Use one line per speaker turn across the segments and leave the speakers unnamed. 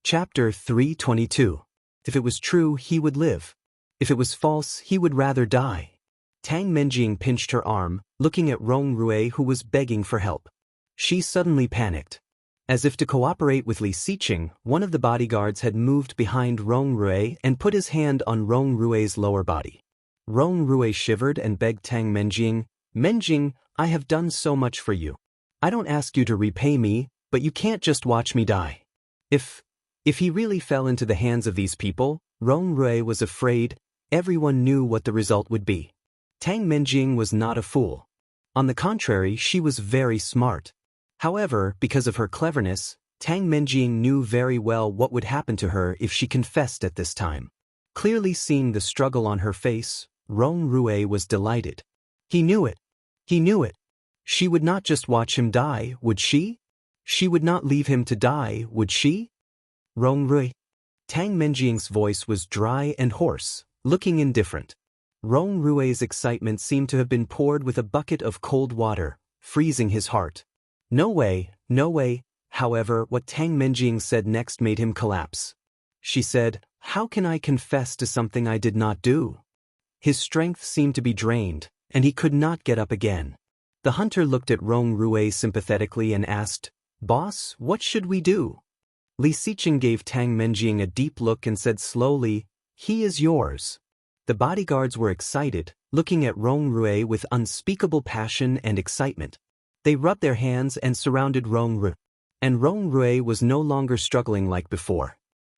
Chapter 322. If it was true, he would live. If it was false, he would rather die. Tang Menjing pinched her arm, looking at Rong Rui, who was begging for help. She suddenly panicked. As if to cooperate with Li Xiqing, one of the bodyguards had moved behind Rong Rui and put his hand on Rong Rui's lower body. Rong Rui shivered and begged Tang Menjing, "Menjing, I have done so much for you. I don't ask you to repay me, but you can't just watch me die." If he really fell into the hands of these people, Rong Rui was afraid. Everyone knew what the result would be. Tang Menjing was not a fool. On the contrary, she was very smart. However, because of her cleverness, Tang Menjing knew very well what would happen to her if she confessed at this time. Clearly seeing the struggle on her face, Rong Rui was delighted. He knew it. He knew it. She would not just watch him die, would she? She would not leave him to die, would she? Rong Rui. Tang Menjing's voice was dry and hoarse, looking indifferent. Rong Rui's excitement seemed to have been poured with a bucket of cold water, freezing his heart. No way, no way. However, what Tang Menjing said next made him collapse. She said, "How can I confess to something I did not do?" His strength seemed to be drained, and he could not get up again. The hunter looked at Rong Rui sympathetically and asked, "Boss, what should we do?" Li Xiqing gave Tang Menjing a deep look and said slowly, "He is yours." The bodyguards were excited, looking at Rong Rui with unspeakable passion and excitement. They rubbed their hands and surrounded Rong Rui. And Rong Rui was no longer struggling like before.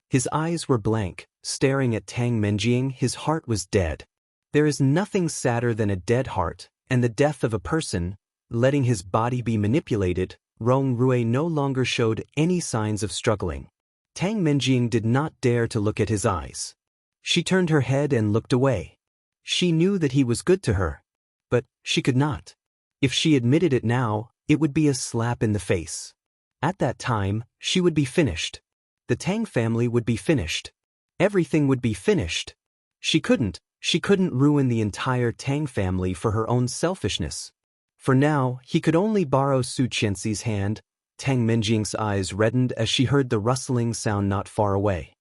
His eyes were blank, staring at Tang Menjing. His heart was dead. There is nothing sadder than a dead heart, and the death of a person, letting his body be manipulated. Rong Rui no longer showed any signs of struggling. Tang Menjing did not dare to look at his eyes. She turned her head and looked away. She knew that he was good to her. But she could not. If she admitted it now, it would be a slap in the face. At that time, she would be finished. The Tang family would be finished. Everything would be finished. She couldn't ruin the entire Tang family for her own selfishness. For now, he could only borrow Su Qianxi's hand. Tang Menjing's eyes reddened as she heard the rustling sound not far away.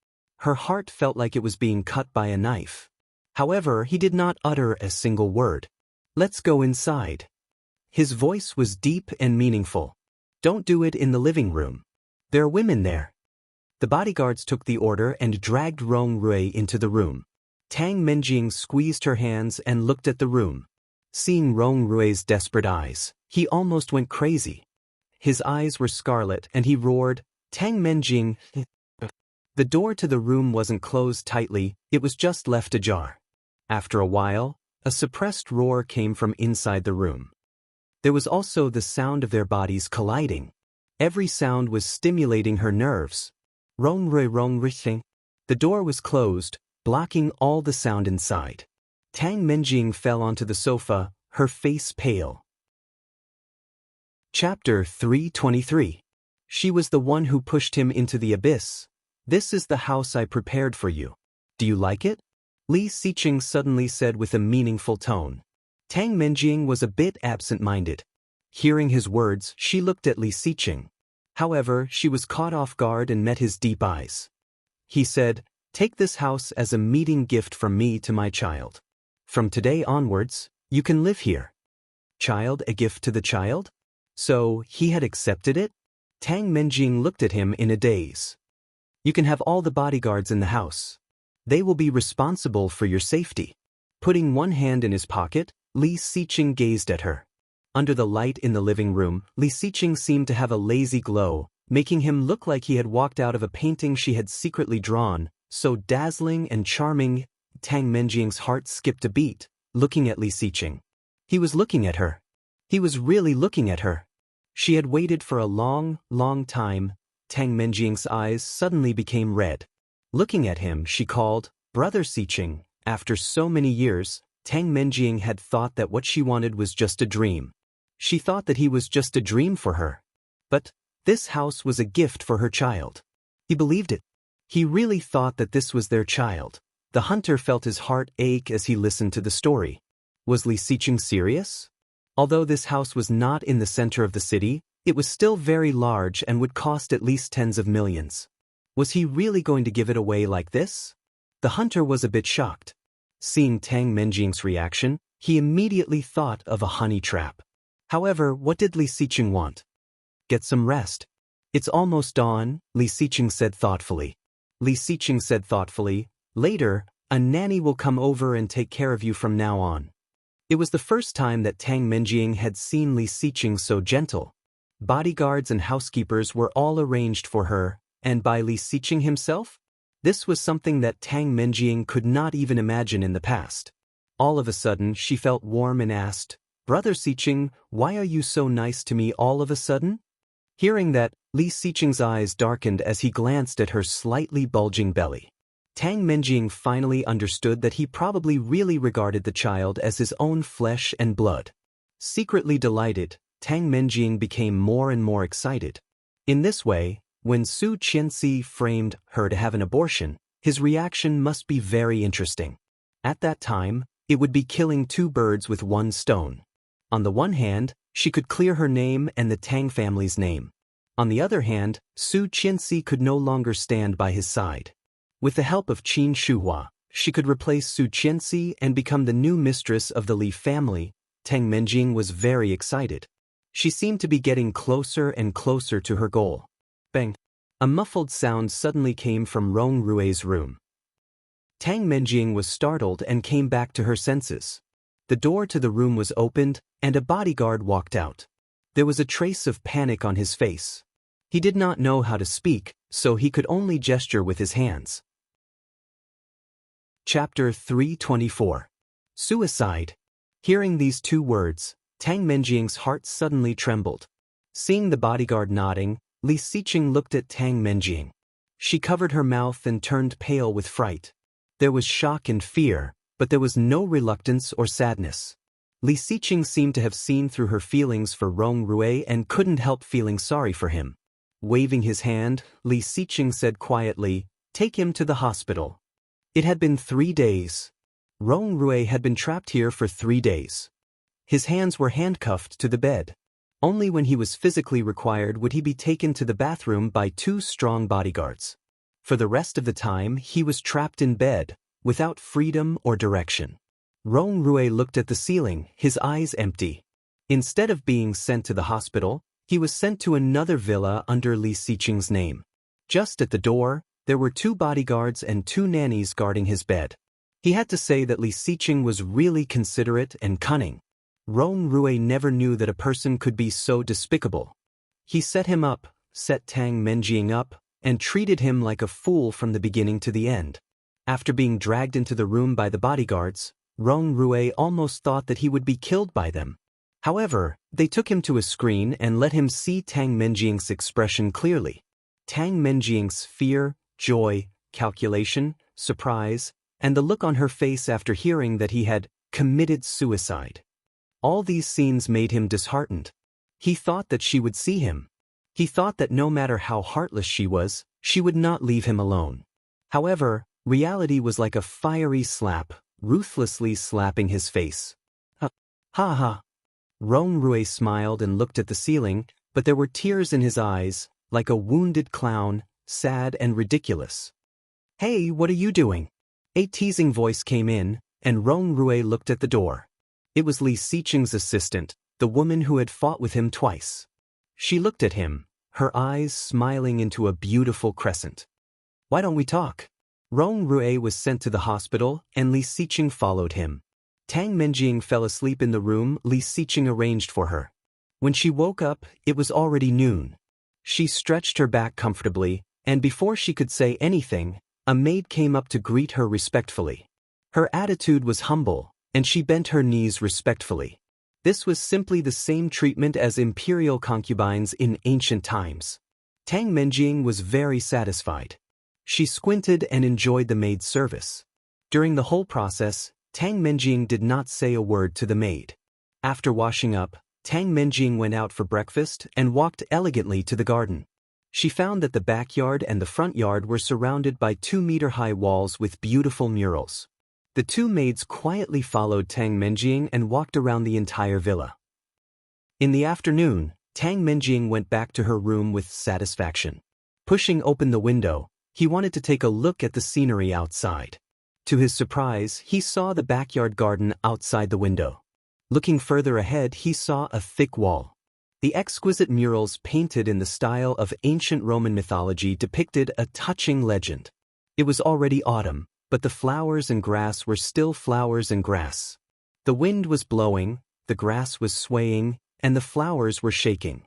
Her heart felt like it was being cut by a knife. However, he did not utter a single word. "Let's go inside." His voice was deep and meaningful. "Don't do it in the living room. There are women there." The bodyguards took the order and dragged Rong Rui into the room. Tang Menjing squeezed her hands and looked at the room. Seeing Rong Rui's desperate eyes, he almost went crazy. His eyes were scarlet and he roared, "Tang Menjing!" The door to the room wasn't closed tightly, it was just left ajar. After a while, a suppressed roar came from inside the room. There was also the sound of their bodies colliding. Every sound was stimulating her nerves. Rong Rui. The door was closed, blocking all the sound inside. Tang Menjing fell onto the sofa, her face pale. Chapter 323. She was the one who pushed him into the abyss. "This is the house I prepared for you. Do you like it?" Li Xiqing suddenly said with a meaningful tone. Tang Menjing was a bit absent-minded. Hearing his words, she looked at Li Xiqing. However, she was caught off guard and met his deep eyes. He said, "Take this house as a meeting gift from me to my child. From today onwards, you can live here." Child, a gift to the child? So, he had accepted it? Tang Menjing looked at him in a daze. "You can have all the bodyguards in the house. They will be responsible for your safety." Putting one hand in his pocket, Li Xiqing gazed at her. Under the light in the living room, Li Xiqing seemed to have a lazy glow, making him look like he had walked out of a painting she had secretly drawn, so dazzling and charming. Tang Menjing's heart skipped a beat, looking at Li Xiqing. He was looking at her. He was really looking at her. She had waited for a long, long time. Tang Menjing's eyes suddenly became red. Looking at him, she called, "Brother Xiqing." After so many years, Tang Menjing had thought that what she wanted was just a dream. She thought that he was just a dream for her. But this house was a gift for her child. He believed it. He really thought that this was their child. The hunter felt his heart ache as he listened to the story. Was Li Xiqing serious? Although this house was not in the center of the city, it was still very large and would cost at least tens of millions. Was he really going to give it away like this? The hunter was a bit shocked. Seeing Tang Menjing's reaction, he immediately thought of a honey trap. However, what did Li Xiqing want? Get some rest. It's almost dawn, Li Xiqing said thoughtfully. Li Xiqing said thoughtfully, later, a nanny will come over and take care of you from now on. It was the first time that Tang Menjing had seen Li Xiqing so gentle. Bodyguards and housekeepers were all arranged for her, and by Li Xiqing himself? This was something that Tang Menjing could not even imagine in the past. All of a sudden, she felt warm and asked, "Brother Xiqing, why are you so nice to me all of a sudden?" Hearing that, Li Xiqing's eyes darkened as he glanced at her slightly bulging belly. Tang Menjing finally understood that he probably really regarded the child as his own flesh and blood. Secretly delighted, Tang Menjing became more and more excited. In this way, when Su Qianxi framed her to have an abortion, his reaction must be very interesting. At that time, it would be killing two birds with one stone. On the one hand, she could clear her name and the Tang family's name. On the other hand, Su Qianxi could no longer stand by his side. With the help of Qin Shuhua, she could replace Su Qianxi and become the new mistress of the Li family. Tang Menjing was very excited. She seemed to be getting closer and closer to her goal. Bang! A muffled sound suddenly came from Rong Rue's room. Tang Menjing was startled and came back to her senses. The door to the room was opened, and a bodyguard walked out. There was a trace of panic on his face. He did not know how to speak, so he could only gesture with his hands. Chapter 324. Suicide. Hearing these two words, Tang Menjing's heart suddenly trembled. Seeing the bodyguard nodding, Li Xiqing looked at Tang Menjing. She covered her mouth and turned pale with fright. There was shock and fear, but there was no reluctance or sadness. Li Xiqing seemed to have seen through her feelings for Rong Rue and couldn't help feeling sorry for him. Waving his hand, Li Xiqing said quietly, "Take him to the hospital." It had been 3 days. Rong Rue had been trapped here for 3 days. His hands were handcuffed to the bed. Only when he was physically required would he be taken to the bathroom by 2 strong bodyguards. For the rest of the time, he was trapped in bed, without freedom or direction. Rong Rue looked at the ceiling, his eyes empty. Instead of being sent to the hospital, he was sent to another villa under Li Xiqing's name. Just at the door, there were 2 bodyguards and 2 nannies guarding his bed. He had to say that Li Xiqing was really considerate and cunning. Rong Rue never knew that a person could be so despicable. He set him up, set Tang Menjing up, and treated him like a fool from the beginning to the end. After being dragged into the room by the bodyguards, Rong Rue almost thought that he would be killed by them. However, they took him to a screen and let him see Tang Menjing's expression clearly. Tang Menjing's fear, joy, calculation, surprise, and the look on her face after hearing that he had committed suicide. All these scenes made him disheartened. He thought that she would see him. He thought that no matter how heartless she would not leave him alone. However, reality was like a fiery slap, ruthlessly slapping his face. Ha ha. Rong Rue smiled and looked at the ceiling, but there were tears in his eyes, like a wounded clown, sad and ridiculous. "Hey, what are you doing?" A teasing voice came in, and Rong Rue looked at the door. It was Li Xiqing's assistant, the woman who had fought with him twice. She looked at him, her eyes smiling into a beautiful crescent. "Why don't we talk?" Rong Rue was sent to the hospital, and Li Xiqing followed him. Tang Menjing fell asleep in the room Li Xiqing arranged for her. When she woke up, it was already noon. She stretched her back comfortably, and before she could say anything, a maid came up to greet her respectfully. Her attitude was humble, and she bent her knees respectfully. This was simply the same treatment as imperial concubines in ancient times. Tang Menjing was very satisfied. She squinted and enjoyed the maid's service. During the whole process, Tang Menjing did not say a word to the maid. After washing up, Tang Menjing went out for breakfast and walked elegantly to the garden. She found that the backyard and the front yard were surrounded by 2-meter-high walls with beautiful murals. The 2 maids quietly followed Tang Menjing and walked around the entire villa. In the afternoon, Tang Menjing went back to her room with satisfaction. Pushing open the window, He wanted to take a look at the scenery outside. To his surprise, he saw the backyard garden outside the window. Looking further ahead, he saw a thick wall. The exquisite murals painted in the style of ancient Roman mythology depicted a touching legend. It was already autumn, but the flowers and grass were still flowers and grass. The wind was blowing, the grass was swaying, and the flowers were shaking.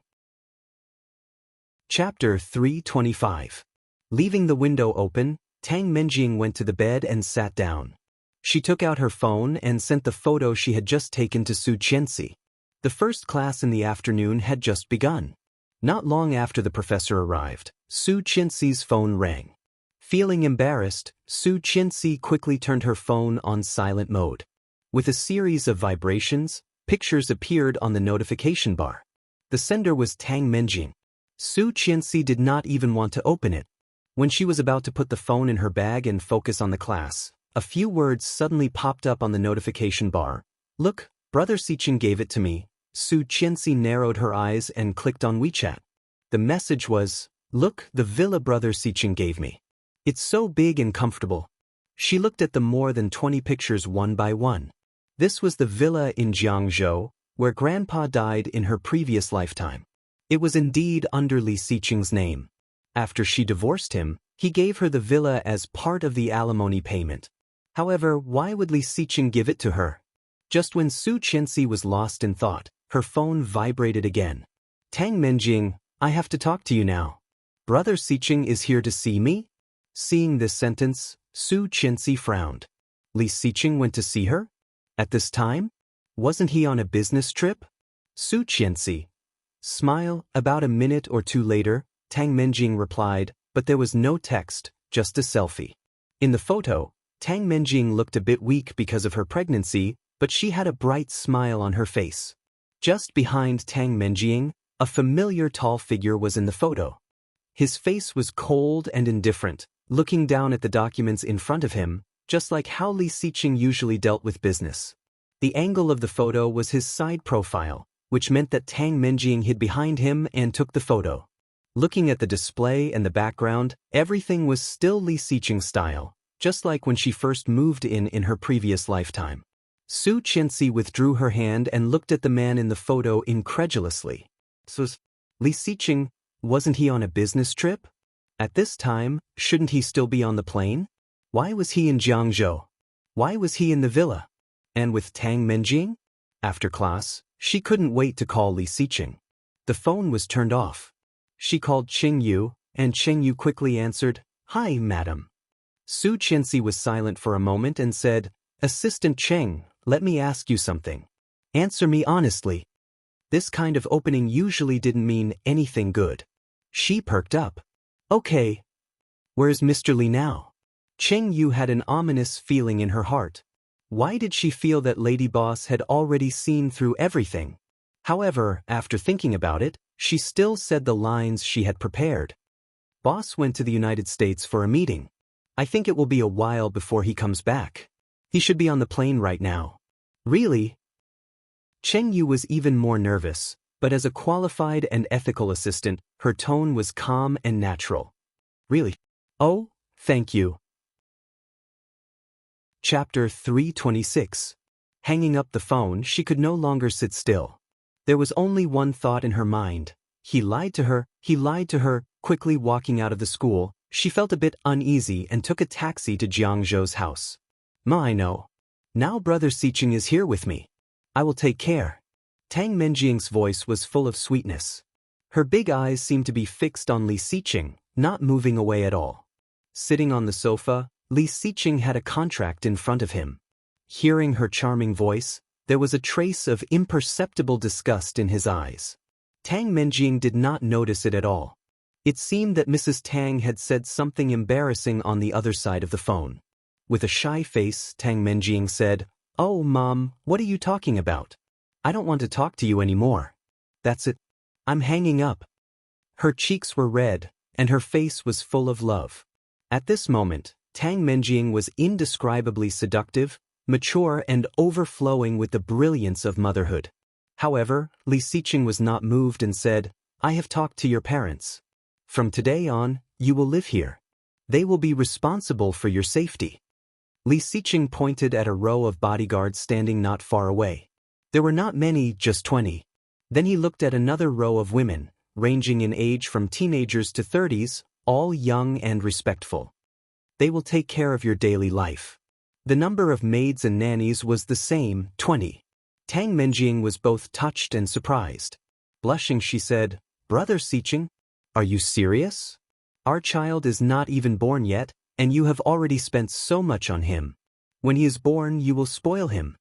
Chapter 325. Leaving the window open, Tang Menjing went to the bed and sat down. She took out her phone and sent the photo she had just taken to Su Qianxi. The first class in the afternoon had just begun. Not long after the professor arrived, Su Qianxi's phone rang. Feeling embarrassed, Su Qianxi quickly turned her phone on silent mode. With a series of vibrations, pictures appeared on the notification bar. The sender was Tang Menjing. Su Qianxi did not even want to open it. When she was about to put the phone in her bag and focus on the class, a few words suddenly popped up on the notification bar. "Look, Brother Xiqing gave it to me." Su Qianxi narrowed her eyes and clicked on WeChat. The message was, "Look, the villa Brother Xiqing gave me. It's so big and comfortable." She looked at the more than 20 pictures one by one. This was the villa in Jiangzhou, where Grandpa died in her previous lifetime. It was indeed under Li Xiqing's name. After she divorced him, he gave her the villa as part of the alimony payment. However, why would Li Xiqing give it to her? Just when Su Qianxi was lost in thought, her phone vibrated again. "Tang Menjing, I have to talk to you now. Brother Xiqing is here to see me?" Seeing this sentence, Su Qianxi frowned. Li Xiqing went to see her? At this time? Wasn't he on a business trip? Su Qianxi. Smile. About a minute or two later, Tang Menjing replied, but there was no text, just a selfie. In the photo, Tang Menjing looked a bit weak because of her pregnancy, but she had a bright smile on her face. Just behind Tang Menjing, a familiar tall figure was in the photo. His face was cold and indifferent, looking down at the documents in front of him, just like how Li Xiqing usually dealt with business. The angle of the photo was his side profile, which meant that Tang Menjing hid behind him and took the photo. Looking at the display and the background, everything was still Li Xiqing style, just like when she first moved in her previous lifetime. Su Qianxi withdrew her hand and looked at the man in the photo incredulously. So, Li Xiqing, wasn't he on a business trip? At this time, shouldn't he still be on the plane? Why was he in Jiangzhou? Why was he in the villa? And with Tang Menjing? After class, she couldn't wait to call Li Xiqing. The phone was turned off. She called Cheng Yu, and Cheng Yu quickly answered, "Hi, madam." Su Qianxi was silent for a moment and said, "Assistant Cheng, let me ask you something. Answer me honestly." This kind of opening usually didn't mean anything good. She perked up. "Okay. Where's Mr. Li now?" Cheng Yu had an ominous feeling in her heart. Why did she feel that Lady Boss had already seen through everything? However, after thinking about it, she still said the lines she had prepared. "Boss went to the United States for a meeting. I think it will be a while before he comes back. He should be on the plane right now." "Really?" Cheng Yu was even more nervous, but as a qualified and ethical assistant, her tone was calm and natural. "Really? Oh, thank you." Chapter 326. Hanging up the phone, she could no longer sit still. There was only one thought in her mind. He lied to her, he lied to her. Quickly walking out of the school, she felt a bit uneasy and took a taxi to Jiangzhou's house. I know. Now Brother Xiqing is here with me. I will take care." Tang Menjing's voice was full of sweetness. Her big eyes seemed to be fixed on Li Xiqing, not moving away at all. Sitting on the sofa, Li Xiqing had a contract in front of him. Hearing her charming voice, there was a trace of imperceptible disgust in his eyes. Tang Menjing did not notice it at all. It seemed that Mrs. Tang had said something embarrassing on the other side of the phone. With a shy face, Tang Menjing said, "Oh, Mom, what are you talking about? I don't want to talk to you anymore. That's it. I'm hanging up." Her cheeks were red, and her face was full of love. At this moment, Tang Menjing was indescribably seductive, mature and overflowing with the brilliance of motherhood. However, Li Xiqing was not moved and said, "I have talked to your parents. From today on, you will live here." They will be responsible for your safety. Li Siqing pointed at a row of bodyguards standing not far away. There were not many, just 20. Then he looked at another row of women, ranging in age from teenagers to 30s, all young and respectful. They will take care of your daily life. The number of maids and nannies was the same, 20. Tang Menjing was both touched and surprised. Blushing, she said, "Brother Siqing, are you serious? Our child is not even born yet, and you have already spent so much on him. When he is born, you will spoil him."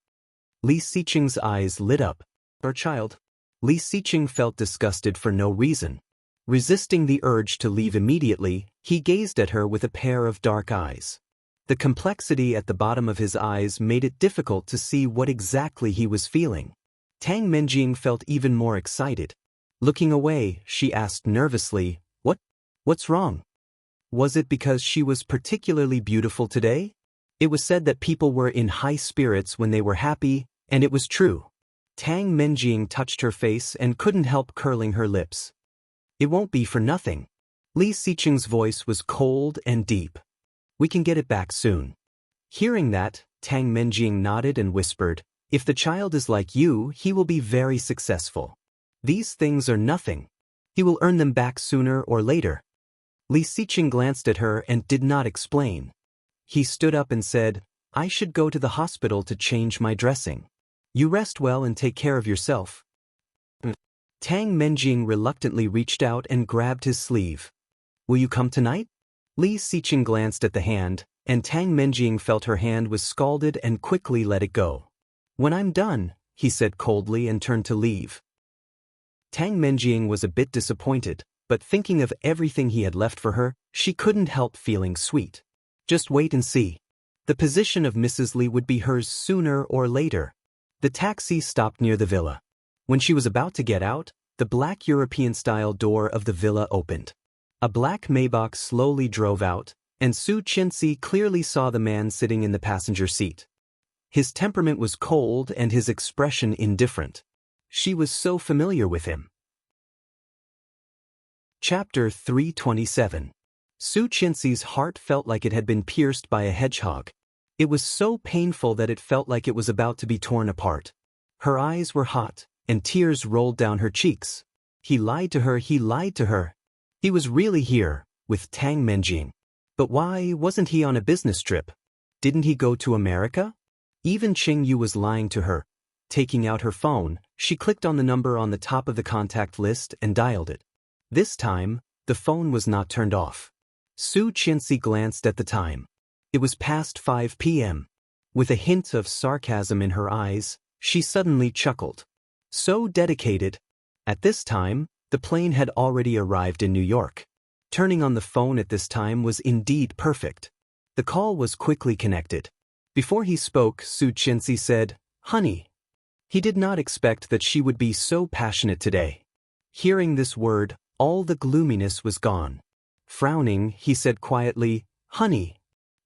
Li Siqing's eyes lit up. "Our child?" Li Siqing felt disgusted for no reason. Resisting the urge to leave immediately, he gazed at her with a pair of dark eyes. The complexity at the bottom of his eyes made it difficult to see what exactly he was feeling. Tang Menjing felt even more excited. Looking away, she asked nervously, What's wrong? Was it because she was particularly beautiful today? It was said that people were in high spirits when they were happy, and it was true. Tang Menjing touched her face and couldn't help curling her lips. "It won't be for nothing." Li Siqing's voice was cold and deep. "We can get it back soon." Hearing that, Tang Menjing nodded and whispered, "If the child is like you, he will be very successful. These things are nothing. He will earn them back sooner or later." Li Siqing glanced at her and did not explain. He stood up and said, "I should go to the hospital to change my dressing. You rest well and take care of yourself." Tang Menjing reluctantly reached out and grabbed his sleeve. "Will you come tonight?" Li Siqing glanced at the hand, and Tang Menjing felt her hand was scalded and quickly let it go. "When I'm done," he said coldly and turned to leave. Tang Menjing was a bit disappointed, but thinking of everything he had left for her, she couldn't help feeling sweet. Just wait and see. The position of Mrs. Li would be hers sooner or later. The taxi stopped near the villa. When she was about to get out, the black European-style door of the villa opened. A black Maybach slowly drove out, and Su Qianxi clearly saw the man sitting in the passenger seat. His temperament was cold and his expression indifferent. She was so familiar with him. Chapter 327. Su Qianxi's heart felt like it had been pierced by a hedgehog. It was so painful that it felt like it was about to be torn apart. Her eyes were hot, and tears rolled down her cheeks. He lied to her, he lied to her. He was really here, with Tang Menjing. But why wasn't he on a business trip? Didn't he go to America? Even Qing Yu was lying to her. Taking out her phone, she clicked on the number on the top of the contact list and dialed it. This time, the phone was not turned off. Su Qianxi glanced at the time. It was past 5 p.m. With a hint of sarcasm in her eyes, she suddenly chuckled. So dedicated. At this time, the plane had already arrived in New York. Turning on the phone at this time was indeed perfect. The call was quickly connected. Before he spoke, Su Qianxi said, "Honey." He did not expect that she would be so passionate today. Hearing this word, all the gloominess was gone. Frowning, he said quietly, "Honey."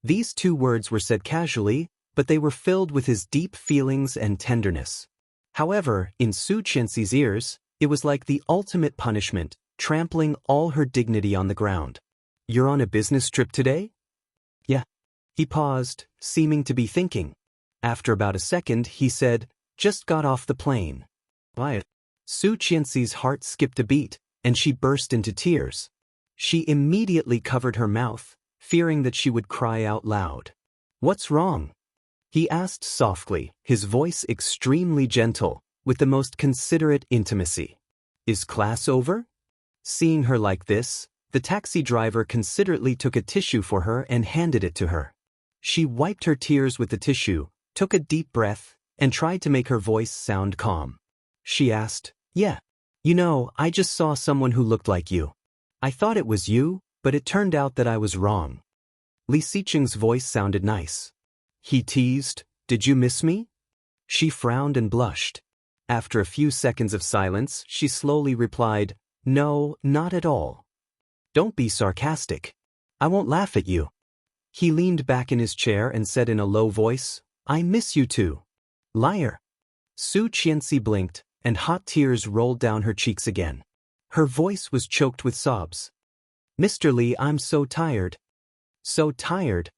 These two words were said casually, but they were filled with his deep feelings and tenderness. However, in Su Qianxi's ears, it was like the ultimate punishment, trampling all her dignity on the ground. "You're on a business trip today?" "Yeah." He paused, seeming to be thinking. After about a second, he said, "Just got off the plane." "Why?" Su Qianxi's heart skipped a beat, and she burst into tears. She immediately covered her mouth, fearing that she would cry out loud. "What's wrong?" he asked softly, his voice extremely gentle, with the most considerate intimacy. "Is class over?" Seeing her like this, the taxi driver considerately took a tissue for her and handed it to her. She wiped her tears with the tissue, took a deep breath, and tried to make her voice sound calm. She asked, "Yeah. You know, I just saw someone who looked like you. I thought it was you, but it turned out that I was wrong." Li Siqing's voice sounded nice. He teased, "Did you miss me?" She frowned and blushed. After a few seconds of silence, she slowly replied, "No, not at all." "Don't be sarcastic. I won't laugh at you." He leaned back in his chair and said in a low voice, "I miss you too." "Liar." Su Qianxi blinked, and hot tears rolled down her cheeks again. Her voice was choked with sobs. "Mr. Li, I'm so tired." So tired,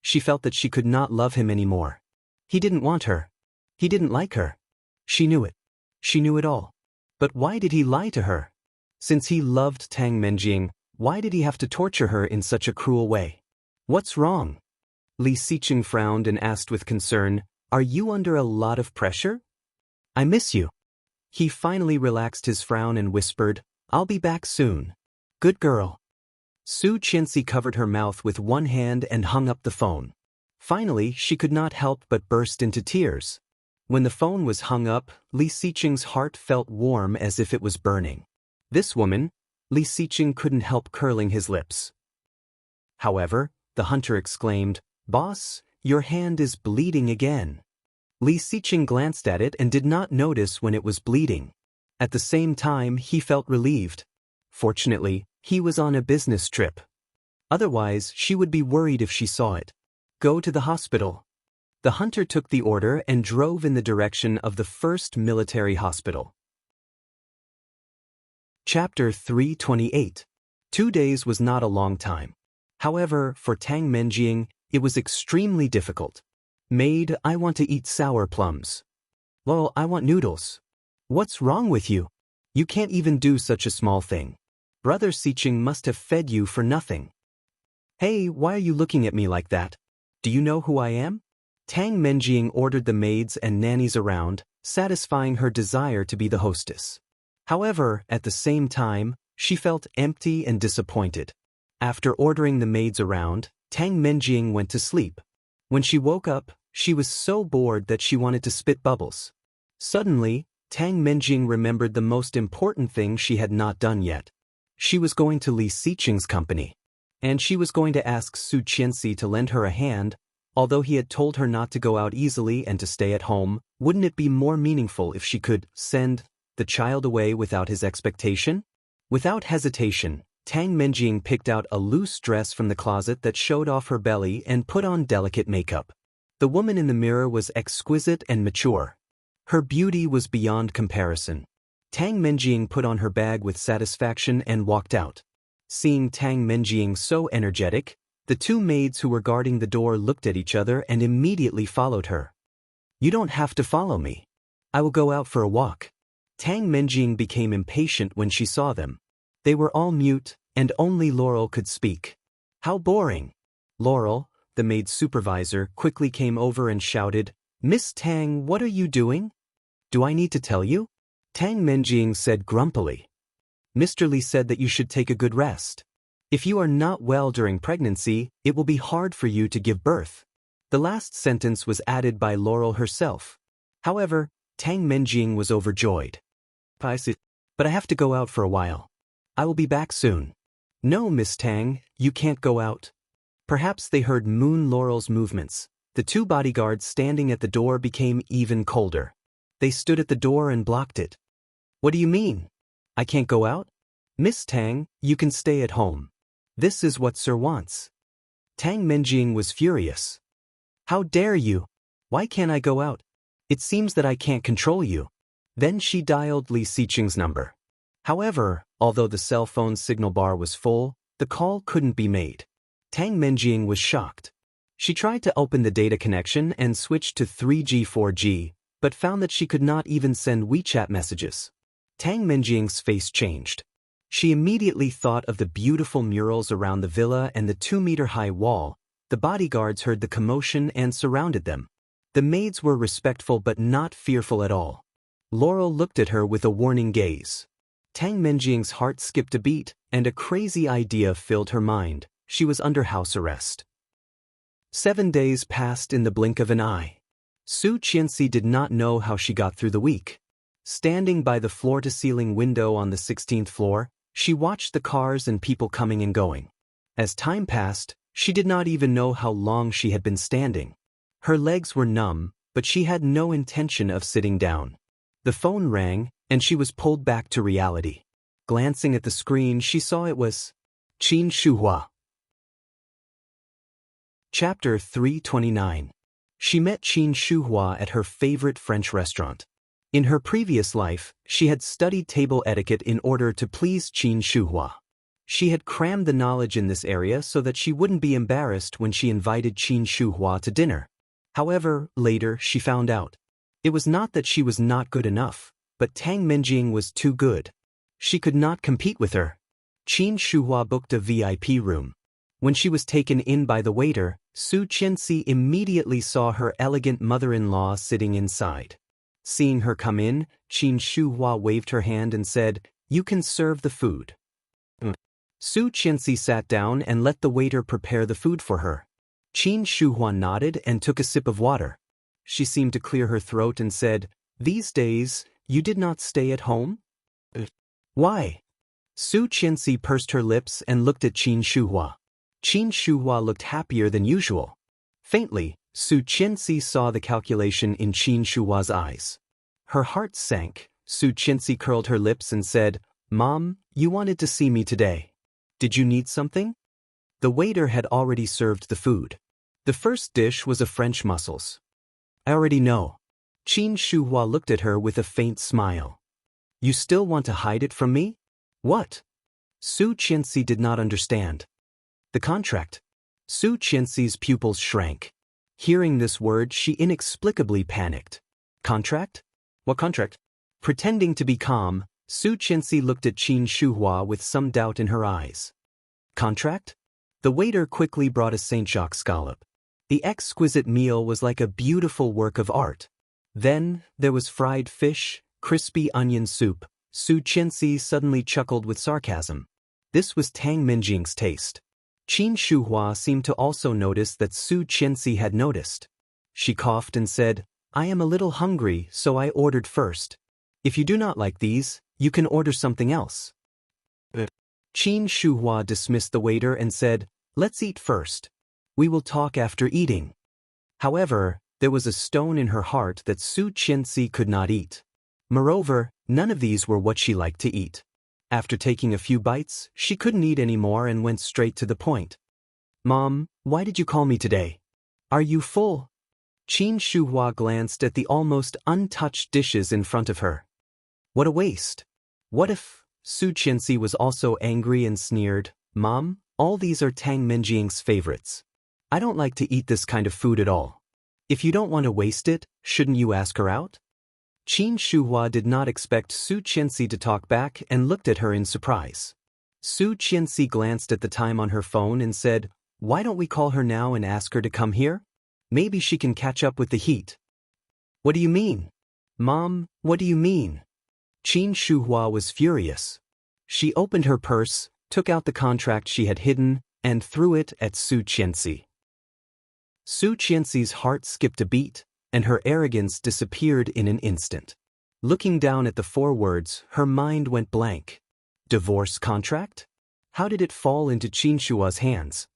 she felt that she could not love him anymore. He didn't want her. He didn't like her. She knew it. She knew it all. But why did he lie to her? Since he loved Tang Menjing, why did he have to torture her in such a cruel way? What's wrong? Li Xiqing frowned and asked with concern, "Are you under a lot of pressure?" "I miss you." He finally relaxed his frown and whispered, "I'll be back soon." "Good girl." Su Qianxi covered her mouth with one hand and hung up the phone. Finally, she could not help but burst into tears. When the phone was hung up, Li Xiqing's heart felt warm as if it was burning. This woman, Li Xiqing couldn't help curling his lips. However, the hunter exclaimed, "Boss, your hand is bleeding again." Li Xiqing glanced at it and did not notice when it was bleeding. At the same time, he felt relieved. Fortunately, he was on a business trip. Otherwise, she would be worried if she saw it. "Go to the hospital." The hunter took the order and drove in the direction of the first military hospital. Chapter 328. 2 days was not a long time. However, for Tang Menjing, it was extremely difficult. "Maid, I want to eat sour plums." "Lol, I want noodles." "What's wrong with you? You can't even do such a small thing. Brother Xiqing must have fed you for nothing." "Hey, why are you looking at me like that? Do you know who I am?" Tang Menjing ordered the maids and nannies around, satisfying her desire to be the hostess. However, at the same time, she felt empty and disappointed. After ordering the maids around, Tang Menjing went to sleep. When she woke up, she was so bored that she wanted to spit bubbles. Suddenly, Tang Menjing remembered the most important thing she had not done yet. She was going to Li Xiqing's company. And she was going to ask Su Qianxi to lend her a hand. Although he had told her not to go out easily and to stay at home, wouldn't it be more meaningful if she could send the child away without his expectation? Without hesitation, Tang Menjing picked out a loose dress from the closet that showed off her belly and put on delicate makeup. The woman in the mirror was exquisite and mature. Her beauty was beyond comparison. Tang Menjing put on her bag with satisfaction and walked out. Seeing Tang Menjing so energetic, the two maids who were guarding the door looked at each other and immediately followed her. "You don't have to follow me. I will go out for a walk." Tang Menjing became impatient when she saw them. They were all mute, and only Laurel could speak. "How boring." Laurel, the maid supervisor, quickly came over and shouted, "Miss Tang, what are you doing? Do I need to tell you?" Tang Menjing said grumpily, "Mr. Li said that you should take a good rest. If you are not well during pregnancy, it will be hard for you to give birth." The last sentence was added by Laurel herself. However, Tang Menjing was overjoyed. "But I have to go out for a while. I will be back soon." "No, Miss Tang, you can't go out." Perhaps they heard Moon Laurel's movements. The two bodyguards standing at the door became even colder. They stood at the door and blocked it. "What do you mean? I can't go out?" "Miss Tang, you can stay at home. This is what Sir wants." Tang Menjing was furious. "How dare you? Why can't I go out? It seems that I can't control you." Then she dialed Li Xiqing's number. However, although the cell phone's signal bar was full, the call couldn't be made. Tang Menjing was shocked. She tried to open the data connection and switched to 3G/4G, but found that she could not even send WeChat messages. Tang Menjing's face changed. She immediately thought of the beautiful murals around the villa and the 2-meter-high wall. The bodyguards heard the commotion and surrounded them. The maids were respectful but not fearful at all. Laurel looked at her with a warning gaze. Tang Menjing's heart skipped a beat, and a crazy idea filled her mind. She was under house arrest. 7 days passed in the blink of an eye. Su Qianxi did not know how she got through the week. Standing by the floor-to-ceiling window on the 16th floor, she watched the cars and people coming and going. As time passed, she did not even know how long she had been standing. Her legs were numb, but she had no intention of sitting down. The phone rang, and she was pulled back to reality. Glancing at the screen, she saw it was Qin Shuhua. Chapter 329. She met Qin Shuhua at her favorite French restaurant. In her previous life, she had studied table etiquette in order to please Qin Shuhua. She had crammed the knowledge in this area so that she wouldn't be embarrassed when she invited Qin Shuhua to dinner. However, later she found out. It was not that she was not good enough, but Tang Minjing was too good. She could not compete with her. Qin Shuhua booked a VIP room. When she was taken in by the waiter, Su Qianxi immediately saw her elegant mother-in-law sitting inside. Seeing her come in, Qin Shuhua waved her hand and said, "You can serve the food." Su Qianxi sat down and let the waiter prepare the food for her. Qin Shuhua nodded and took a sip of water. She seemed to clear her throat and said, "These days, you did not stay at home?" "Why?" Su Qianxi pursed her lips and looked at Qin Shuhua. Qin Shuhua looked happier than usual. Faintly, Su Qianxi saw the calculation in Qin Shuhua's eyes. Her heart sank. Su Qianxi curled her lips and said, "Mom, you wanted to see me today. Did you need something?" The waiter had already served the food. The first dish was a French mussels. "I already know." Qin Shuhua looked at her with a faint smile. "You still want to hide it from me?" "What?" Su Qianxi did not understand. "The contract." Su Qianxi's pupils shrank. Hearing this word, she inexplicably panicked. "Contract? What contract?" Pretending to be calm, Su Qianxi looked at Qin Shuhua with some doubt in her eyes. "Contract?" The waiter quickly brought a Saint Jacques scallop. The exquisite meal was like a beautiful work of art. Then, there was fried fish, crispy onion soup. Su Qianxi suddenly chuckled with sarcasm. This was Tang Minjing's taste. Qin Shuhua seemed to also notice that Su Qianxi had noticed. She coughed and said, "I am a little hungry, so I ordered first. If you do not like these, you can order something else." Qin Shuhua dismissed the waiter and said, "Let's eat first. We will talk after eating." However, there was a stone in her heart that Su Qianxi could not eat. Moreover, none of these were what she liked to eat. After taking a few bites, she couldn't eat anymore and went straight to the point. "Mom, why did you call me today? Are you full?" Qin Shuhua glanced at the almost untouched dishes in front of her. What a waste. What if... Su Qianxi was also angry and sneered, "Mom, all these are Tang Minjing's favorites. I don't like to eat this kind of food at all. If you don't want to waste it, shouldn't you ask her out?" Qin Shuhua did not expect Su Qianxi to talk back and looked at her in surprise. Su Qianxi glanced at the time on her phone and said, "Why don't we call her now and ask her to come here? Maybe she can catch up with the heat." "What do you mean?" "Mom, what do you mean?" Qin Shuhua was furious. She opened her purse, took out the contract she had hidden, and threw it at Su Qianxi. Su Qianxi's heart skipped a beat, and her arrogance disappeared in an instant. Looking down at the 4 words, her mind went blank. Divorce contract? How did it fall into Qin Shuhua's hands?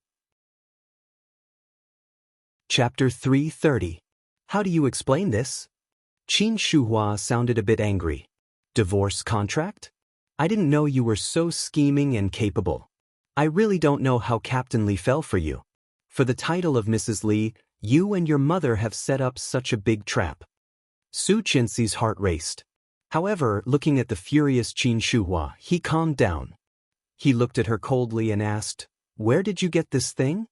Chapter 330. How do you explain this? Qin Shuhua sounded a bit angry. Divorce contract? I didn't know you were so scheming and capable. I really don't know how Captain Li fell for you. For the title of Mrs. Li, you and your mother have set up such a big trap. Su Qianxi's heart raced. However, looking at the furious Qin Shuhua, he calmed down. He looked at her coldly and asked, "Where did you get this thing?"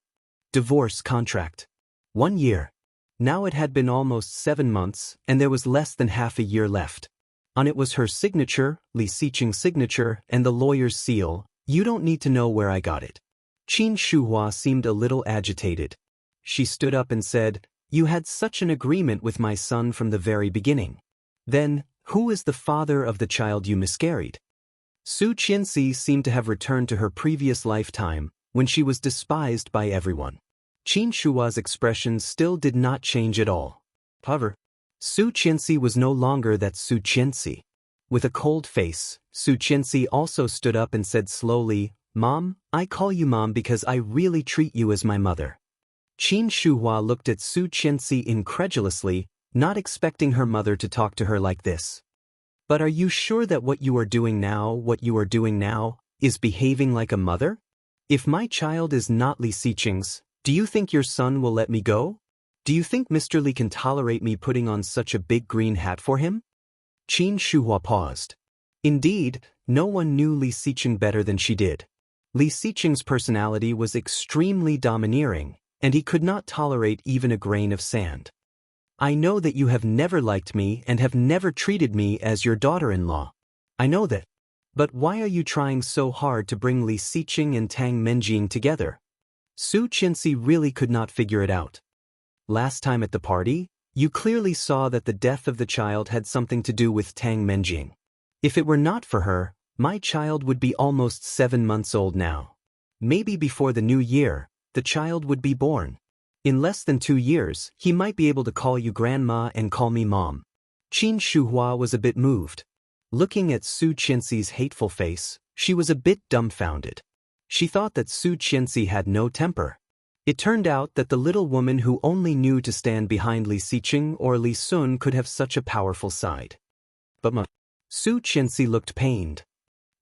Divorce contract. 1 year. Now it had been almost 7 months, and there was less than half a year left. On it was her signature, Li Xiqing's signature, and the lawyer's seal. "You don't need to know where I got it." Qin Shuhua seemed a little agitated. She stood up and said, "You had such an agreement with my son from the very beginning. Then, who is the father of the child you miscarried?" Su Qianxi seemed to have returned to her previous lifetime, when she was despised by everyone. Qin Shuhua's expression still did not change at all. However, Su Qianxi was no longer that Su Qianxi. With a cold face, Su Qianxi also stood up and said slowly, "Mom, I call you Mom because I really treat you as my mother." Qin Shuhua looked at Su Qianxi incredulously, not expecting her mother to talk to her like this. "But are you sure that what you are doing now, is behaving like a mother? If my child is not Li Xiqing's, do you think your son will let me go? Do you think Mr. Li can tolerate me putting on such a big green hat for him?" Qin Shuhua paused. Indeed, no one knew Li Xiqing better than she did. Li Xiqing's personality was extremely domineering, and he could not tolerate even a grain of sand. I know that you have never liked me and have never treated me as your daughter-in-law. I know that. But why are you trying so hard to bring Li Xiqing and Tang Menjing together? Su Qianxi really could not figure it out. Last time at the party, you clearly saw that the death of the child had something to do with Tang Menjing. If it were not for her, my child would be almost 7 months old now. Maybe before the new year, the child would be born. In less than 2 years, he might be able to call you grandma and call me mom. Qin Shuhua was a bit moved. Looking at Su Qianxi's hateful face, she was a bit dumbfounded. She thought that Su Qianxi had no temper. It turned out that the little woman who only knew to stand behind Li Xiqing or Li Sun could have such a powerful side. But Su Qianxi looked pained.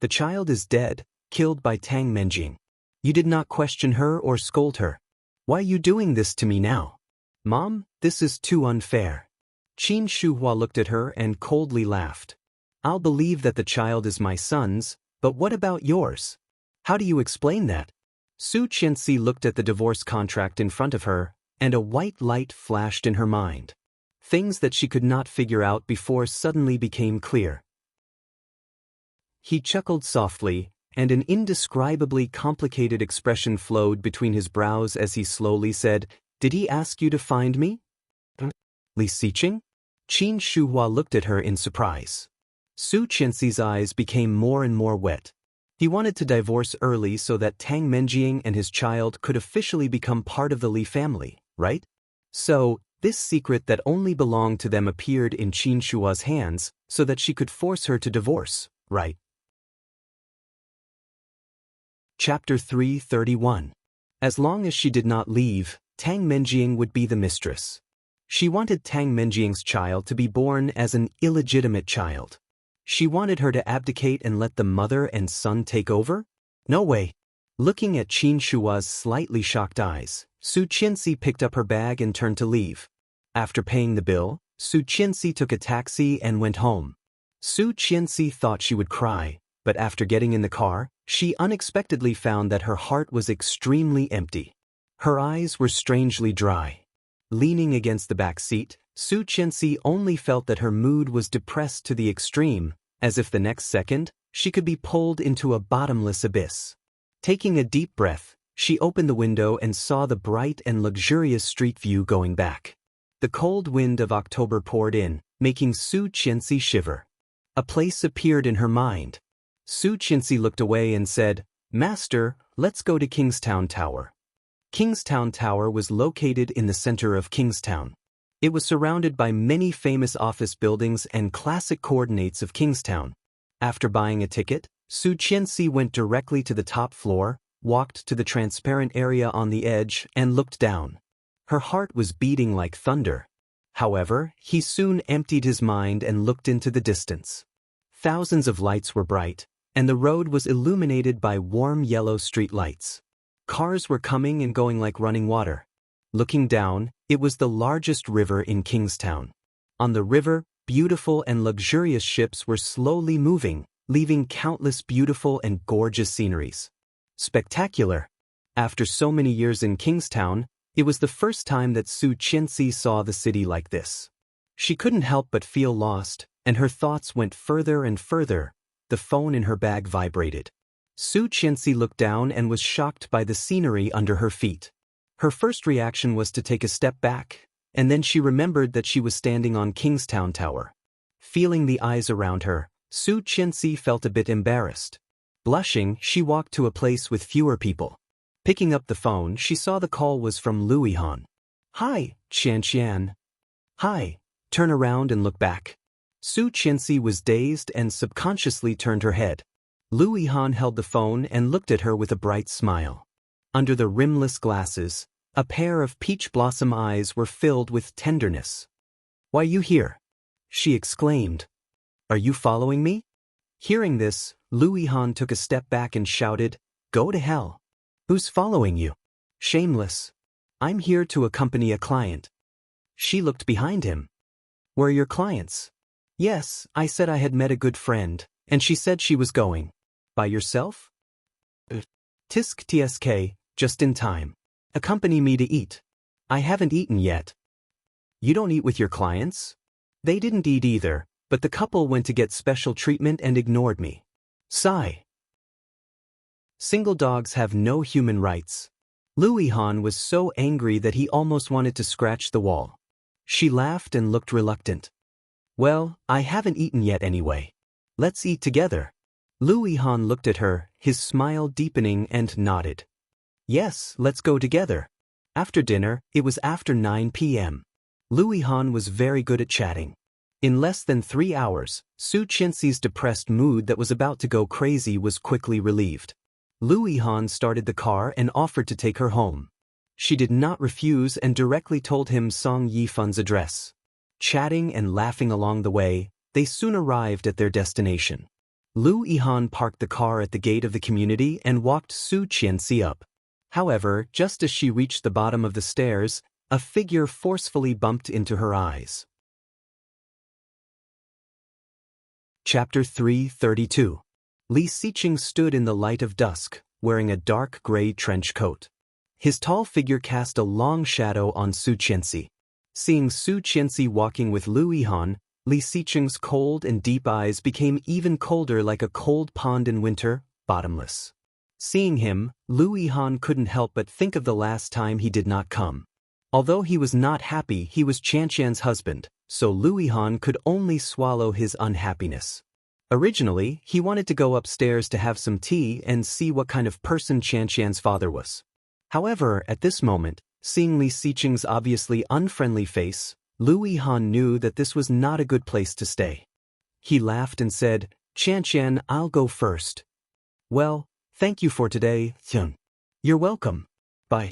The child is dead, killed by Tang Menjing. You did not question her or scold her. Why are you doing this to me now? Mom, this is too unfair. Qin Shuhua looked at her and coldly laughed. I'll believe that the child is my son's, but what about yours? How do you explain that? Su Qianxi looked at the divorce contract in front of her, and a white light flashed in her mind. Things that she could not figure out before suddenly became clear. He chuckled softly, and an indescribably complicated expression flowed between his brows as he slowly said, Did he ask you to find me? Li Xiqing? Qin Shuhua looked at her in surprise. Su Qianxi's eyes became more and more wet. He wanted to divorce early so that Tang Menjing and his child could officially become part of the Li family, right? So, this secret that only belonged to them appeared in Qin Shuhua's hands so that she could force her to divorce, right? Chapter 331. As long as she did not leave, Tang Menjing would be the mistress. She wanted Tang Menjing's child to be born as an illegitimate child. She wanted her to abdicate and let the mother and son take over? No way. Looking at Qin Shuhua's slightly shocked eyes, Su Qianxi picked up her bag and turned to leave. After paying the bill, Su Qianxi took a taxi and went home. Su Qianxi thought she would cry, but after getting in the car, she unexpectedly found that her heart was extremely empty. Her eyes were strangely dry. Leaning against the back seat, Su Qianxi only felt that her mood was depressed to the extreme, as if the next second, she could be pulled into a bottomless abyss. Taking a deep breath, she opened the window and saw the bright and luxurious street view going back. The cold wind of October poured in, making Su Qianxi shiver. A place appeared in her mind. Su Qianxi looked away and said, Master, let's go to Kingstown Tower. Kingstown Tower was located in the center of Kingstown. It was surrounded by many famous office buildings and classic coordinates of Kingstown. After buying a ticket, Su Qianxi went directly to the top floor, walked to the transparent area on the edge, and looked down. Her heart was beating like thunder. However, he soon emptied his mind and looked into the distance. Thousands of lights were bright, and the road was illuminated by warm yellow street lights. Cars were coming and going like running water. Looking down, it was the largest river in Kingstown. On the river, beautiful and luxurious ships were slowly moving, leaving countless beautiful and gorgeous sceneries. Spectacular! After so many years in Kingstown, it was the first time that Su Qianxi saw the city like this. She couldn't help but feel lost, and her thoughts went further and further. The phone in her bag vibrated. Su Qianxi looked down and was shocked by the scenery under her feet. Her first reaction was to take a step back, and then she remembered that she was standing on Kingstown Tower. Feeling the eyes around her, Su Qianxi felt a bit embarrassed. Blushing, she walked to a place with fewer people. Picking up the phone, she saw the call was from Lu Yihan. Hi, Qianqian. Hi. Turn around and look back. Su Qianxi was dazed and subconsciously turned her head. Lu Yihan held the phone and looked at her with a bright smile. Under the rimless glasses, a pair of peach blossom eyes were filled with tenderness. Why are you here? She exclaimed. Are you following me? Hearing this, Lu Yihan took a step back and shouted, Go to hell. Who's following you? Shameless. I'm here to accompany a client. She looked behind him. Where are your clients? Yes, I said I had met a good friend, and she said she was going. By yourself? Tisk tsk, just in time. Accompany me to eat. I haven't eaten yet. You don't eat with your clients? They didn't eat either, but the couple went to get special treatment and ignored me. Sigh. Single dogs have no human rights. Louis Han was so angry that he almost wanted to scratch the wall. She laughed and looked reluctant. Well, I haven't eaten yet anyway. Let's eat together. Louis Han looked at her, his smile deepening, and nodded. Yes, let's go together. After dinner, it was after 9 p.m. Louis Han was very good at chatting. In less than 3 hours, Su Qianxi's depressed mood that was about to go crazy was quickly relieved. Louis Han started the car and offered to take her home. She did not refuse and directly told him Song Yifun's address. Chatting and laughing along the way, they soon arrived at their destination. Louis Han parked the car at the gate of the community and walked Su Qianxi up. However, just as she reached the bottom of the stairs, a figure forcefully bumped into her eyes. Chapter 332. Li Xiqing stood in the light of dusk, wearing a dark gray trench coat. His tall figure cast a long shadow on Su Qianxi. Seeing Su Qianxi walking with Louis Han, Li Xiqing's cold and deep eyes became even colder, like a cold pond in winter, bottomless. Seeing him, Louis Han couldn't help but think of the last time he did not come. Although he was not happy, he was Qianqian's husband, so Louis Han could only swallow his unhappiness. Originally, he wanted to go upstairs to have some tea and see what kind of person Qianqian's father was. However, at this moment, seeing Li Xiqing's obviously unfriendly face, Louis Han knew that this was not a good place to stay. He laughed and said, Qianqian, I'll go first. Well, thank you for today, Qian. You're welcome. Bye.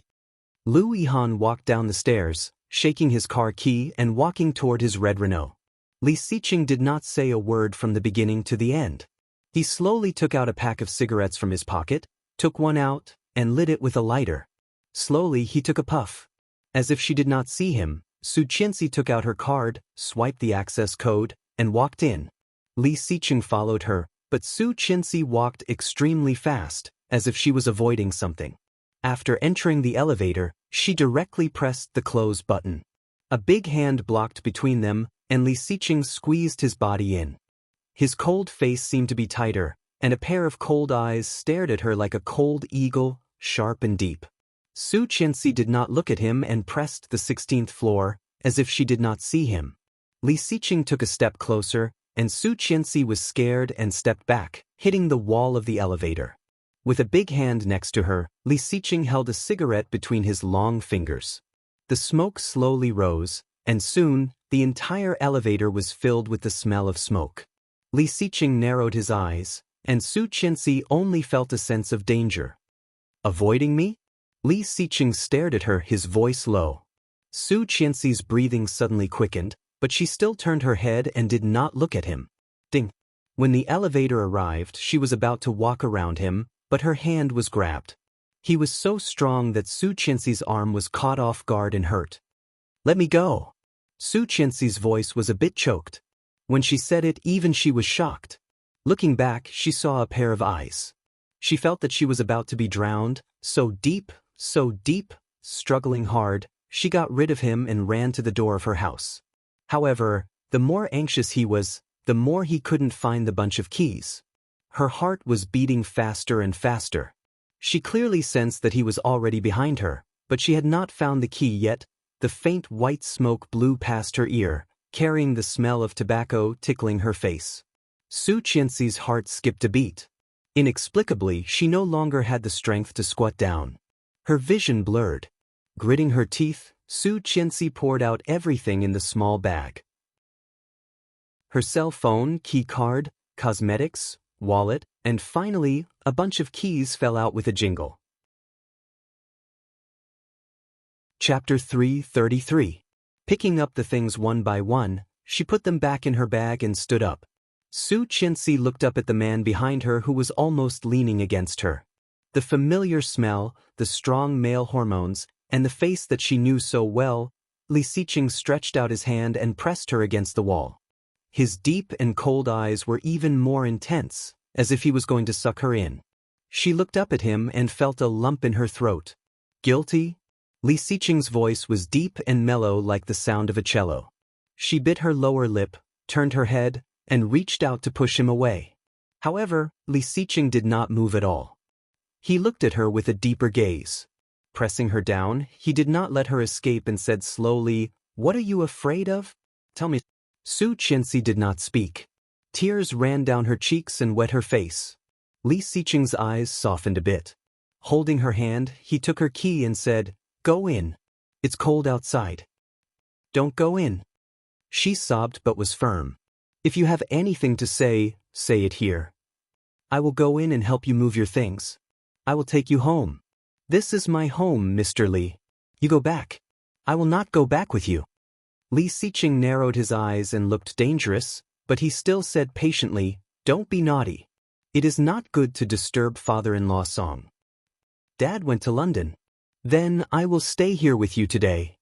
Louis Han walked down the stairs, shaking his car key and walking toward his red Renault. Li Xiqing did not say a word from the beginning to the end. He slowly took out a pack of cigarettes from his pocket, took one out, and lit it with a lighter. Slowly he took a puff. As if she did not see him, Su Qianxi took out her card, swiped the access code, and walked in. Li Xiqing followed her, but Su Qianxi walked extremely fast, as if she was avoiding something. After entering the elevator, she directly pressed the close button. A big hand blocked between them, and Li Xiqing squeezed his body in. His cold face seemed to be tighter, and a pair of cold eyes stared at her like a cold eagle, sharp and deep. Su Qianxi did not look at him and pressed the 16th floor, as if she did not see him. Li Xiqing took a step closer, and Su Qianxi was scared and stepped back, hitting the wall of the elevator. With a big hand next to her, Li Xiqing held a cigarette between his long fingers. The smoke slowly rose, and soon, the entire elevator was filled with the smell of smoke. Li Xiqing narrowed his eyes, and Su Qianxi only felt a sense of danger. Avoiding me? Li Xiqing stared at her, his voice low. Su Qianxi's breathing suddenly quickened, but she still turned her head and did not look at him. Ding! When the elevator arrived, she was about to walk around him, but her hand was grabbed. He was so strong that Su Qianxi's arm was caught off guard and hurt. Let me go! Su Qianxi's voice was a bit choked. When she said it, even she was shocked. Looking back, she saw a pair of eyes. She felt that she was about to be drowned, so deep, struggling hard, she got rid of him and ran to the door of her house. However, the more anxious he was, the more he couldn't find the bunch of keys. Her heart was beating faster and faster. She clearly sensed that he was already behind her, but she had not found the key yet. The faint white smoke blew past her ear, carrying the smell of tobacco tickling her face. Su Qianxi's heart skipped a beat. Inexplicably, she no longer had the strength to squat down. Her vision blurred. Gritting her teeth, Su Qianxi poured out everything in the small bag. Her cell phone, key card, cosmetics, wallet, and finally, a bunch of keys fell out with a jingle. Chapter 333. Picking up the things one by one, she put them back in her bag and stood up. Su Qianxi looked up at the man behind her who was almost leaning against her. The familiar smell, the strong male hormones, and the face that she knew so well, Li Xiqing stretched out his hand and pressed her against the wall. His deep and cold eyes were even more intense, as if he was going to suck her in. She looked up at him and felt a lump in her throat. Guilty? Li Xiqing's voice was deep and mellow like the sound of a cello. She bit her lower lip, turned her head, and reached out to push him away. However, Li Xiqing did not move at all. He looked at her with a deeper gaze. Pressing her down, he did not let her escape and said slowly, "What are you afraid of? Tell me." Su Qianxi did not speak. Tears ran down her cheeks and wet her face. Li Xiqing's eyes softened a bit. Holding her hand, he took her key and said, "Go in. It's cold outside." "Don't go in." She sobbed but was firm. "If you have anything to say, say it here. I will go in and help you move your things. I will take you home. This is my home, Mr. Li. You go back. I will not go back with you." Li Xiqing narrowed his eyes and looked dangerous, but he still said patiently, "Don't be naughty. It is not good to disturb father-in-law Song. Dad went to London. Then I will stay here with you today."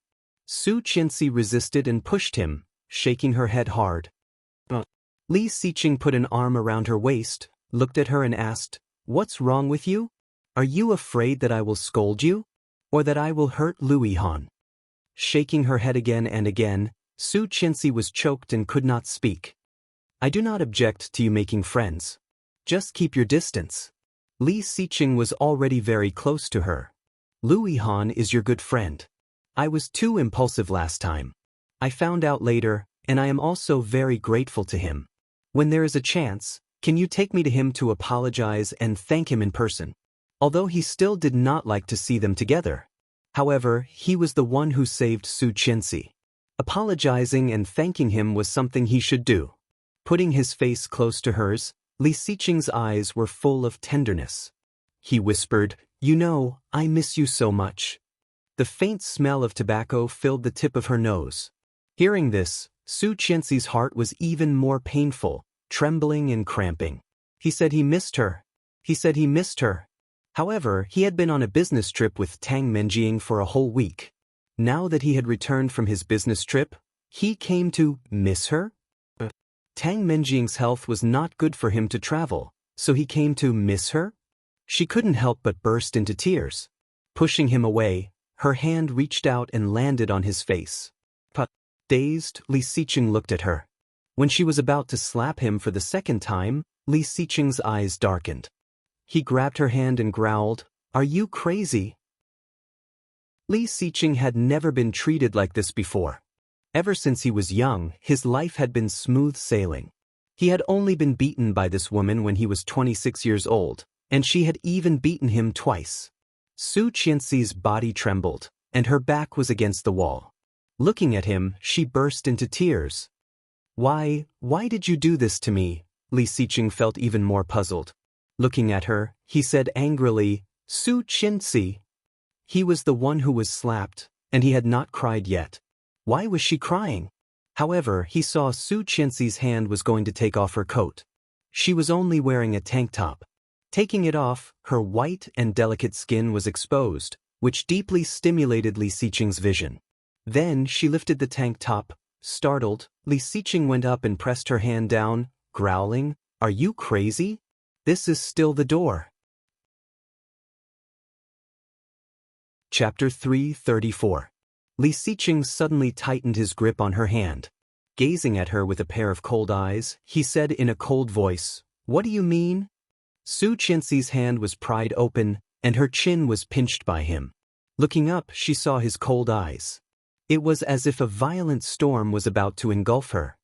Su Qianxi resisted and pushed him, shaking her head hard. Li Xiqing put an arm around her waist, looked at her and asked, "What's wrong with you? Are you afraid that I will scold you? Or that I will hurt Louis Han?" Shaking her head again and again, Su Qianxi was choked and could not speak. "I do not object to you making friends. Just keep your distance." Li Xiqing was already very close to her. "Louis Han is your good friend. I was too impulsive last time. I found out later, and I am also very grateful to him. When there is a chance, can you take me to him to apologize and thank him in person?" Although he still did not like to see them together. However, he was the one who saved Su Qianxi. Apologizing and thanking him was something he should do. Putting his face close to hers, Li Xiqing's eyes were full of tenderness. He whispered, "You know, I miss you so much." The faint smell of tobacco filled the tip of her nose. Hearing this, Su Qianxi's heart was even more painful, trembling and cramping. He said he missed her. He said he missed her. However, he had been on a business trip with Tang Menjing for a whole week. Now that he had returned from his business trip, he came to miss her? Tang Menjing's health was not good for him to travel, so he came to miss her? She couldn't help but burst into tears. Pushing him away, her hand reached out and landed on his face. Dazed, Li Xiqing looked at her. When she was about to slap him for the second time, Li Xiqing's eyes darkened. He grabbed her hand and growled, "Are you crazy?" Li Xiqing had never been treated like this before. Ever since he was young, his life had been smooth sailing. He had only been beaten by this woman when he was 26 years old, and she had even beaten him twice. Su Qianxi's body trembled, and her back was against the wall. Looking at him, she burst into tears. Why did you do this to me?" Li Xiqing felt even more puzzled. Looking at her, he said angrily, "Su Qianxi." He was the one who was slapped, and he had not cried yet. Why was she crying? However, he saw Su Qianxi's hand was going to take off her coat. She was only wearing a tank top. Taking it off, her white and delicate skin was exposed, which deeply stimulated Li Xiqing's vision. Then she lifted the tank top. Startled, Li Xiqing went up and pressed her hand down, growling, "Are you crazy? This is still the door." Chapter 334. Li Xiqing suddenly tightened his grip on her hand. Gazing at her with a pair of cold eyes, he said in a cold voice, "What do you mean?" Su Qianxi's hand was pried open, and her chin was pinched by him. Looking up, she saw his cold eyes. It was as if a violent storm was about to engulf her.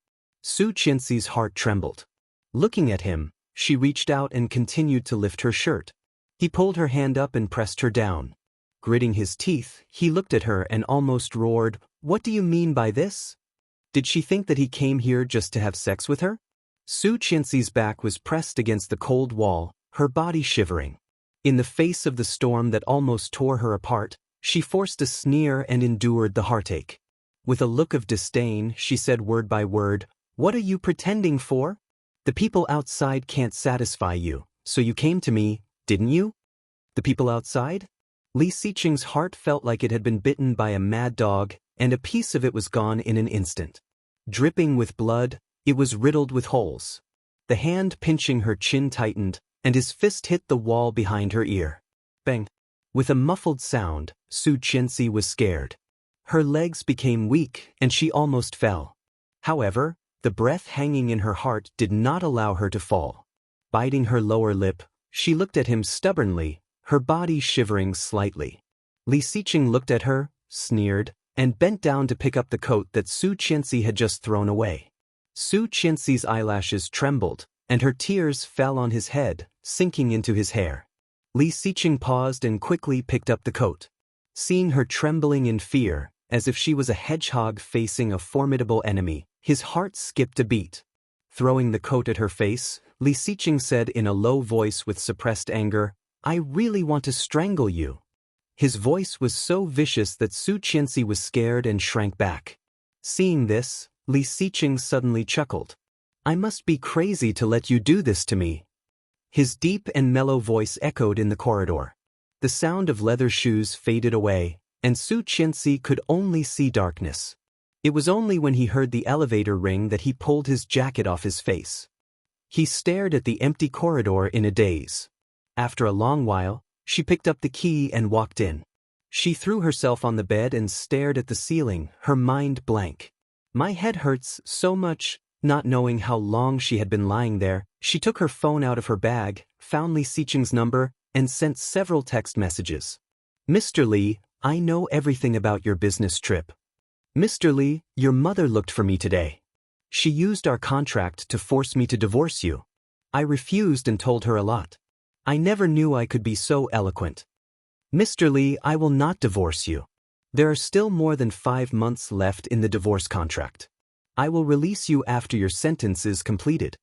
Su Qianxi's heart trembled. Looking at him, she reached out and continued to lift her shirt. He pulled her hand up and pressed her down. Gritting his teeth, he looked at her and almost roared, "What do you mean by this?" Did she think that he came here just to have sex with her? Su Qianxi's back was pressed against the cold wall, her body shivering. In the face of the storm that almost tore her apart, she forced a sneer and endured the heartache. With a look of disdain, she said word by word, "What are you pretending for? The people outside can't satisfy you, so you came to me, didn't you?" The people outside? Li Xiqing's heart felt like it had been bitten by a mad dog, and a piece of it was gone in an instant. Dripping with blood, it was riddled with holes. The hand pinching her chin tightened, and his fist hit the wall behind her ear. Bang! With a muffled sound, Su Qianxi was scared. Her legs became weak and she almost fell. However, the breath hanging in her heart did not allow her to fall. Biting her lower lip, she looked at him stubbornly, her body shivering slightly. Li Xiqing looked at her, sneered, and bent down to pick up the coat that Su Qianxi had just thrown away. Su Qianxi's eyelashes trembled, and her tears fell on his head, sinking into his hair. Li Xiqing paused and quickly picked up the coat. Seeing her trembling in fear, as if she was a hedgehog facing a formidable enemy, his heart skipped a beat. Throwing the coat at her face, Li Xiqing said in a low voice with suppressed anger, "I really want to strangle you." His voice was so vicious that Su Qianxi was scared and shrank back. Seeing this, Li Xiqing suddenly chuckled. "I must be crazy to let you do this to me." His deep and mellow voice echoed in the corridor. The sound of leather shoes faded away, and Su Qianxi could only see darkness. It was only when he heard the elevator ring that he pulled his jacket off his face. He stared at the empty corridor in a daze. After a long while, she picked up the key and walked in. She threw herself on the bed and stared at the ceiling, her mind blank. "My head hurts so much." Not knowing how long she had been lying there, she took her phone out of her bag, found Li Xiqing's number, and sent several text messages. "Mr. Li, I know everything about your business trip. Mr. Li, your mother looked for me today. She used our contract to force me to divorce you. I refused and told her a lot. I never knew I could be so eloquent. Mr. Li, I will not divorce you. There are still more than 5 months left in the divorce contract. I will release you after your sentence is completed."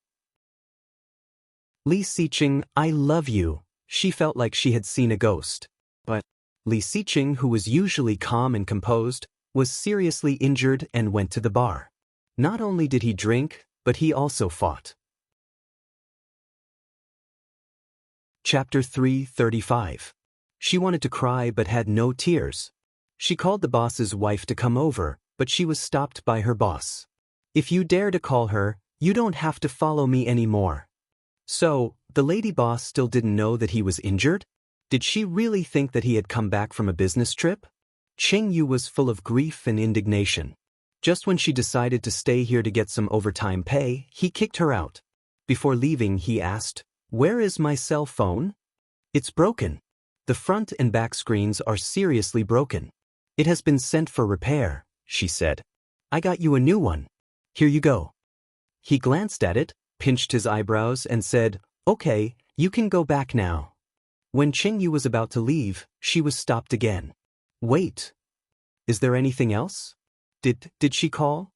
Li Xiqing, "I love you." She felt like she had seen a ghost. But Li Xiqing, who was usually calm and composed, was seriously injured and went to the bar. Not only did he drink, but he also fought. Chapter 335. She wanted to cry but had no tears. She called the boss's wife to come over, but she was stopped by her boss. "If you dare to call her, you don't have to follow me anymore." So, the lady boss still didn't know that he was injured? Did she really think that he had come back from a business trip? Cheng Yu was full of grief and indignation. Just when she decided to stay here to get some overtime pay, he kicked her out. Before leaving, he asked, "Where is my cell phone?" "It's broken. The front and back screens are seriously broken. It has been sent for repair," she said. "I got you a new one. Here you go." He glanced at it, pinched his eyebrows, and said, "Okay, you can go back now." When Cheng Yu was about to leave, she was stopped again. "Wait. Is there anything else? Did she call?"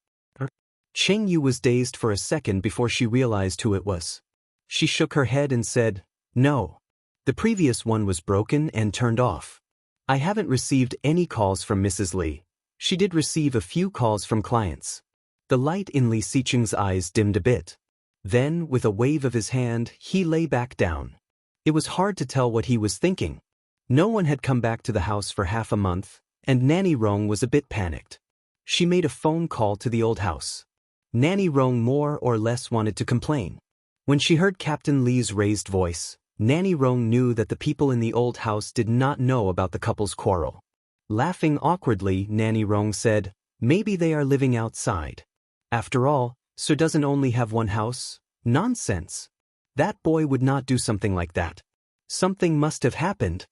Cheng Yu was dazed for a second before she realized who it was. She shook her head and said, "No. The previous one was broken and turned off. I haven't received any calls from Mrs. Li. She did receive a few calls from clients." The light in Li Xiqing's eyes dimmed a bit. Then, with a wave of his hand, he lay back down. It was hard to tell what he was thinking. No one had come back to the house for half a month, and Nanny Rong was a bit panicked. She made a phone call to the old house. Nanny Rong more or less wanted to complain. When she heard Captain Li's raised voice, Nanny Rong knew that the people in the old house did not know about the couple's quarrel. Laughing awkwardly, Nanny Rong said, "Maybe they are living outside. After all, Sir doesn't only have one house." "Nonsense. That boy would not do something like that. Something must have happened."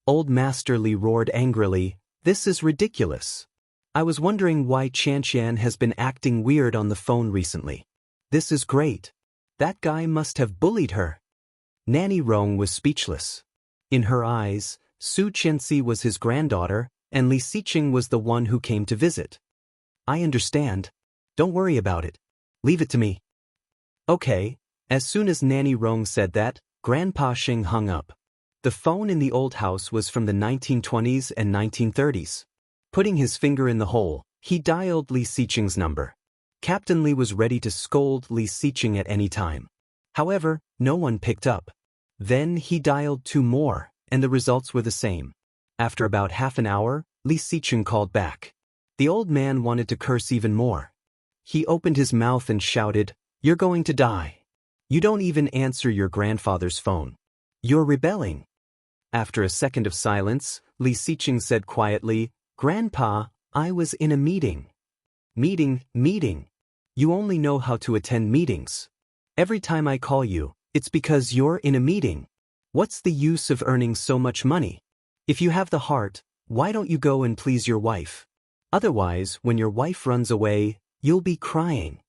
Old Master Li roared angrily, "This is ridiculous. I was wondering why Qian has been acting weird on the phone recently. This is great. That guy must have bullied her." Nanny Rong was speechless. In her eyes, Su Qianxi was his granddaughter, and Li Xiqing was the one who came to visit. "I understand. Don't worry about it. Leave it to me." "Okay." As soon as Nanny Rong said that, Grandpa Xing hung up. The phone in the old house was from the 1920s and 1930s. Putting his finger in the hole, he dialed Li Xiqing's number. Captain Li was ready to scold Li Xiqing at any time. However, no one picked up. Then he dialed 2 more, and the results were the same. After about half an hour, Li Xiqing called back. The old man wanted to curse even more. He opened his mouth and shouted, "You're going to die." You don't even answer your grandfather's phone. You're rebelling. After a second of silence, Li Siqing said quietly, Grandpa, I was in a meeting. Meeting. You only know how to attend meetings. Every time I call you, it's because you're in a meeting. What's the use of earning so much money? If you have the heart, why don't you go and please your wife? Otherwise, when your wife runs away, you'll be crying.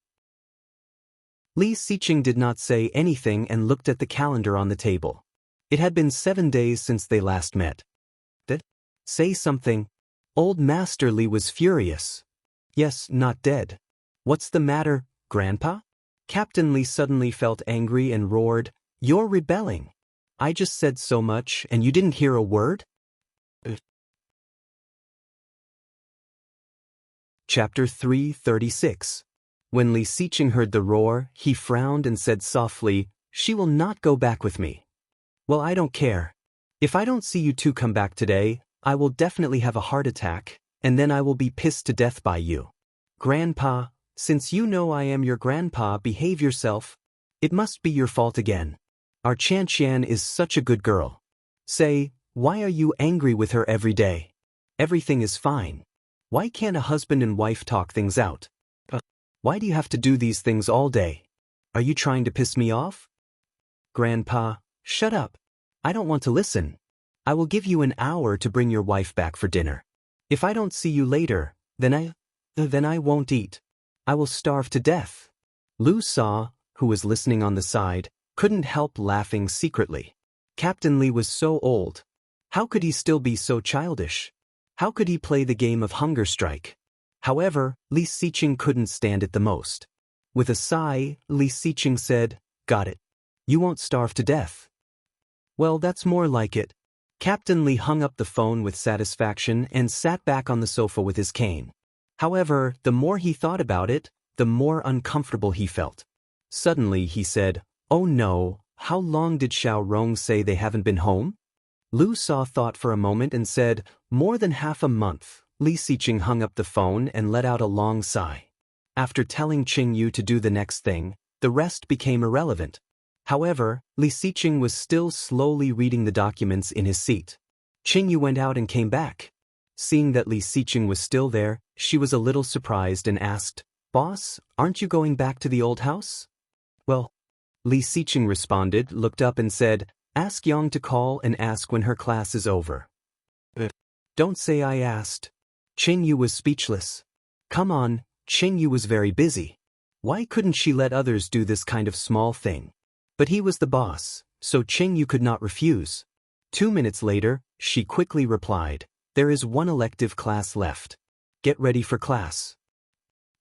Li Siqing did not say anything and looked at the calendar on the table. It had been 7 days since they last met. Say something. Old Master Li was furious. Yes, not dead. What's the matter, Grandpa? Captain Li suddenly felt angry and roared, You're rebelling. I just said so much and you didn't hear a word? Chapter 336. When Li Siqing heard the roar, he frowned and said softly, She will not go back with me. Well, I don't care. If I don't see you two come back today, I will definitely have a heart attack, and then I will be pissed to death by you. Grandpa, since you know I am your grandpa, behave yourself. It must be your fault again. Our Qian is such a good girl. Say, why are you angry with her every day? Everything is fine. Why can't a husband and wife talk things out? Why do you have to do these things all day? Are you trying to piss me off? Grandpa, shut up. I don't want to listen. I will give you an hour to bring your wife back for dinner. If I don't see you later, then I won't eat. I will starve to death. Lu Sa, who was listening on the side, couldn't help laughing secretly. Captain Li was so old. How could he still be so childish? How could he play the game of hunger strike? However, Li Siqing couldn't stand it the most. With a sigh, Li Siqing said, Got it. You won't starve to death. Well, that's more like it. Captain Li hung up the phone with satisfaction and sat back on the sofa with his cane. However, the more he thought about it, the more uncomfortable he felt. Suddenly he said, Oh no, how long did Xiao Rong say they haven't been home? Lu Sa thought for a moment and said, More than half a month. Li Siqing hung up the phone and let out a long sigh. After telling Qing Yu to do the next thing, the rest became irrelevant. However, Li Siqing was still slowly reading the documents in his seat. Qing Yu went out and came back. Seeing that Li Siqing was still there, she was a little surprised and asked, Boss, aren't you going back to the old house? Well, Li Siqing responded, looked up and said, Ask Yang to call and ask when her class is over. Don't say I asked. Qing Yu was speechless. Come on, Qing Yu was very busy. Why couldn't she let others do this kind of small thing? But he was the boss, so Qing Yu could not refuse. 2 minutes later, she quickly replied, There is one elective class left. Get ready for class.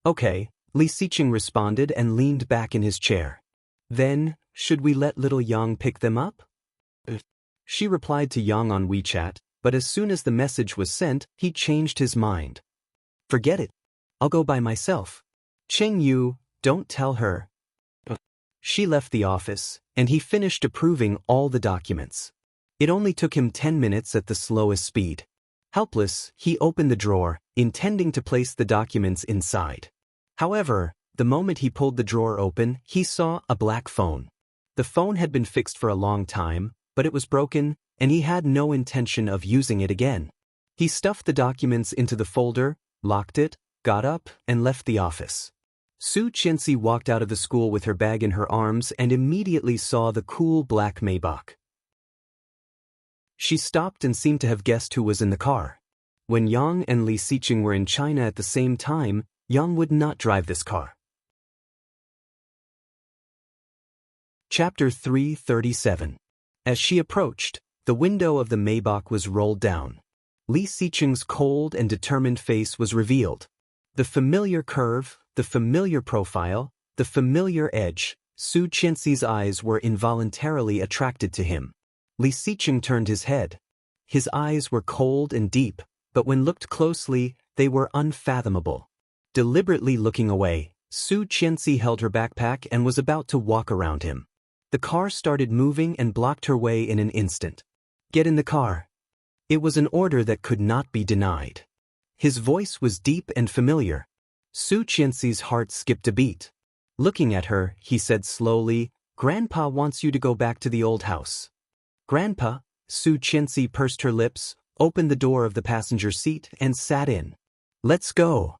Okay, Li Siqing responded and leaned back in his chair. Then, should we let little Yang pick them up? She replied to Yang on WeChat, but as soon as the message was sent, he changed his mind. Forget it. I'll go by myself. Qing Yu, don't tell her. She left the office, and he finished approving all the documents. It only took him 10 minutes at the slowest speed. Helpless, he opened the drawer, intending to place the documents inside. However, the moment he pulled the drawer open, he saw a black phone. The phone had been fixed for a long time, but it was broken, and he had no intention of using it again. He stuffed the documents into the folder, locked it, got up, and left the office. Su Qianxi walked out of the school with her bag in her arms and immediately saw the cool black Maybach. She stopped and seemed to have guessed who was in the car. When Yang and Li Siqing were in China at the same time, Yang would not drive this car. Chapter 337. As she approached, the window of the Maybach was rolled down. Li Siqing's cold and determined face was revealed. The familiar curve, the familiar profile, the familiar edge, Su Qianxi's eyes were involuntarily attracted to him. Li Siqing turned his head. His eyes were cold and deep, but when looked closely, they were unfathomable. Deliberately looking away, Su Qianxi held her backpack and was about to walk around him. The car started moving and blocked her way in an instant. Get in the car. It was an order that could not be denied. His voice was deep and familiar. Su Qianxi's heart skipped a beat. Looking at her, he said slowly, Grandpa wants you to go back to the old house. Grandpa, Su Qianxi pursed her lips, opened the door of the passenger seat and sat in. Let's go.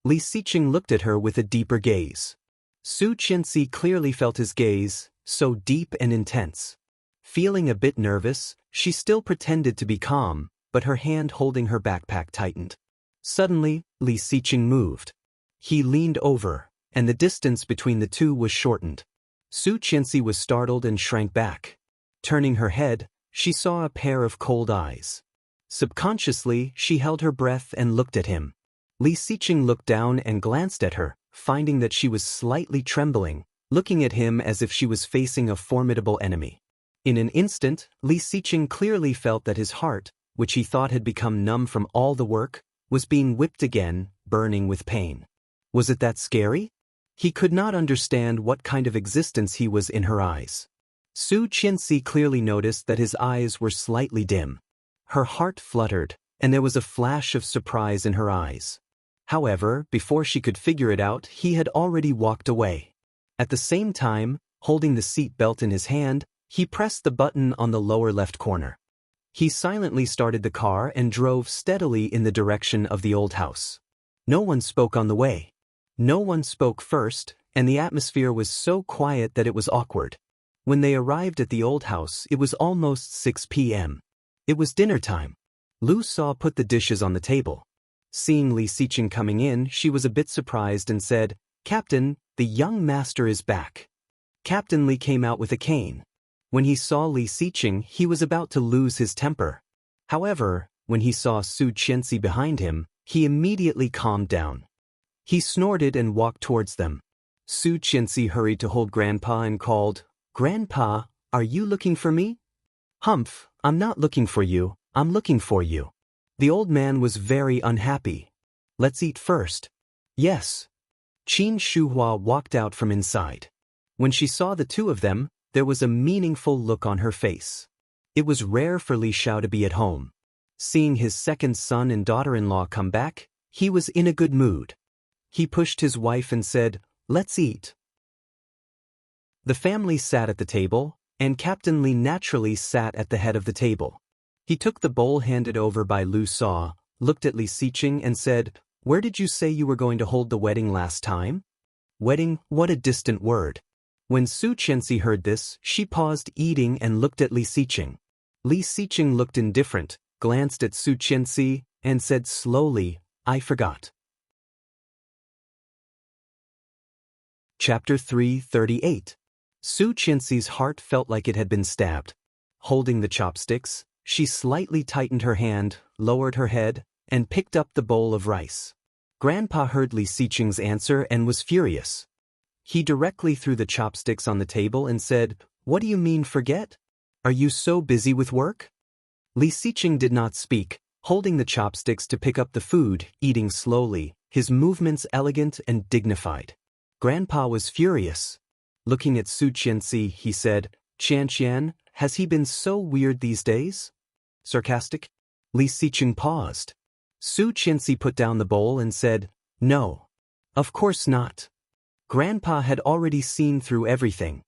Li Xiqing looked at her with a deeper gaze. Su Qianxi clearly felt his gaze, so deep and intense. Feeling a bit nervous, she still pretended to be calm, but her hand holding her backpack tightened. Suddenly, Li Xiqing moved. He leaned over, and the distance between the two was shortened. Su Qianxi was startled and shrank back. Turning her head, she saw a pair of cold eyes. Subconsciously, she held her breath and looked at him. Li Xiqing looked down and glanced at her, finding that she was slightly trembling, looking at him as if she was facing a formidable enemy. In an instant, Li Xiqing clearly felt that his heart, which he thought had become numb from all the work, was being whipped again, burning with pain. Was it that scary? He could not understand what kind of existence he was in her eyes. Su Qianxi clearly noticed that his eyes were slightly dim. Her heart fluttered, and there was a flash of surprise in her eyes. However, before she could figure it out, he had already walked away. At the same time, holding the seat belt in his hand, he pressed the button on the lower left corner. He silently started the car and drove steadily in the direction of the old house. No one spoke on the way. No one spoke first, and the atmosphere was so quiet that it was awkward. When they arrived at the old house, it was almost 6 p.m. It was dinner time. Lu Sa put the dishes on the table. Seeing Li Xiqing coming in, she was a bit surprised and said, "Captain, the young master is back." Captain Li came out with a cane. When he saw Li Xiqing, he was about to lose his temper. However, when he saw Su Qianxi behind him, he immediately calmed down. He snorted and walked towards them. Su Qianxi hurried to hold Grandpa and called, "Grandpa, are you looking for me?" "Humph, I'm not looking for you, I'm looking for you." The old man was very unhappy. "Let's eat first." "Yes." Qin Shuhua walked out from inside. When she saw the two of them, there was a meaningful look on her face. It was rare for Li Xiao to be at home. Seeing his second son and daughter-in-law come back, he was in a good mood. He pushed his wife and said, "Let's eat." The family sat at the table, and Captain Li naturally sat at the head of the table. He took the bowl handed over by Lu Sa, looked at Li Xiqing and said, "Where did you say you were going to hold the wedding last time?" Wedding, what a distant word. When Su Qianxi heard this, she paused eating and looked at Li Xiqing. Li Xiqing looked indifferent, glanced at Su Qianxi, and said slowly, "I forgot." Chapter 338. Su Qianxi's heart felt like it had been stabbed. Holding the chopsticks, she slightly tightened her hand, lowered her head, and picked up the bowl of rice. Grandpa heard Li Xiqing's answer and was furious. He directly threw the chopsticks on the table and said, "What do you mean forget? Are you so busy with work?" Li Xiqing did not speak, holding the chopsticks to pick up the food, eating slowly, his movements elegant and dignified. Grandpa was furious. Looking at Su Qianxi, he said, "Qianqian, has he been so weird these days?" Sarcastic? Li Xiqing paused. Su Qianxi put down the bowl and said, "No. Of course not." Grandpa had already seen through everything.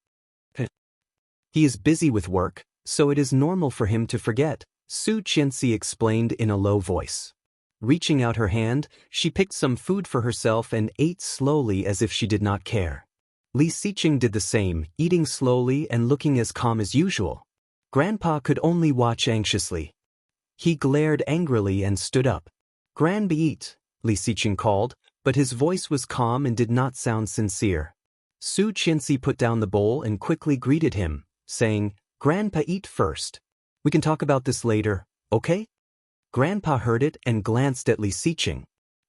He is busy with work, so it is normal for him to forget, Su Qianxi explained in a low voice. Reaching out her hand, she picked some food for herself and ate slowly as if she did not care. Li Xiqing did the same, eating slowly and looking as calm as usual. Grandpa could only watch anxiously. He glared angrily and stood up. "Grandpa, eat," Li Xiqing called, but his voice was calm and did not sound sincere. Su Qianxi put down the bowl and quickly greeted him, saying, "Grandpa, eat first. We can talk about this later, okay?" Grandpa heard it and glanced at Li Xiqing.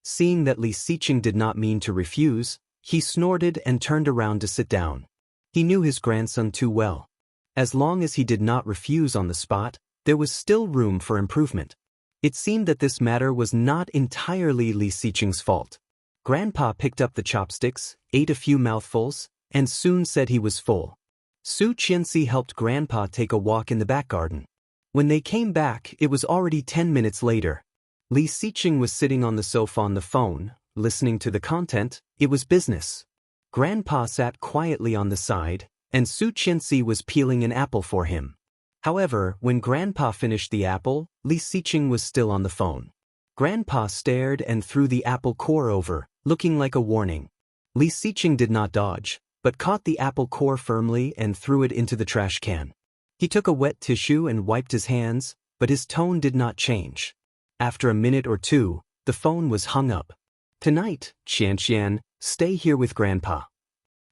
Seeing that Li Xiqing did not mean to refuse, he snorted and turned around to sit down. He knew his grandson too well. As long as he did not refuse on the spot, there was still room for improvement. It seemed that this matter was not entirely Li Xiqing's fault. Grandpa picked up the chopsticks, ate a few mouthfuls, and soon said he was full. Su Qianxi helped Grandpa take a walk in the back garden. When they came back, it was already 10 minutes later. Li Xiqing was sitting on the sofa on the phone, listening to the content. It was business. Grandpa sat quietly on the side, and Su Qianxi was peeling an apple for him. However, when Grandpa finished the apple, Li Xiqing was still on the phone. Grandpa stared and threw the apple core over, looking like a warning. Li Xiqing did not dodge, but caught the apple core firmly and threw it into the trash can. He took a wet tissue and wiped his hands, but his tone did not change. After a minute or two, the phone was hung up. "Tonight, Qianqian, stay here with Grandpa."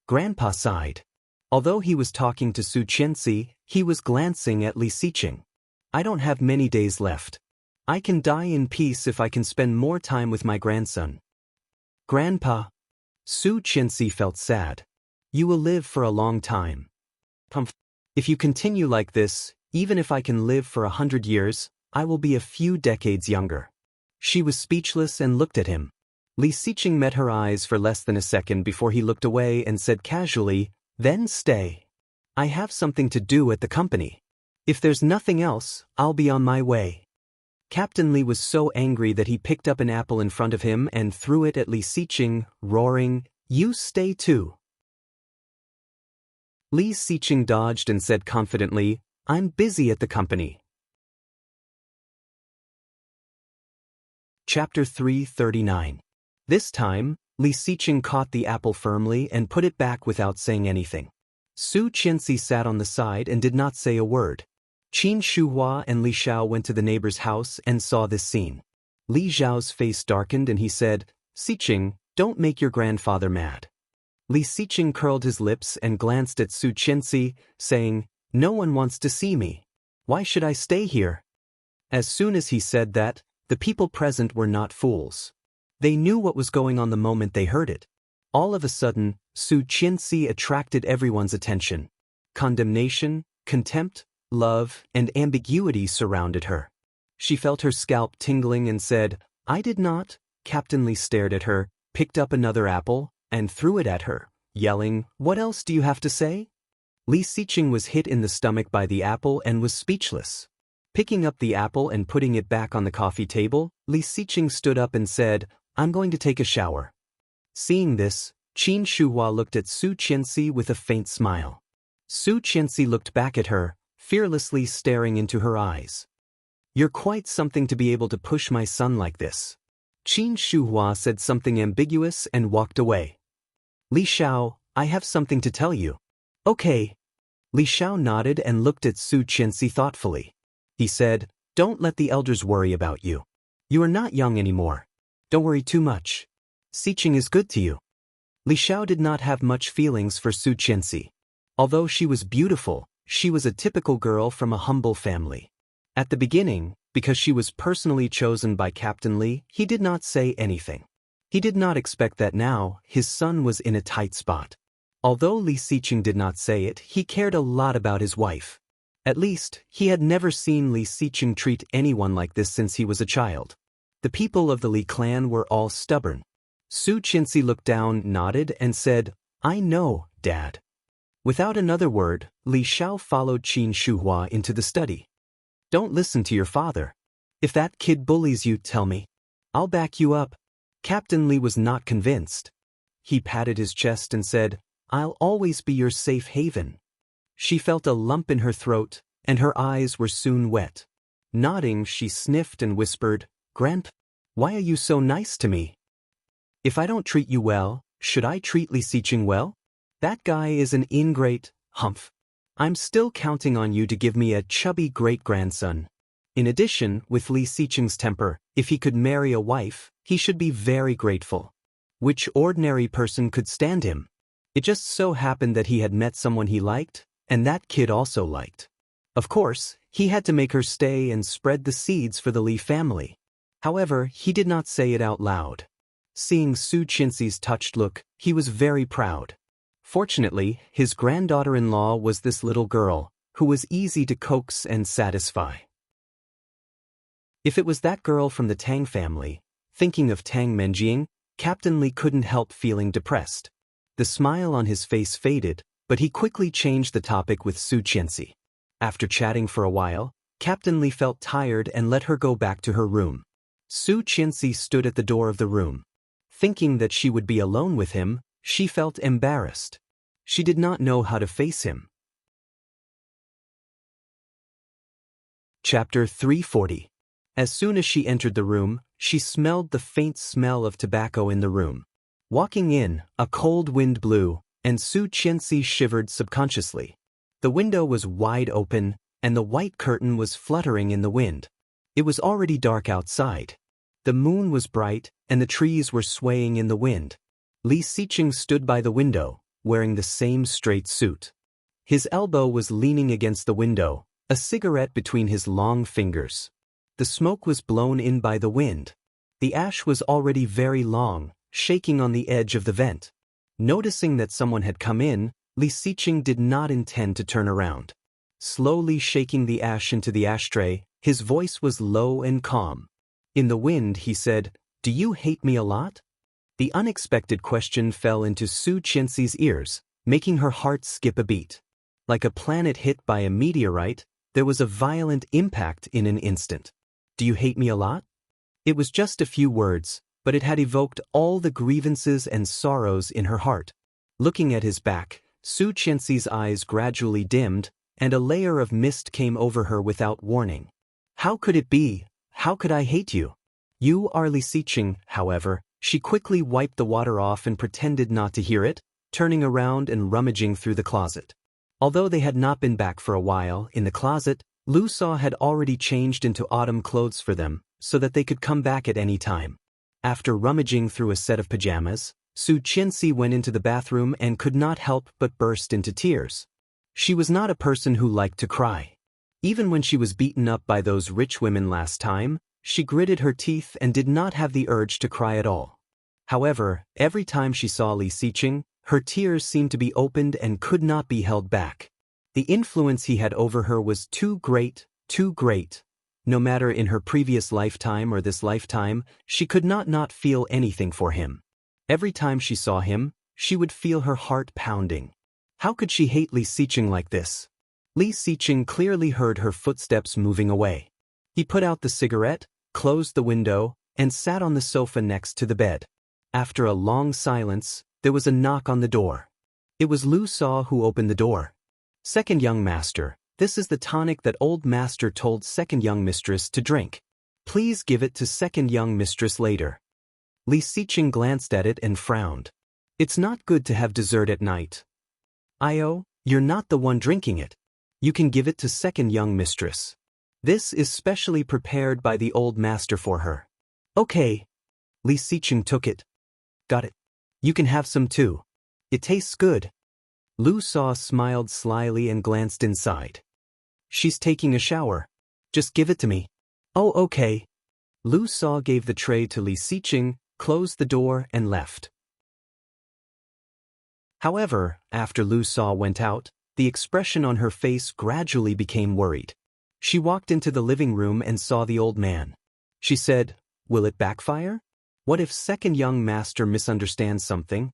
Grandpa sighed. Although he was talking to Su Qianxi, he was glancing at Li Xiqing. "I don't have many days left. I can die in peace if I can spend more time with my grandson." "Grandpa." Su Qianxi felt sad. "You will live for a long time. If you continue like this, even if I can live for 100 years, I will be a few decades younger." She was speechless and looked at him. Li Xiqing met her eyes for less than a second before he looked away and said casually, "Then stay. I have something to do at the company. If there's nothing else, I'll be on my way." Captain Li was so angry that he picked up an apple in front of him and threw it at Li Xiqing, roaring, "You stay too." Li Xiqing dodged and said confidently, "I'm busy at the company." Chapter 339. This time, Li Xiqing caught the apple firmly and put it back without saying anything. Su Qianxi sat on the side and did not say a word. Qin Shuhua and Li Xiao went to the neighbor's house and saw this scene. Li Xiao's face darkened and he said, "Xiqing, don't make your grandfather mad." Li Xiqing curled his lips and glanced at Su Qianxi, saying, "No one wants to see me. Why should I stay here?" As soon as he said that, the people present were not fools. They knew what was going on the moment they heard it. All of a sudden, Su Qianxi attracted everyone's attention. Condemnation, contempt, love, and ambiguity surrounded her. She felt her scalp tingling and said, "I did not." Captain Li stared at her, picked up another apple, and threw it at her, yelling, "What else do you have to say?" Li Xiqing was hit in the stomach by the apple and was speechless. Picking up the apple and putting it back on the coffee table, Li Xiqing stood up and said, "I'm going to take a shower." Seeing this, Qin Shuhua looked at Su Qianxi with a faint smile. Su Qianxi looked back at her, fearlessly staring into her eyes. "You're quite something to be able to push my son like this." Qin Shuhua said something ambiguous and walked away. "Li Xiao, I have something to tell you." "Okay." Li Xiao nodded and looked at Su Qianxi thoughtfully. He said, "Don't let the elders worry about you. You are not young anymore. Don't worry too much. Xiqing is good to you." Li Xiao did not have much feelings for Su Qianxi. Although she was beautiful, she was a typical girl from a humble family. At the beginning, because she was personally chosen by Captain Li, he did not say anything. He did not expect that now, his son was in a tight spot. Although Li Xiqing did not say it, he cared a lot about his wife. At least, he had never seen Li Xiqing treat anyone like this since he was a child. The people of the Li clan were all stubborn. Su Qianxi looked down, nodded, and said, "I know, Dad." Without another word, Li Xiao followed Qin Shuhua into the study. "Don't listen to your father. If that kid bullies you, tell me. I'll back you up." Captain Li was not convinced. He patted his chest and said, "I'll always be your safe haven." She felt a lump in her throat, and her eyes were soon wet. Nodding, she sniffed and whispered, "Grandpa, why are you so nice to me? If I don't treat you well, should I treat Li Xiqing well? That guy is an ingrate, humph. I'm still counting on you to give me a chubby great-grandson." In addition, with Li Xiqing's temper, if he could marry a wife, he should be very grateful. Which ordinary person could stand him? It just so happened that he had met someone he liked, and that kid also liked. Of course, he had to make her stay and spread the seeds for the Li family. However, he did not say it out loud. Seeing Su Qianxi's touched look, he was very proud. Fortunately, his granddaughter-in-law was this little girl, who was easy to coax and satisfy. If it was that girl from the Tang family, thinking of Tang Menjing, Captain Li couldn't help feeling depressed. The smile on his face faded, but he quickly changed the topic with Su Qianxi. After chatting for a while, Captain Li felt tired and let her go back to her room. Su Qianxi stood at the door of the room. Thinking that she would be alone with him, she felt embarrassed. She did not know how to face him. Chapter 340. As soon as she entered the room, she smelled the faint smell of tobacco in the room. Walking in, a cold wind blew, and Su Qianxi shivered subconsciously. The window was wide open, and the white curtain was fluttering in the wind. It was already dark outside. The moon was bright, and the trees were swaying in the wind. Li Xiqing stood by the window, wearing the same straight suit. His elbow was leaning against the window, a cigarette between his long fingers. The smoke was blown in by the wind. The ash was already very long, shaking on the edge of the vent. Noticing that someone had come in, Li Xiqing did not intend to turn around. Slowly shaking the ash into the ashtray, his voice was low and calm. In the wind, he said, "Do you hate me a lot?" The unexpected question fell into Su Qianxi's ears, making her heart skip a beat. Like a planet hit by a meteorite, there was a violent impact in an instant. "Do you hate me a lot?" It was just a few words, but it had evoked all the grievances and sorrows in her heart. Looking at his back, Su Qianxi's eyes gradually dimmed, and a layer of mist came over her without warning. "How could it be? How could I hate you?" "You are Li Xiqing," however. She quickly wiped the water off and pretended not to hear it, turning around and rummaging through the closet. Although they had not been back for a while, in the closet, Lu Sa had already changed into autumn clothes for them, so that they could come back at any time. After rummaging through a set of pajamas, Su Qianxi went into the bathroom and could not help but burst into tears. She was not a person who liked to cry. Even when she was beaten up by those rich women last time, she gritted her teeth and did not have the urge to cry at all. However, every time she saw Li Xiqing, her tears seemed to be opened and could not be held back. The influence he had over her was too great, too great. No matter in her previous lifetime or this lifetime, she could not feel anything for him. Every time she saw him, she would feel her heart pounding. How could she hate Li Xiqing like this? Li Xiqing clearly heard her footsteps moving away. He put out the cigarette, closed the window, and sat on the sofa next to the bed. After a long silence, there was a knock on the door. It was Lu Sa who opened the door. "Second young master, this is the tonic that old master told second young mistress to drink. Please give it to second young mistress later." Li Xiqing glanced at it and frowned. "It's not good to have dessert at night." "Io, you're not the one drinking it. You can give it to second young mistress. This is specially prepared by the old master for her." "Okay." Li Xiqing took it. "Got it. You can have some too. It tastes good." Lu Sa smiled slyly and glanced inside. "She's taking a shower. Just give it to me." "Oh, okay." Lu Sa gave the tray to Li Xiqing, closed the door, and left. However, after Lu Sa went out, the expression on her face gradually became worried. She walked into the living room and saw the old man. She said, "Will it backfire? What if second young master misunderstands something?"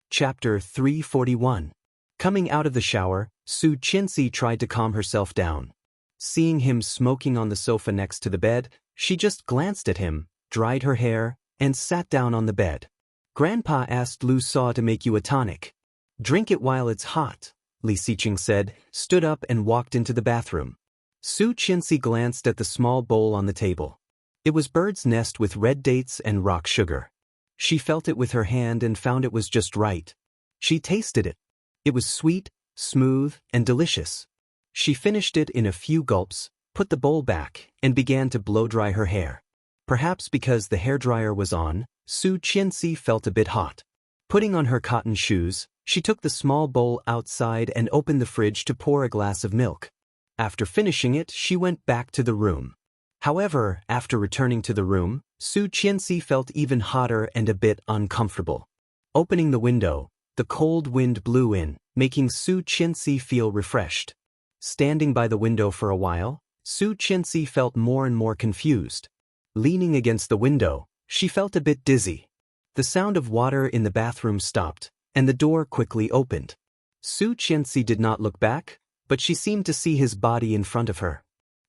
Chapter 341. Coming out of the shower, Su Qianxi tried to calm herself down. Seeing him smoking on the sofa next to the bed, she just glanced at him, dried her hair, and sat down on the bed. "Grandpa asked Lu Sa to make you a tonic. Drink it while it's hot," Li Xiqing said, stood up and walked into the bathroom. Su Qianxi glanced at the small bowl on the table. It was bird's nest with red dates and rock sugar. She felt it with her hand and found it was just right. She tasted it. It was sweet, smooth, and delicious. She finished it in a few gulps, put the bowl back, and began to blow-dry her hair. Perhaps because the hairdryer was on, Su Qianxi felt a bit hot. Putting on her cotton shoes, she took the small bowl outside and opened the fridge to pour a glass of milk. After finishing it, she went back to the room. However, after returning to the room, Su Qianxi felt even hotter and a bit uncomfortable. Opening the window, the cold wind blew in, making Su Qianxi feel refreshed. Standing by the window for a while, Su Qianxi felt more and more confused. Leaning against the window, she felt a bit dizzy. The sound of water in the bathroom stopped, and the door quickly opened. Su Qianxi did not look back, but she seemed to see his body in front of her.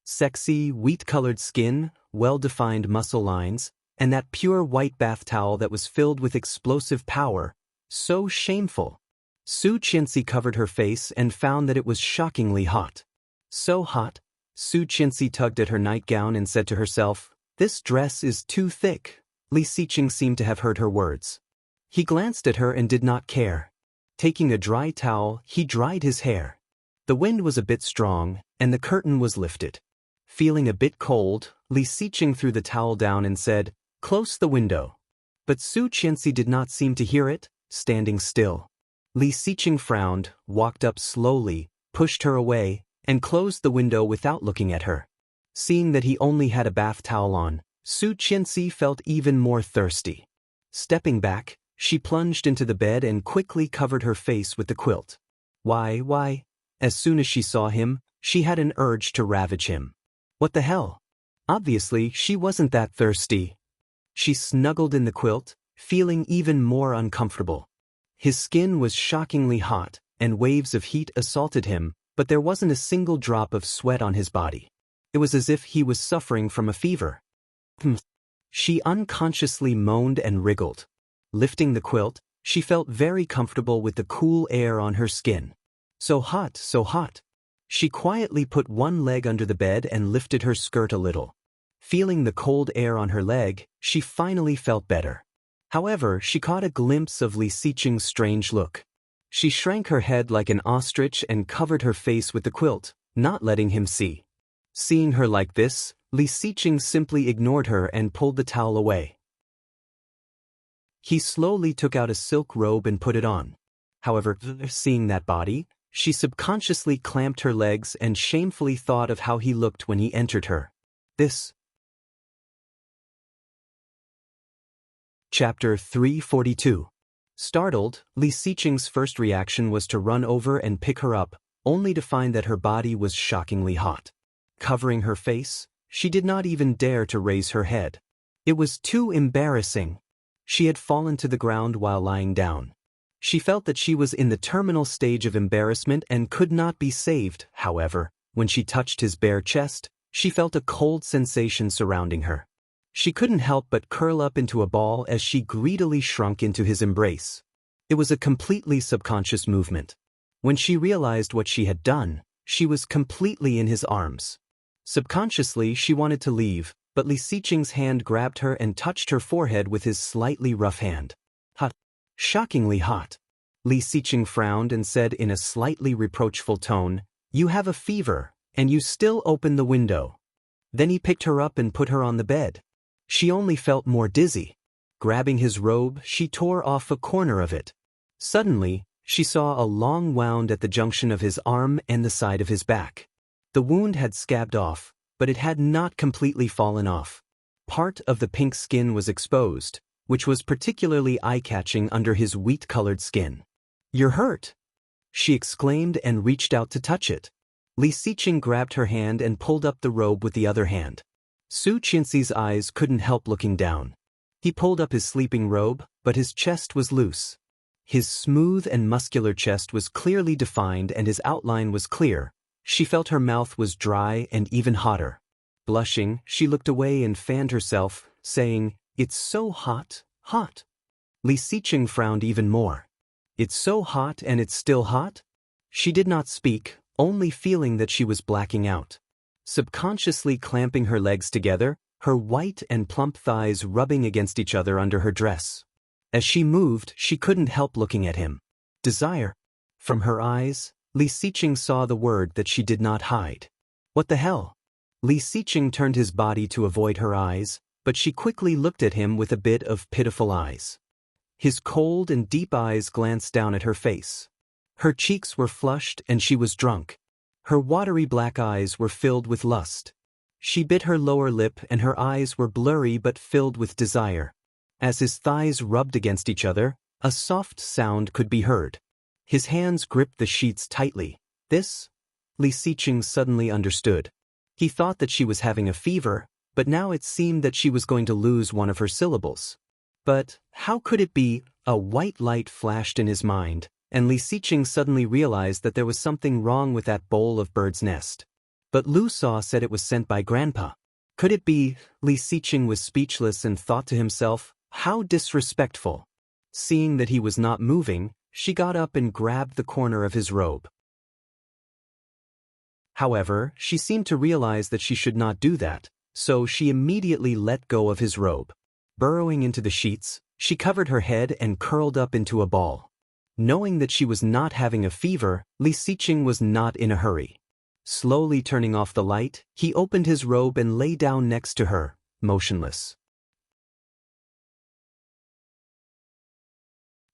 Sexy, wheat-colored skin, well-defined muscle lines, And that pure white bath towel that was filled with explosive power. So shameful. Su Qianxi covered her face and found that it was shockingly hot. So hot, Su Qianxi tugged at her nightgown and said to herself, "This dress is too thick." Li Xiqing seemed to have heard her words. He glanced at her and did not care. Taking a dry towel, he dried his hair. The wind was a bit strong, and the curtain was lifted. Feeling a bit cold, Li Xiqing threw the towel down and said, "Close the window." But Su Qianxi did not seem to hear it, standing still. Li Xiqing frowned, walked up slowly, pushed her away, and closed the window without looking at her. Seeing that he only had a bath towel on, Su Qianxi felt even more thirsty. Stepping back, she plunged into the bed and quickly covered her face with the quilt. Why? As soon as she saw him, she had an urge to ravage him. What the hell? Obviously, she wasn't that thirsty. She snuggled in the quilt, feeling even more uncomfortable. His skin was shockingly hot, and waves of heat assaulted him, but there wasn't a single drop of sweat on his body. It was as if he was suffering from a fever. She unconsciously moaned and wriggled. Lifting the quilt, she felt very comfortable with the cool air on her skin. So hot, so hot. She quietly put one leg under the bed and lifted her skirt a little. Feeling the cold air on her leg, she finally felt better. However, she caught a glimpse of Li Xiqing's strange look. She shrank her head like an ostrich and covered her face with the quilt, not letting him see. Seeing her like this, Li Xiqing simply ignored her and pulled the towel away. He slowly took out a silk robe and put it on. However, seeing that body, she subconsciously clamped her legs and shamefully thought of how he looked when he entered her. This. Chapter 342. Startled, Li Xiqing's first reaction was to run over and pick her up, only to find that her body was shockingly hot. Covering her face, she did not even dare to raise her head. It was too embarrassing. She had fallen to the ground while lying down. She felt that she was in the terminal stage of embarrassment and could not be saved. However, when she touched his bare chest, she felt a cold sensation surrounding her. She couldn't help but curl up into a ball as she greedily shrunk into his embrace. It was a completely subconscious movement. When she realized what she had done, she was completely in his arms. Subconsciously, she wanted to leave, but Li Xiqing's hand grabbed her and touched her forehead with his slightly rough hand. Hot. Shockingly hot. Li Xiqing frowned and said in a slightly reproachful tone, "You have a fever, and you still open the window." Then he picked her up and put her on the bed. She only felt more dizzy. Grabbing his robe, she tore off a corner of it. Suddenly, she saw a long wound at the junction of his arm and the side of his back. The wound had scabbed off, but it had not completely fallen off. Part of the pink skin was exposed, which was particularly eye-catching under his wheat-colored skin. "You're hurt!" she exclaimed and reached out to touch it. Li Xiqing grabbed her hand and pulled up the robe with the other hand. Su Qianxi's eyes couldn't help looking down. He pulled up his sleeping robe, but his chest was loose. His smooth and muscular chest was clearly defined and his outline was clear. She felt her mouth was dry and even hotter. Blushing, she looked away and fanned herself, saying, "It's so hot, hot." Li Xiqing frowned even more. "It's so hot and it's still hot?" She did not speak, only feeling that she was blacking out. Subconsciously clamping her legs together, her white and plump thighs rubbing against each other under her dress. As she moved, she couldn't help looking at him. Desire. From her eyes, Li Xiqing saw the word that she did not hide. What the hell? Li Xiqing turned his body to avoid her eyes, but she quickly looked at him with a bit of pitiful eyes. His cold and deep eyes glanced down at her face. Her cheeks were flushed and she was drunk. Her watery black eyes were filled with lust. She bit her lower lip and her eyes were blurry but filled with desire. As his thighs rubbed against each other, a soft sound could be heard. His hands gripped the sheets tightly. This? Li Xiqing suddenly understood. He thought that she was having a fever, but now it seemed that she was going to lose one of her syllables. But how could it be? A white light flashed in his mind, and Li Xiqing suddenly realized that there was something wrong with that bowl of bird's nest. But Lu Sa said it was sent by Grandpa. Could it be? Li Xiqing was speechless and thought to himself, how disrespectful. Seeing that he was not moving, she got up and grabbed the corner of his robe. However, she seemed to realize that she should not do that, so she immediately let go of his robe. Burrowing into the sheets, she covered her head and curled up into a ball. Knowing that she was not having a fever, Li Xiqing was not in a hurry. Slowly turning off the light, he opened his robe and lay down next to her, motionless.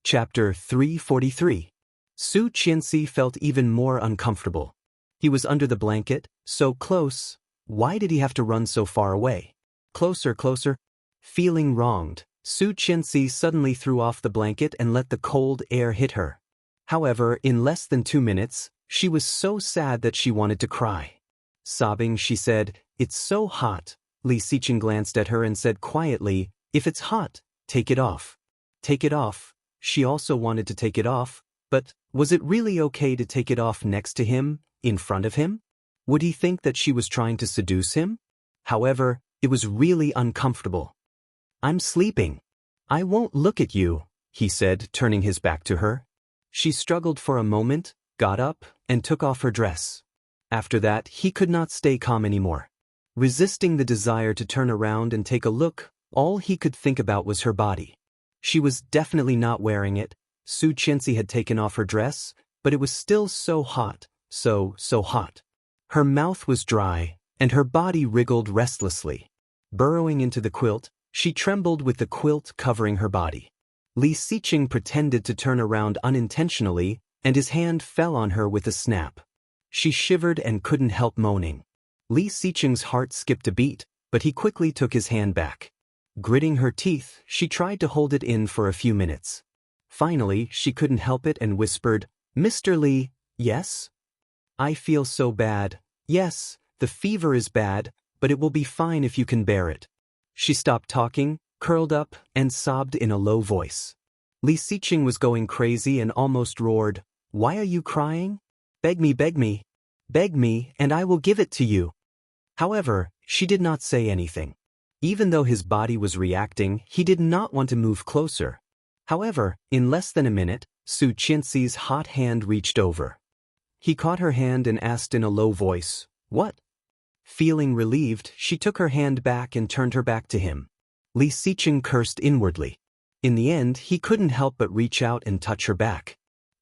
Chapter 343. Su Qianxi felt even more uncomfortable. He was under the blanket, so close. Why did he have to run so far away? Closer, closer. Feeling wronged, Su Qianxi suddenly threw off the blanket and let the cold air hit her. However, in less than 2 minutes, she was so sad that she wanted to cry. Sobbing, she said, "It's so hot." Li Xiqing glanced at her and said quietly, "If it's hot, take it off." Take it off. She also wanted to take it off, but was it really okay to take it off next to him, in front of him? Would he think that she was trying to seduce him? However, it was really uncomfortable. "I'm sleeping. I won't look at you," he said, turning his back to her. She struggled for a moment, got up, and took off her dress. After that, he could not stay calm anymore. Resisting the desire to turn around and take a look, all he could think about was her body. She was definitely not wearing it. Su Qianxi had taken off her dress, but it was still so hot, so hot. Her mouth was dry, and her body wriggled restlessly. Burrowing into the quilt, she trembled with the quilt covering her body. Li Xiqing pretended to turn around unintentionally, and his hand fell on her with a snap. She shivered and couldn't help moaning. Li Xiqing's heart skipped a beat, but he quickly took his hand back. Gritting her teeth, she tried to hold it in for a few minutes. Finally, she couldn't help it and whispered, "Mr. Li, yes? I feel so bad. Yes, the fever is bad, but it will be fine if you can bear it." She stopped talking, curled up, and sobbed in a low voice. Li Xiqing was going crazy and almost roared, "Why are you crying? Beg me, beg me. Beg me, and I will give it to you." However, she did not say anything. Even though his body was reacting, he did not want to move closer. However, in less than a minute, Su Qianxi's hot hand reached over. He caught her hand and asked in a low voice, "What?" Feeling relieved, she took her hand back and turned her back to him. Li Xiqing cursed inwardly. In the end, he couldn't help but reach out and touch her back.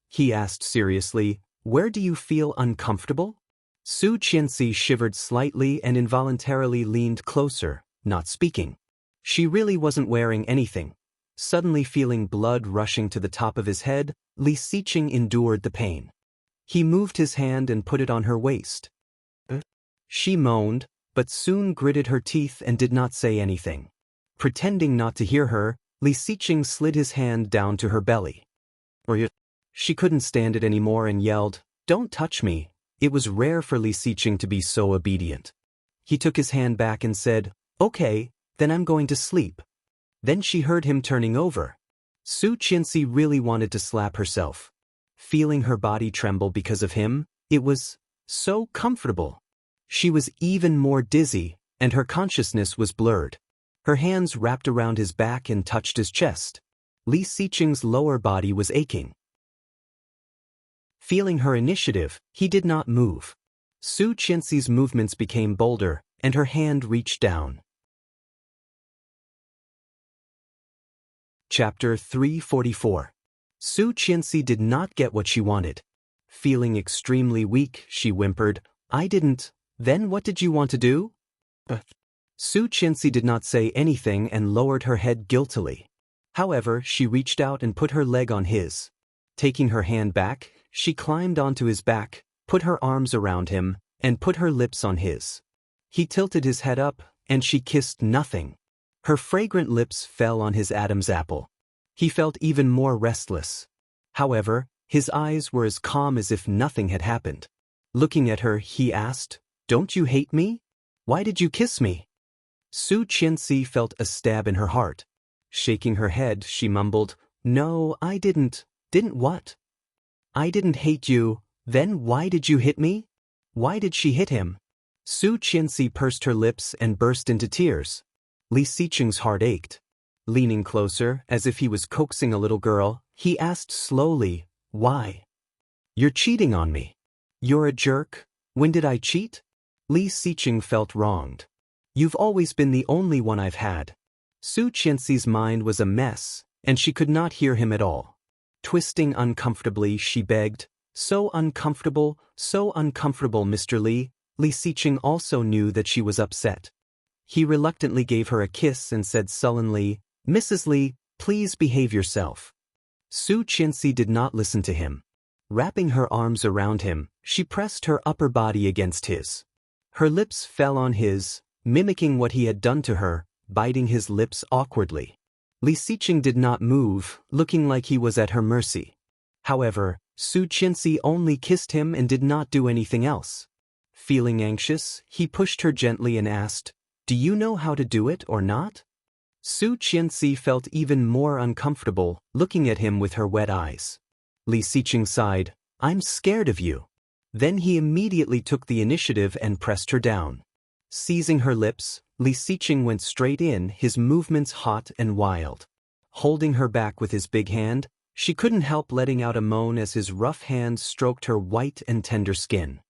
He asked seriously, "Where do you feel uncomfortable?" Su Qianxi shivered slightly and involuntarily leaned closer, not speaking. She really wasn't wearing anything. Suddenly feeling blood rushing to the top of his head, Li Xiqing endured the pain. He moved his hand and put it on her waist. She moaned, but soon gritted her teeth and did not say anything. Pretending not to hear her, Li Xiqing slid his hand down to her belly. She couldn't stand it anymore and yelled, "Don't touch me." It was rare for Li Xiqing to be so obedient. He took his hand back and said, "Okay, then I'm going to sleep." Then she heard him turning over. Su Qianxi really wanted to slap herself. Feeling her body tremble because of him, it was so comfortable. She was even more dizzy, and her consciousness was blurred. Her hands wrapped around his back and touched his chest. Li Xiqing's lower body was aching. Feeling her initiative, he did not move. Su Qianxi's movements became bolder, and her hand reached down. Chapter 344. Su Qianxi did not get what she wanted. Feeling extremely weak, she whimpered, "I didn't." "Then what did you want to do?" Su Qianxi did not say anything and lowered her head guiltily. However, she reached out and put her leg on his. Taking her hand back, she climbed onto his back, put her arms around him, and put her lips on his. He tilted his head up, and she kissed nothing. Her fragrant lips fell on his Adam's apple. He felt even more restless. However, his eyes were as calm as if nothing had happened. Looking at her, he asked, "Don't you hate me? Why did you kiss me?" Su Qianxi felt a stab in her heart. Shaking her head, she mumbled, "No, I didn't." "Didn't what?" "I didn't hate you. Then why did you hit me?" Why did she hit him? Su Qianxi pursed her lips and burst into tears. Li Xiqing's heart ached. Leaning closer, as if he was coaxing a little girl, he asked slowly, "Why? You're cheating on me. You're a jerk. When did I cheat?" Li Xiqing felt wronged. "You've always been the only one I've had." Su Qianxi's mind was a mess, and she could not hear him at all. Twisting uncomfortably, she begged, so uncomfortable, Mr. Li." Li Xiqing also knew that she was upset. He reluctantly gave her a kiss and said sullenly, "Mrs. Li, please behave yourself." Su Qianxi did not listen to him. Wrapping her arms around him, she pressed her upper body against his. Her lips fell on his, mimicking what he had done to her, biting his lips awkwardly. Li Xiqing did not move, looking like he was at her mercy. However, Su Qianxi only kissed him and did not do anything else. Feeling anxious, he pushed her gently and asked, "Do you know how to do it or not?" Su Qianxi felt even more uncomfortable, looking at him with her wet eyes. Li Xiqing sighed, "I'm scared of you." Then he immediately took the initiative and pressed her down. Seizing her lips, Li Xiqing went straight in, his movements hot and wild. Holding her back with his big hand, she couldn't help letting out a moan as his rough hands stroked her white and tender skin.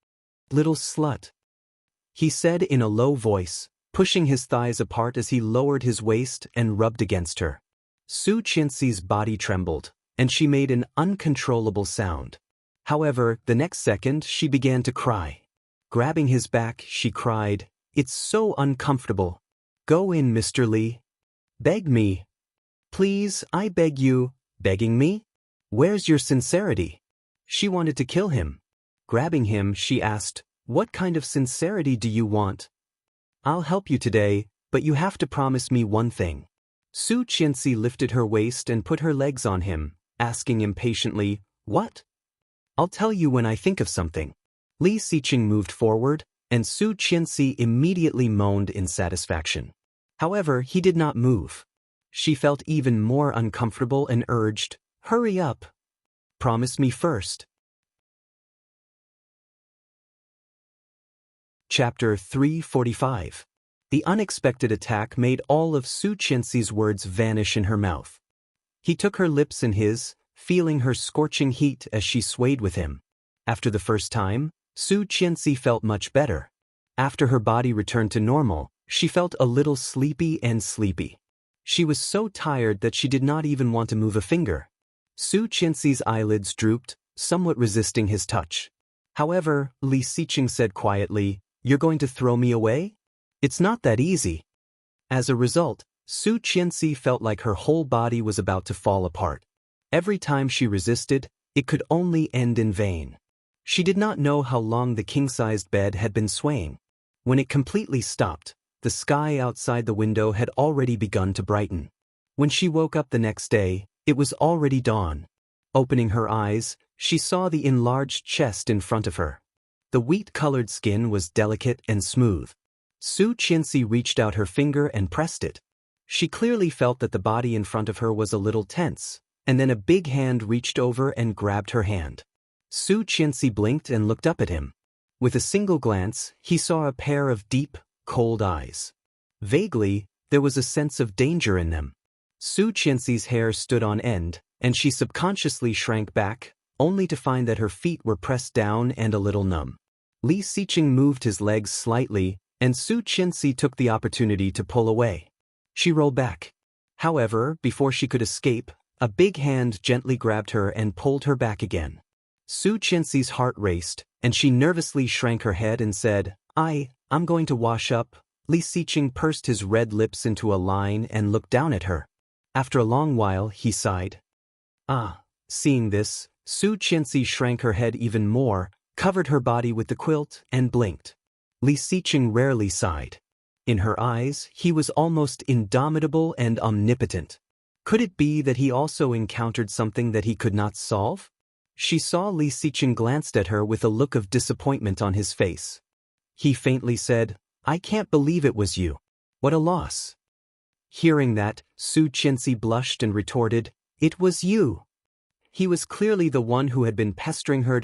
"Little slut," he said in a low voice, pushing his thighs apart as he lowered his waist and rubbed against her. Su Qianxi's body trembled, and she made an uncontrollable sound. However, the next second she began to cry. Grabbing his back, she cried, "It's so uncomfortable. Go in, Mr. Li. Beg me. Please, I beg you." Begging me? Where's your sincerity? She wanted to kill him. Grabbing him, she asked, "What kind of sincerity do you want?" "I'll help you today, but you have to promise me one thing." Su Qianxi lifted her waist and put her legs on him, asking impatiently, "What?" "I'll tell you when I think of something." Li Xiqing moved forward, and Su Qianxi immediately moaned in satisfaction. However, he did not move. She felt even more uncomfortable and urged, "Hurry up. Promise me first." Chapter 345. The unexpected attack made all of Su Qianxi's words vanish in her mouth. He took her lips in his, feeling her scorching heat as she swayed with him. After the first time, Su Qianxi felt much better. After her body returned to normal, she felt a little sleepy. She was so tired that she did not even want to move a finger. Su Qianxi's eyelids drooped, somewhat resisting his touch. However, Li Xiqing said quietly, "You're going to throw me away? It's not that easy." As a result, Su Qianxi felt like her whole body was about to fall apart. Every time she resisted, it could only end in vain. She did not know how long the king-sized bed had been swaying. When it completely stopped, the sky outside the window had already begun to brighten. When she woke up the next day, it was already dawn. Opening her eyes, she saw the enlarged chest in front of her. The wheat-colored skin was delicate and smooth. Su Qianxi reached out her finger and pressed it. She clearly felt that the body in front of her was a little tense, and then a big hand reached over and grabbed her hand. Su Qianxi blinked and looked up at him. With a single glance, he saw a pair of deep, cold eyes. Vaguely, there was a sense of danger in them. Su Qianxi's hair stood on end, and she subconsciously shrank back, only to find that her feet were pressed down and a little numb. Li Xiqing moved his legs slightly, and Su Qianxi took the opportunity to pull away. She rolled back. However, before she could escape, a big hand gently grabbed her and pulled her back again. Su Qianxi's heart raced, and she nervously shrank her head and said, I'm going to wash up." Li Xiqing pursed his red lips into a line and looked down at her. After a long while, he sighed. Seeing this, Su Qianxi shrank her head even more, covered her body with the quilt, and blinked. Li Xiqing rarely sighed. In her eyes, he was almost indomitable and omnipotent. Could it be that he also encountered something that he could not solve? She saw Li Xiqing glanced at her with a look of disappointment on his face. He faintly said, "I can't believe it was you. What a loss." Hearing that, Su Qianxi blushed and retorted, "It was you." He was clearly the one who had been pestering her.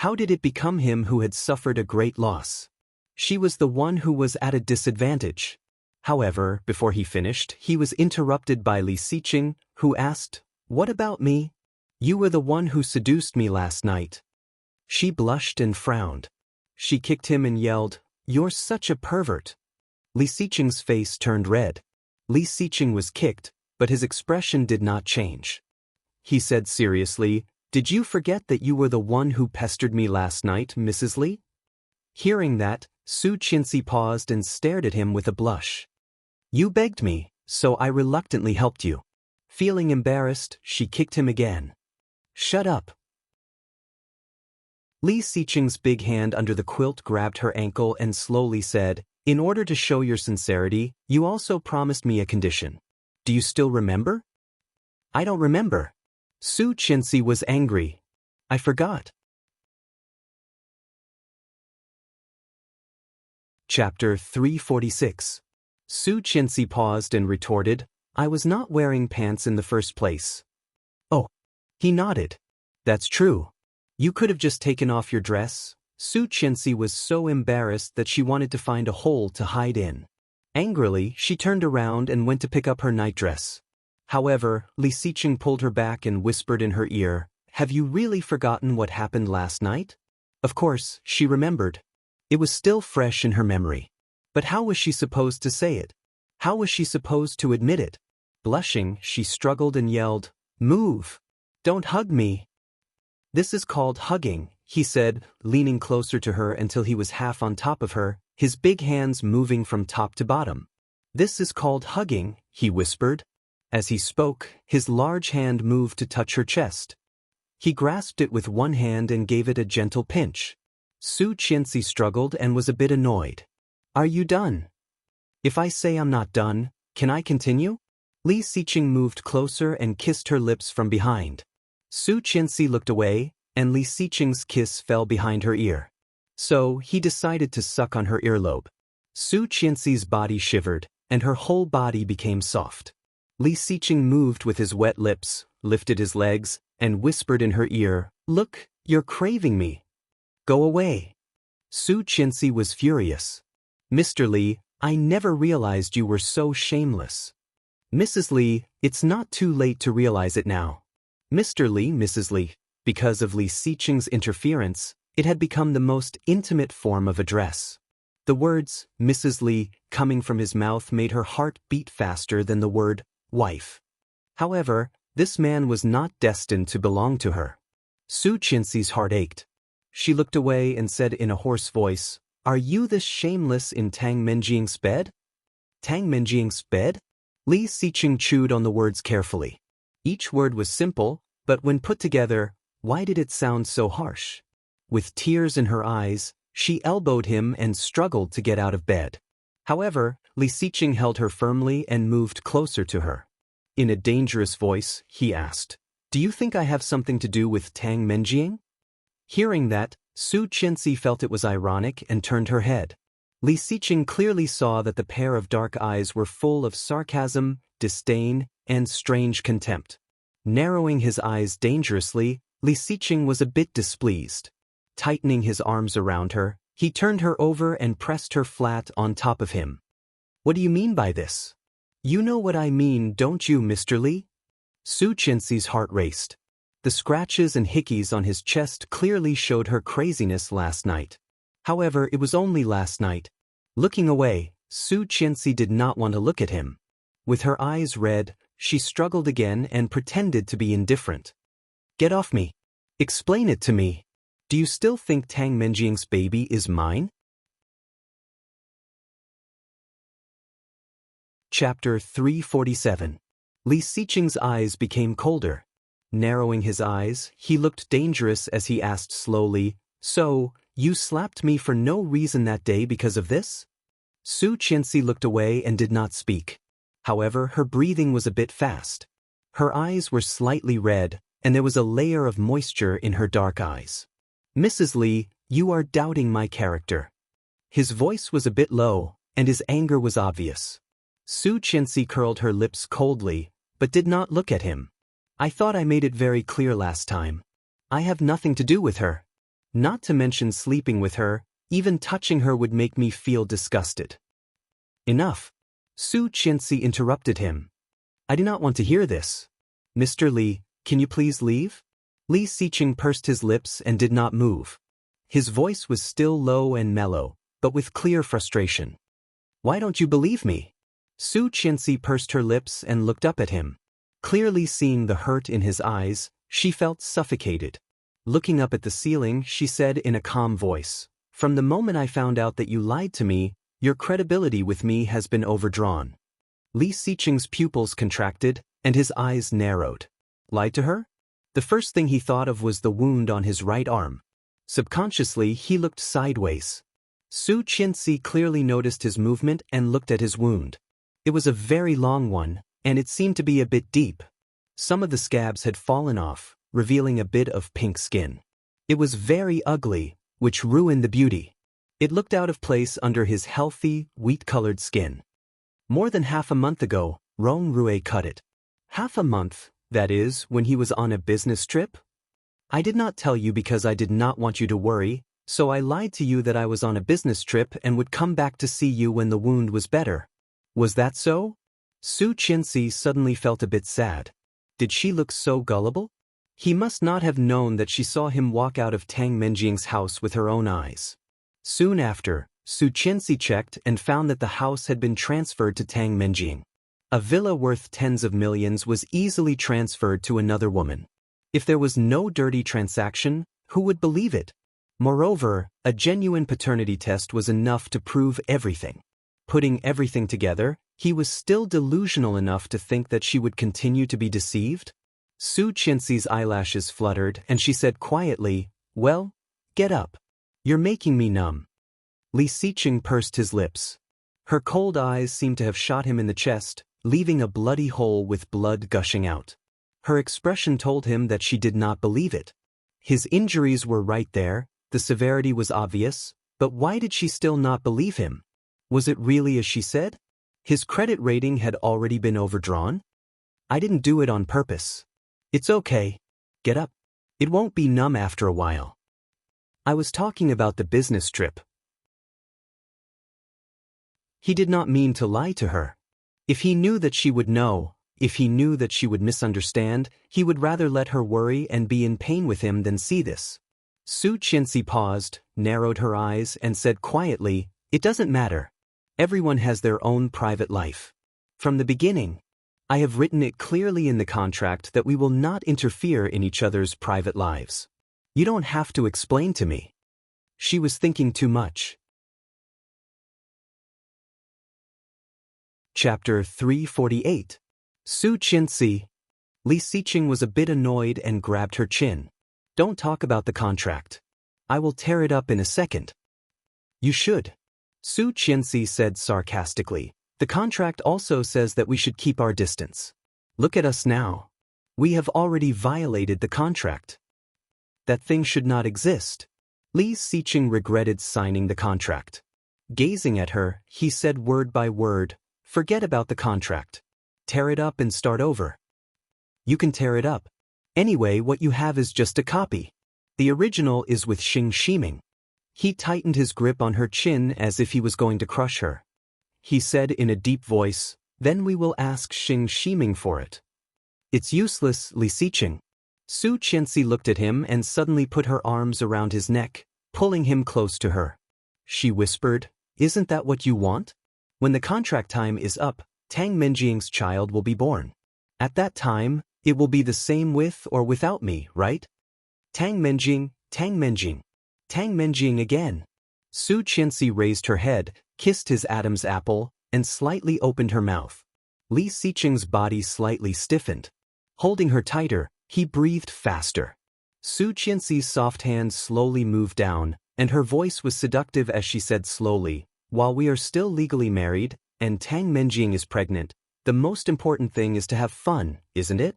How did it become him who had suffered a great loss? She was the one who was at a disadvantage. However, before he finished, he was interrupted by Li Xiqing, who asked, "What about me? You were the one who seduced me last night." She blushed and frowned. She kicked him and yelled, "You're such a pervert." Li Xiqing's face turned red. Li Xiqing was kicked, but his expression did not change. He said seriously, "Did you forget that you were the one who pestered me last night, Mrs. Li?" Hearing that, Su Qianxi paused and stared at him with a blush. "You begged me, so I reluctantly helped you." Feeling embarrassed, she kicked him again. "Shut up." Li Xiqing's big hand under the quilt grabbed her ankle and slowly said, "In order to show your sincerity, you also promised me a condition. Do you still remember?" "I don't remember." Su Qianxi was angry. "I forgot." Chapter 346. Su Qianxi paused and retorted, "I was not wearing pants in the first place." "Oh." He nodded. "That's true. You could have just taken off your dress." Su Qianxi was so embarrassed that she wanted to find a hole to hide in. Angrily, she turned around and went to pick up her nightdress. However, Li Xiqing pulled her back and whispered in her ear, "Have you really forgotten what happened last night?" Of course, she remembered. It was still fresh in her memory. But how was she supposed to say it? How was she supposed to admit it? Blushing, she struggled and yelled, "Move! Don't hug me!" "This is called hugging," he said, leaning closer to her until he was half on top of her, his big hands moving from top to bottom. "This is called hugging," he whispered. As he spoke, his large hand moved to touch her chest. He grasped it with one hand and gave it a gentle pinch. Su Qianxi struggled and was a bit annoyed. "Are you done?" "If I say I'm not done, can I continue?" Li Xiqing moved closer and kissed her lips from behind. Su Qianxi looked away, and Li Xiqing's kiss fell behind her ear. So, he decided to suck on her earlobe. Su Qianxi's body shivered, and her whole body became soft. Li Xiqing moved with his wet lips, lifted his legs, and whispered in her ear, "Look, you're craving me. Go away." Su Qianxi was furious. "Mr. Li, I never realized you were so shameless." "Mrs. Li, it's not too late to realize it now." "Mr. Li, Mrs. Li." Because of Li Xiqing's interference, it had become the most intimate form of address. The words, "Mrs. Li," coming from his mouth made her heart beat faster than the word, "wife." However, this man was not destined to belong to her. Su Qianxi's heart ached. She looked away and said in a hoarse voice, "Are you this shameless in Tang Menjiang's bed?" "Tang Menjiang's bed?" Li Xiqing chewed on the words carefully. Each word was simple, but when put together, why did it sound so harsh? With tears in her eyes, she elbowed him and struggled to get out of bed. However, Li Xiqing held her firmly and moved closer to her. In a dangerous voice, he asked, "Do you think I have something to do with Tang Menjiang?" Hearing that, Su Qianxi felt it was ironic and turned her head. Li Xiqing clearly saw that the pair of dark eyes were full of sarcasm, disdain, and strange contempt. Narrowing his eyes dangerously, Li Xiqing was a bit displeased. Tightening his arms around her, he turned her over and pressed her flat on top of him. "What do you mean by this?" "You know what I mean, don't you, Mr. Li?" Su Qianxi's heart raced. The scratches and hickeys on his chest clearly showed her craziness last night. However, it was only last night. Looking away, Su Qianxi did not want to look at him. With her eyes red, she struggled again and pretended to be indifferent. "Get off me. Explain it to me. Do you still think Tang Menjiang's baby is mine?" Chapter 347. Li Xiqing's eyes became colder. Narrowing his eyes, he looked dangerous as he asked slowly, "So, you slapped me for no reason that day because of this?" Su Qianxi looked away and did not speak. However, her breathing was a bit fast. Her eyes were slightly red, and there was a layer of moisture in her dark eyes. "Mrs. Li, you are doubting my character." His voice was a bit low, and his anger was obvious. Su Qianxi curled her lips coldly, but did not look at him. "I thought I made it very clear last time. I have nothing to do with her." Not to mention sleeping with her, even touching her would make me feel disgusted. Enough. Su Qianxi interrupted him. I do not want to hear this. Mr. Li, can you please leave? Li Xiqing pursed his lips and did not move. His voice was still low and mellow, but with clear frustration. Why don't you believe me? Su Qianxi pursed her lips and looked up at him. Clearly seeing the hurt in his eyes, she felt suffocated. Looking up at the ceiling, she said in a calm voice, From the moment I found out that you lied to me, your credibility with me has been overdrawn. Li Xiqing's pupils contracted, and his eyes narrowed. Lied to her? The first thing he thought of was the wound on his right arm. Subconsciously, he looked sideways. Su Qianxi clearly noticed his movement and looked at his wound. It was a very long one, and it seemed to be a bit deep. Some of the scabs had fallen off, revealing a bit of pink skin. It was very ugly, which ruined the beauty. It looked out of place under his healthy, wheat-colored skin. More than half a month ago, Rong Rue cut it. Half a month, that is, when he was on a business trip? I did not tell you because I did not want you to worry, so I lied to you that I was on a business trip and would come back to see you when the wound was better. Was that so? Su Qianxi suddenly felt a bit sad. Did she look so gullible? He must not have known that she saw him walk out of Tang Menjing's house with her own eyes. Soon after, Su Qianxi checked and found that the house had been transferred to Tang Menjing. A villa worth tens of millions was easily transferred to another woman. If there was no dirty transaction, who would believe it? Moreover, a genuine paternity test was enough to prove everything. Putting everything together, he was still delusional enough to think that she would continue to be deceived? Su Qianxi's eyelashes fluttered and she said quietly, Well, get up. You're making me numb. Li Xiqing pursed his lips. Her cold eyes seemed to have shot him in the chest, leaving a bloody hole with blood gushing out. Her expression told him that she did not believe it. His injuries were right there, the severity was obvious, but why did she still not believe him? Was it really as she said? His credit rating had already been overdrawn? I didn't do it on purpose. It's okay. Get up. It won't be numb after a while. I was talking about the business trip. He did not mean to lie to her. If he knew that she would know, if he knew that she would misunderstand, he would rather let her worry and be in pain with him than see this. Su Qianxi paused, narrowed her eyes, and said quietly, It doesn't matter. Everyone has their own private life. From the beginning, I have written it clearly in the contract that we will not interfere in each other's private lives. You don't have to explain to me. She was thinking too much. Chapter 348. Su Qianxi. Li Xiqing was a bit annoyed and grabbed her chin. Don't talk about the contract. I will tear it up in a second. You should. Su Qianxi said sarcastically. The contract also says that we should keep our distance. Look at us now. We have already violated the contract. That thing should not exist. Li Xiqing regretted signing the contract. Gazing at her, he said word by word, Forget about the contract. Tear it up and start over. You can tear it up. Anyway, what you have is just a copy. The original is with Xing Shiming. He tightened his grip on her chin as if he was going to crush her. He said in a deep voice, Then we will ask Xing Shiming for it. It's useless, Li Xiqing. Su Qianxi looked at him and suddenly put her arms around his neck, pulling him close to her. She whispered, Isn't that what you want? When the contract time is up, Tang Menjing's child will be born. At that time, it will be the same with or without me, right? Tang Menjing, Tang Menjing. Tang Menjing again. Su Qianxi raised her head, kissed his Adam's apple, and slightly opened her mouth. Li Xiqing's body slightly stiffened. Holding her tighter, he breathed faster. Su Qianxi's soft hand slowly moved down, and her voice was seductive as she said slowly, While we are still legally married, and Tang Menjing is pregnant, the most important thing is to have fun, isn't it?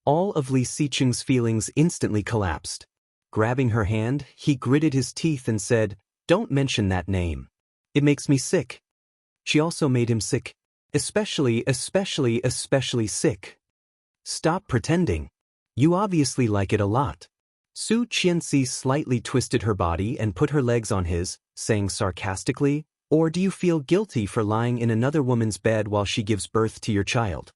All of Li Xiqing's feelings instantly collapsed. Grabbing her hand, he gritted his teeth and said, Don't mention that name. It makes me sick. She also made him sick. Especially sick. Stop pretending. You obviously like it a lot. Su Qianxi slightly twisted her body and put her legs on his, saying sarcastically, "Or do you feel guilty for lying in another woman's bed while she gives birth to your child?"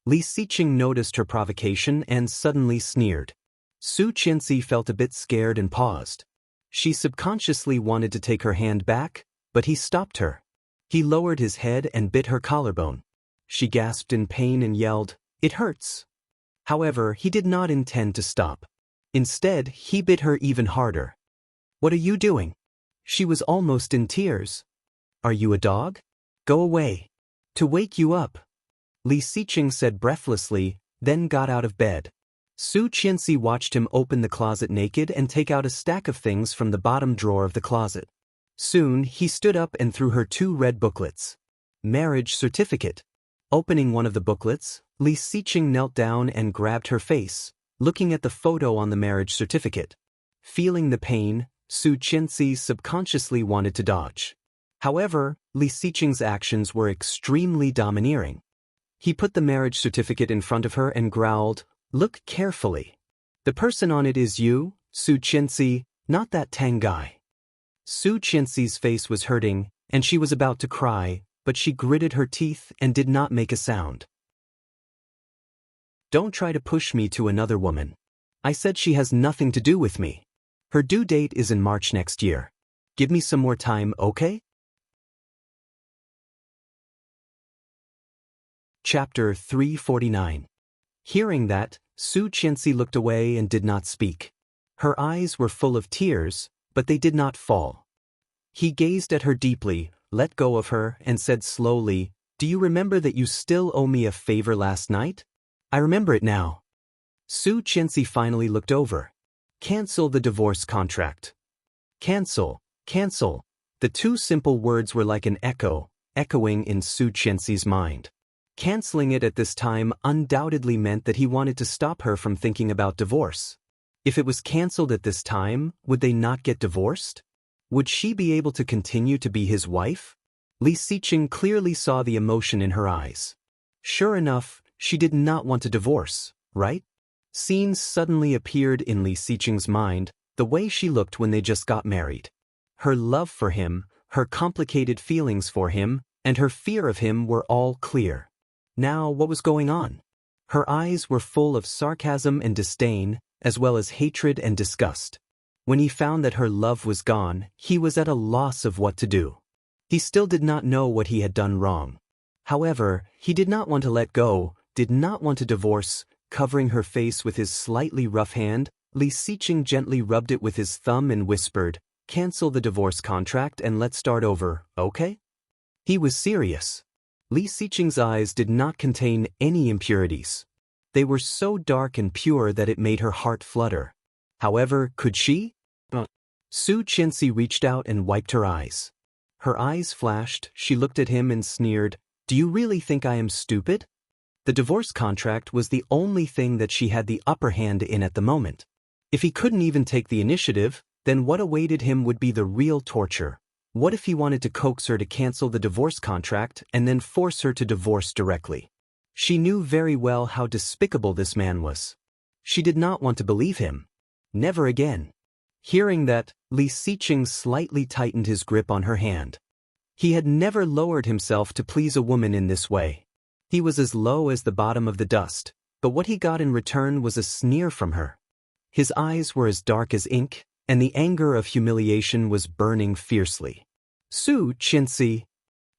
Li Xiqing noticed her provocation and suddenly sneered. Su Qianxi felt a bit scared and paused. She subconsciously wanted to take her hand back, but he stopped her. He lowered his head and bit her collarbone. She gasped in pain and yelled, "It hurts." However, he did not intend to stop. Instead, he bit her even harder. "What are you doing?" She was almost in tears. "Are you a dog? Go away. To wake you up." Li Xiqing said breathlessly, then got out of bed. Su Qianxi watched him open the closet naked and take out a stack of things from the bottom drawer of the closet. Soon, he stood up and threw her 2 red booklets. Marriage certificate. Opening one of the booklets, Li Xiqing knelt down and grabbed her face, looking at the photo on the marriage certificate. Feeling the pain, Su Qianxi subconsciously wanted to dodge. However, Li Xiqing's actions were extremely domineering. He put the marriage certificate in front of her and growled, "Look carefully. The person on it is you, Su Qianxi, not that Tang guy." Su Qianxi's face was hurting, and she was about to cry, but she gritted her teeth and did not make a sound. "Don't try to push me to another woman. I said she has nothing to do with me. Her due date is in March next year. Give me some more time, okay?" Chapter 349. Hearing that, Su Qianxi looked away and did not speak. Her eyes were full of tears, but they did not fall. He gazed at her deeply, let go of her, and said slowly, "Do you remember that you still owe me a favor last night?" "I remember it now." Su Qianxi finally looked over. "Cancel the divorce contract." Cancel, cancel. The 2 simple words were like an echo, echoing in Su Qianxi's mind. Canceling it at this time undoubtedly meant that he wanted to stop her from thinking about divorce. If it was cancelled at this time, would they not get divorced? Would she be able to continue to be his wife? Li Xiqing clearly saw the emotion in her eyes. Sure enough, she did not want a divorce, right? Scenes suddenly appeared in Li Xiqing's mind, the way she looked when they just got married. Her love for him, her complicated feelings for him, and her fear of him were all clear. Now, what was going on? Her eyes were full of sarcasm and disdain, as well as hatred and disgust. When he found that her love was gone, he was at a loss of what to do. He still did not know what he had done wrong. However, he did not want to let go, did not want to divorce. Covering her face with his slightly rough hand, Li Xiqing gently rubbed it with his thumb and whispered, "Cancel the divorce contract and let's start over, okay?" He was serious. Li Xiqing's eyes did not contain any impurities. They were so dark and pure that it made her heart flutter. However, could she? Su Qianxi reached out and wiped her eyes. Her eyes flashed, she looked at him and sneered, "Do you really think I am stupid?" The divorce contract was the only thing that she had the upper hand in at the moment. If he couldn't even take the initiative, then what awaited him would be the real torture. What if he wanted to coax her to cancel the divorce contract and then force her to divorce directly? She knew very well how despicable this man was. She did not want to believe him. Never again. Hearing that, Li Xiqing slightly tightened his grip on her hand. He had never lowered himself to please a woman in this way. He was as low as the bottom of the dust, but what he got in return was a sneer from her. His eyes were as dark as ink, and the anger of humiliation was burning fiercely. "Su Qianxi."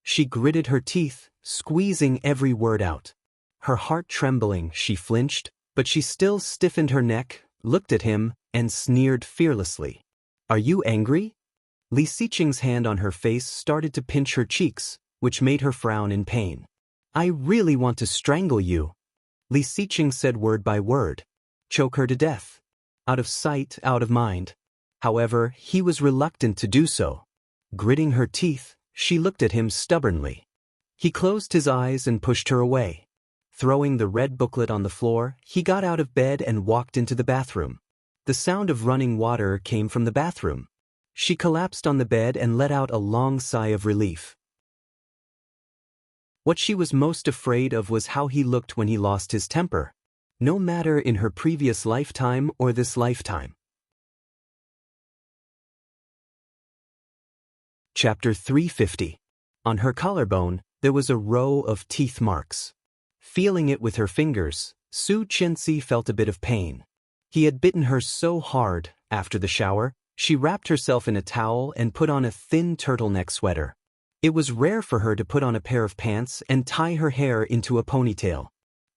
She gritted her teeth, squeezing every word out. Her heart trembling, she flinched, but she still stiffened her neck, looked at him, and sneered fearlessly. "Are you angry?" Li Xiqing's hand on her face started to pinch her cheeks, which made her frown in pain. "I really want to strangle you," Li Xiqing said word by word. Choke her to death. Out of sight, out of mind. However, he was reluctant to do so. Gritting her teeth, she looked at him stubbornly. He closed his eyes and pushed her away. Throwing the red booklet on the floor, he got out of bed and walked into the bathroom. The sound of running water came from the bathroom. She collapsed on the bed and let out a long sigh of relief. What she was most afraid of was how he looked when he lost his temper. no matter in her previous lifetime or this lifetime. Chapter 350. On her collarbone, there was a row of teeth marks. Feeling it with her fingers, Su Qianxi felt a bit of pain. He had bitten her so hard. After the shower, she wrapped herself in a towel and put on a thin turtleneck sweater. It was rare for her to put on a pair of pants and tie her hair into a ponytail.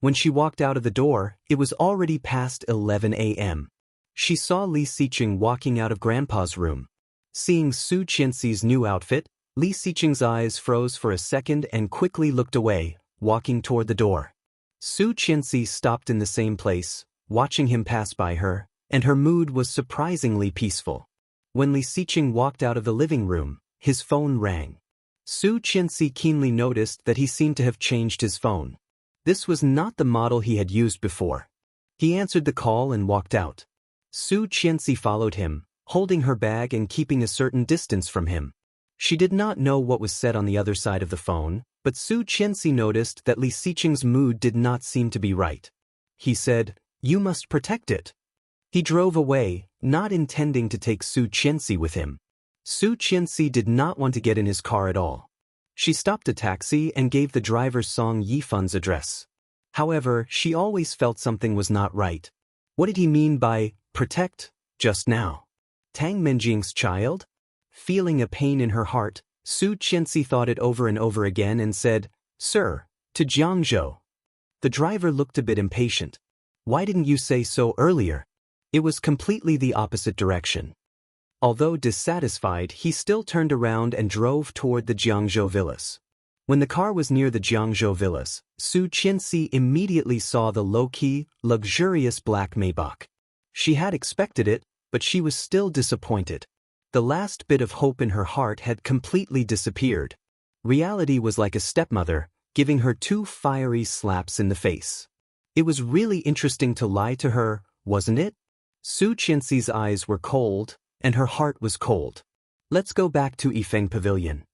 When she walked out of the door, it was already past 11 a.m. She saw Li Xiqing walking out of Grandpa's room. Seeing Su Qianxi's new outfit, Li Xiqing's eyes froze for a second and quickly looked away, walking toward the door. Su Qianxi stopped in the same place, watching him pass by her, and her mood was surprisingly peaceful. When Li Xiqing walked out of the living room, his phone rang. Su Qianxi keenly noticed that he seemed to have changed his phone. This was not the model he had used before. He answered the call and walked out. Su Qianxi followed him, holding her bag and keeping a certain distance from him. She did not know what was said on the other side of the phone, but Su Qianxi noticed that Li Xiqing's mood did not seem to be right. He said, "You must protect it." He drove away, not intending to take Su Qianxi with him. Su Qianxi did not want to get in his car at all. She stopped a taxi and gave the driver Song Yifan's address. However, she always felt something was not right. What did he mean by protect just now? Tang Menjing's child? Feeling a pain in her heart, Su Qianxi thought it over and over again and said, "Sir, to Jiangzhou." The driver looked a bit impatient. "Why didn't you say so earlier?" It was completely the opposite direction. Although dissatisfied, he still turned around and drove toward the Jiangzhou villas. When the car was near the Jiangzhou villas, Su Qianxi immediately saw the low-key, luxurious black Maybach. She had expected it, but she was still disappointed. The last bit of hope in her heart had completely disappeared. Reality was like a stepmother, giving her 2 fiery slaps in the face. It was really interesting to lie to her, wasn't it? Su Qianxi's eyes were cold, and her heart was cold. Let's go back to Yifeng Pavilion.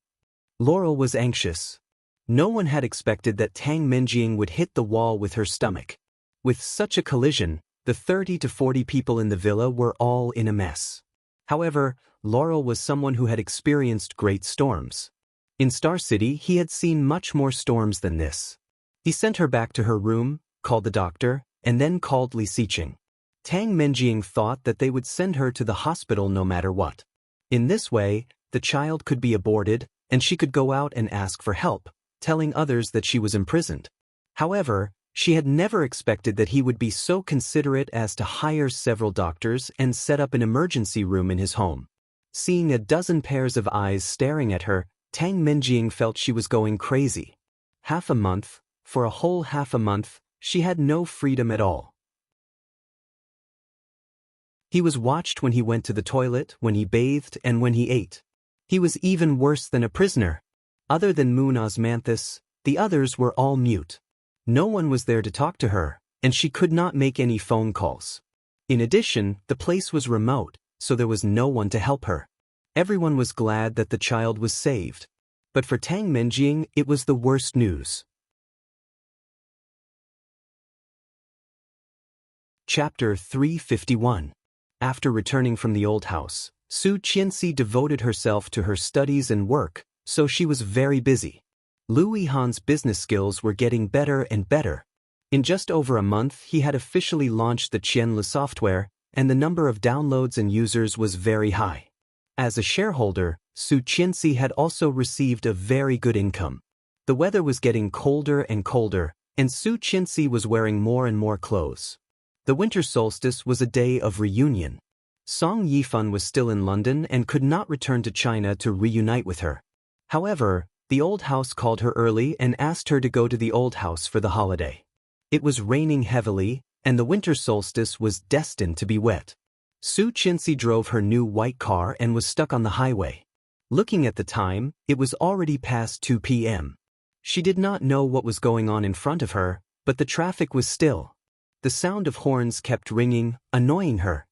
Laurel was anxious. No one had expected that Tang Menjing would hit the wall with her stomach. With such a collision, the 30 to 40 people in the villa were all in a mess. However, Laurel was someone who had experienced great storms. In Star City, he had seen much more storms than this. He sent her back to her room, called the doctor, and then called Li Xiqing. Tang Menjing thought that they would send her to the hospital no matter what. In this way, the child could be aborted, and she could go out and ask for help, telling others that she was imprisoned. However, she had never expected that he would be so considerate as to hire several doctors and set up an emergency room in his home. Seeing a dozen pairs of eyes staring at her, Tang Menjing felt she was going crazy. Half a month, for a whole half a month, she had no freedom at all. He was watched when he went to the toilet, when he bathed, and when he ate. He was even worse than a prisoner. Other than Moon Osmanthus, the others were all mute. No one was there to talk to her, and she could not make any phone calls. In addition, the place was remote, so there was no one to help her. Everyone was glad that the child was saved. But for Tang Menjing, it was the worst news. Chapter 351. After returning from the old house, Su Qianxi devoted herself to her studies and work, so she was very busy. Lu Yihan's business skills were getting better and better. In just over a month, he had officially launched the Qianli software, and the number of downloads and users was very high. As a shareholder, Su Qianxi had also received a very good income. The weather was getting colder and colder, and Su Qianxi was wearing more and more clothes. The winter solstice was a day of reunion. Song Yifan was still in London and could not return to China to reunite with her. However, the old house called her early and asked her to go to the old house for the holiday. It was raining heavily, and the winter solstice was destined to be wet. Su Qianxi drove her new white car and was stuck on the highway. Looking at the time, it was already past 2 p.m. She did not know what was going on in front of her, but the traffic was still. The sound of horns kept ringing, annoying her.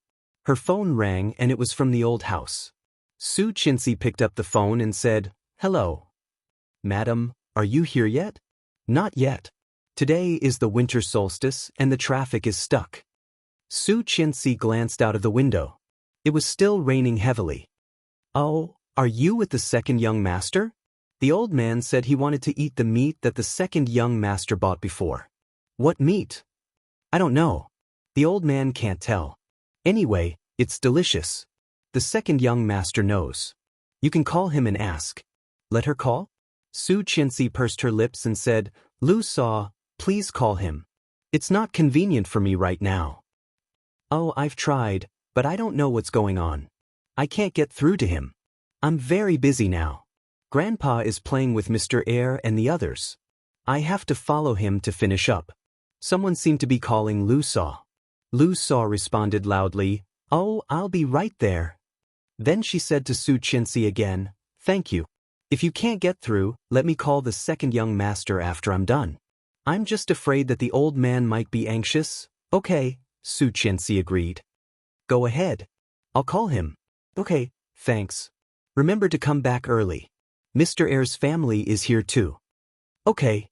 Her phone rang and it was from the old house. Su Qianxi picked up the phone and said, "Hello. Madam, are you here yet?" "Not yet." Today is the winter solstice and the traffic is stuck. Su Qianxi glanced out of the window. It was still raining heavily. Oh, are you with the second young master? The old man said he wanted to eat the meat that the second young master bought before. What meat? I don't know. The old man can't tell. Anyway, it's delicious. The second young master knows. You can call him and ask. Let her call? Su Qianxi pursed her lips and said, Lu Sa, please call him. It's not convenient for me right now. Oh, I've tried, but I don't know what's going on. I can't get through to him. I'm very busy now. Grandpa is playing with Mr. Air and the others. I have to follow him to finish up. Someone seemed to be calling Lu Sa. Lu Sa responded loudly, Oh, I'll be right there. Then she said to Su Qianxi again, Thank you. If you can't get through, let me call the second young master after I'm done. I'm just afraid that the old man might be anxious. Okay, Su Qianxi agreed. Go ahead. I'll call him. Okay, thanks. Remember to come back early. Mr. Air's family is here too. Okay.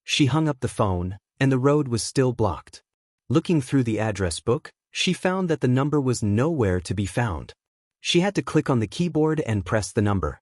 She hung up the phone, and the road was still blocked. Looking through the address book, she found that the number was nowhere to be found. She had to click on the keyboard and press the number.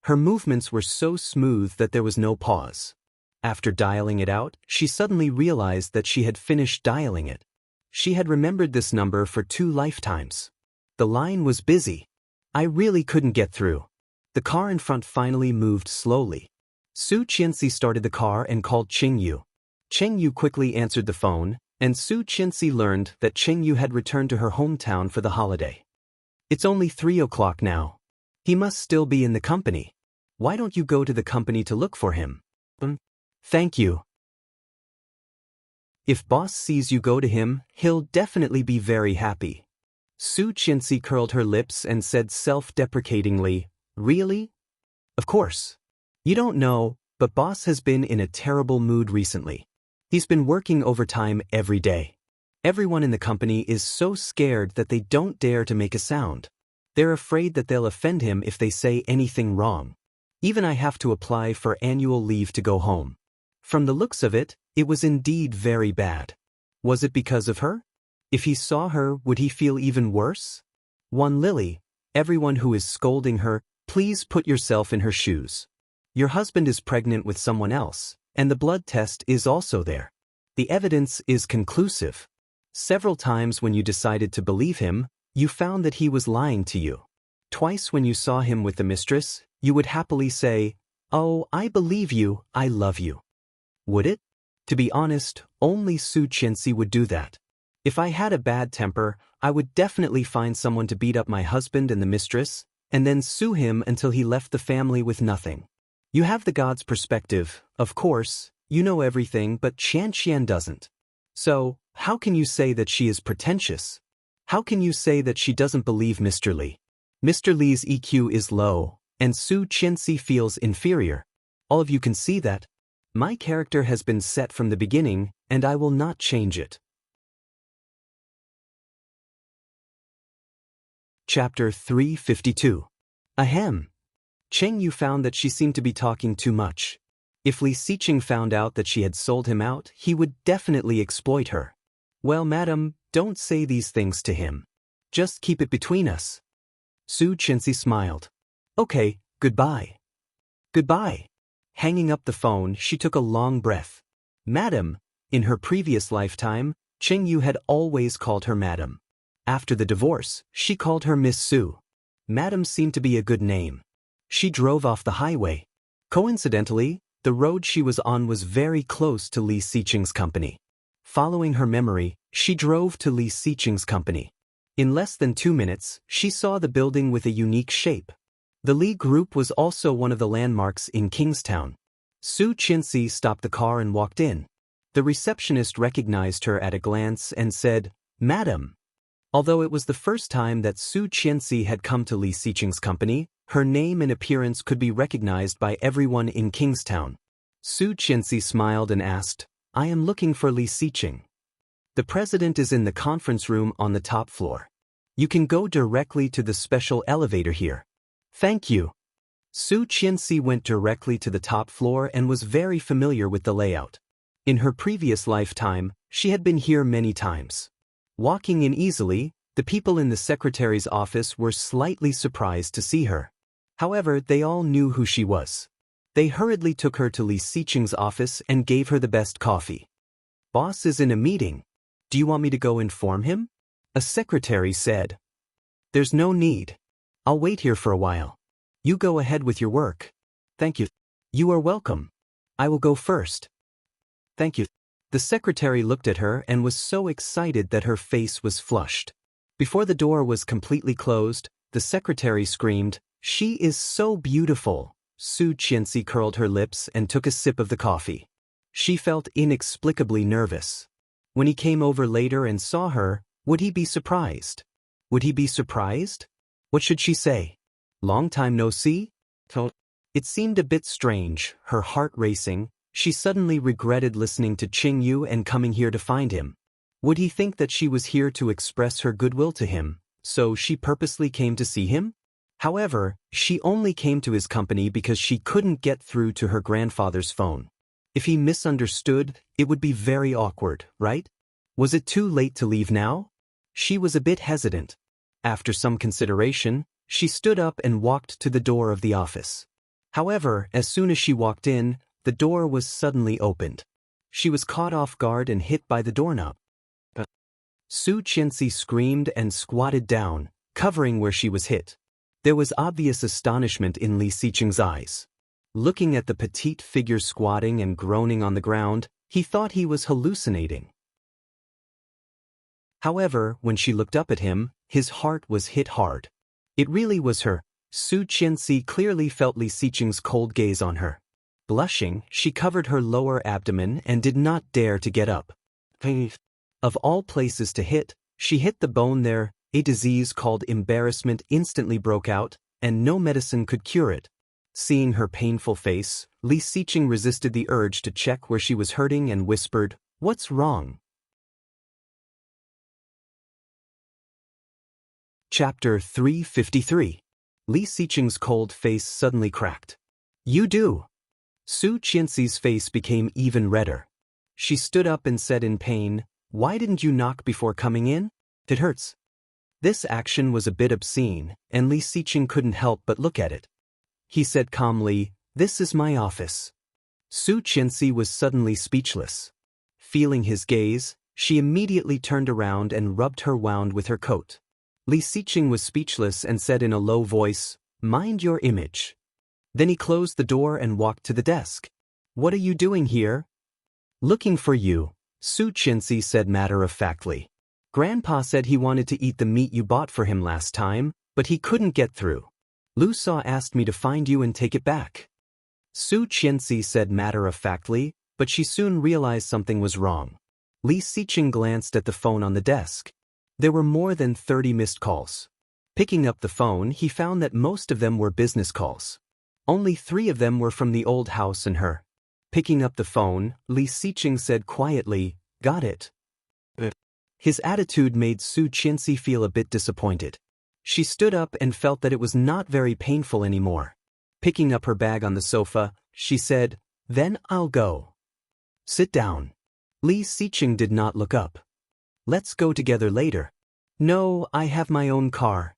Her movements were so smooth that there was no pause. After dialing it out, she suddenly realized that she had finished dialing it. She had remembered this number for 2 lifetimes. The line was busy. I really couldn't get through. The car in front finally moved slowly. Su Qianxi started the car and called Cheng Yu. Cheng Yu quickly answered the phone, and Su Qianxi learned that Cheng Yu had returned to her hometown for the holiday. It's only 3 o'clock now. He must still be in the company. Why don't you go to the company to look for him? Thank you. If boss sees you go to him, he'll definitely be very happy. Su Qianxi curled her lips and said self-deprecatingly, Really? Of course. You don't know, but boss has been in a terrible mood recently. He's been working overtime every day. Everyone in the company is so scared that they don't dare to make a sound. They're afraid that they'll offend him if they say anything wrong. Even I have to apply for annual leave to go home. From the looks of it, it was indeed very bad. Was it because of her? If he saw her, would he feel even worse? One Lily, everyone who is scolding her, please put yourself in her shoes. Your husband is pregnant with someone else, and the blood test is also there. The evidence is conclusive. Several times when you decided to believe him, you found that he was lying to you. Twice when you saw him with the mistress, you would happily say, Oh, I believe you, I love you. Would it? To be honest, only Su Qianxi would do that. If I had a bad temper, I would definitely find someone to beat up my husband and the mistress, and then sue him until he left the family with nothing. You have the god's perspective, of course, you know everything, but Qian doesn't. So, how can you say that she is pretentious? How can you say that she doesn't believe Mr. Li? Mr. Li's EQ is low, and Su Qianxi feels inferior. All of you can see that. My character has been set from the beginning, and I will not change it. Chapter 352. Ahem. Cheng Yu found that she seemed to be talking too much. If Li Xiqing found out that she had sold him out, he would definitely exploit her. Well, madam, don't say these things to him. Just keep it between us. Su Qianxi smiled. Okay, goodbye. Goodbye. Hanging up the phone, she took a long breath. Madam. In her previous lifetime, Cheng Yu had always called her madam. After the divorce, she called her Miss Su. Madam seemed to be a good name. She drove off the highway. Coincidentally, the road she was on was very close to Li Xiqing's company. Following her memory, she drove to Li Xiqing's company. In less than 2 minutes, she saw the building with a unique shape. The Li Group was also one of the landmarks in Kingstown. Su Qianxi stopped the car and walked in. The receptionist recognized her at a glance and said, Madam. Although it was the first time that Su Qianxi had come to Li Xiqing's company, her name and appearance could be recognized by everyone in Kingstown. Su Qianxi smiled and asked, I am looking for Li Xiqing. The president is in the conference room on the top floor. You can go directly to the special elevator here. Thank you. Su Qianxi went directly to the top floor and was very familiar with the layout. In her previous lifetime, she had been here many times. Walking in easily, the people in the secretary's office were slightly surprised to see her. However, they all knew who she was. They hurriedly took her to Li Xiqing's office and gave her the best coffee. "Boss is in a meeting. Do you want me to go inform him?" A secretary said. "There's no need. I'll wait here for a while. You go ahead with your work." "Thank you." "You are welcome. I will go first." "Thank you." The secretary looked at her and was so excited that her face was flushed. Before the door was completely closed, the secretary screamed, "She is so beautiful." Su Qianxi curled her lips and took a sip of the coffee. She felt inexplicably nervous. When he came over later and saw her, would he be surprised? Would he be surprised? What should she say? "Long time no see?" It seemed a bit strange, her heart racing. She suddenly regretted listening to Qing Yu and coming here to find him. Would he think that she was here to express her goodwill to him, so she purposely came to see him? However, she only came to his company because she couldn't get through to her grandfather's phone. If he misunderstood, it would be very awkward, right? Was it too late to leave now? She was a bit hesitant. After some consideration, she stood up and walked to the door of the office. However, as soon as she walked in, the door was suddenly opened. She was caught off guard and hit by the doorknob. Su Qianxi screamed and squatted down, covering where she was hit. There was obvious astonishment in Li Xiqing's eyes. Looking at the petite figure squatting and groaning on the ground, he thought he was hallucinating. However, when she looked up at him, his heart was hit hard. It really was her. Su Qianxi clearly felt Li Xiqing's cold gaze on her. Blushing, she covered her lower abdomen and did not dare to get up. Of all places to hit, she hit the bone there. A disease called embarrassment instantly broke out, and no medicine could cure it. Seeing her painful face, Li Xiqing resisted the urge to check where she was hurting and whispered, "What's wrong?" Chapter 353. Li Xiqing's cold face suddenly cracked. "You do." Su Qianxi's face became even redder. She stood up and said in pain, "Why didn't you knock before coming in? It hurts." This action was a bit obscene, and Li Xiqing couldn't help but look at it. He said calmly, "This is my office." Su Qianxi was suddenly speechless. Feeling his gaze, she immediately turned around and rubbed her wound with her coat. Li Xiqing was speechless and said in a low voice, "Mind your image." Then he closed the door and walked to the desk. "What are you doing here?" "Looking for you," Su Qianxi said matter-of-factly. "Grandpa said he wanted to eat the meat you bought for him last time, but he couldn't get through. Lu Sa asked me to find you and take it back." Su Qianxi said matter-of-factly, but she soon realized something was wrong. Li Xiqing glanced at the phone on the desk. There were more than 30 missed calls. Picking up the phone, he found that most of them were business calls. Only 3 of them were from the old house and her. Picking up the phone, Li Xiqing said quietly, "Got it." His attitude made Su Qianxi feel a bit disappointed. She stood up and felt that it was not very painful anymore. Picking up her bag on the sofa, she said, "Then I'll go." "Sit down." Li Xiqing did not look up. "Let's go together later." "No, I have my own car."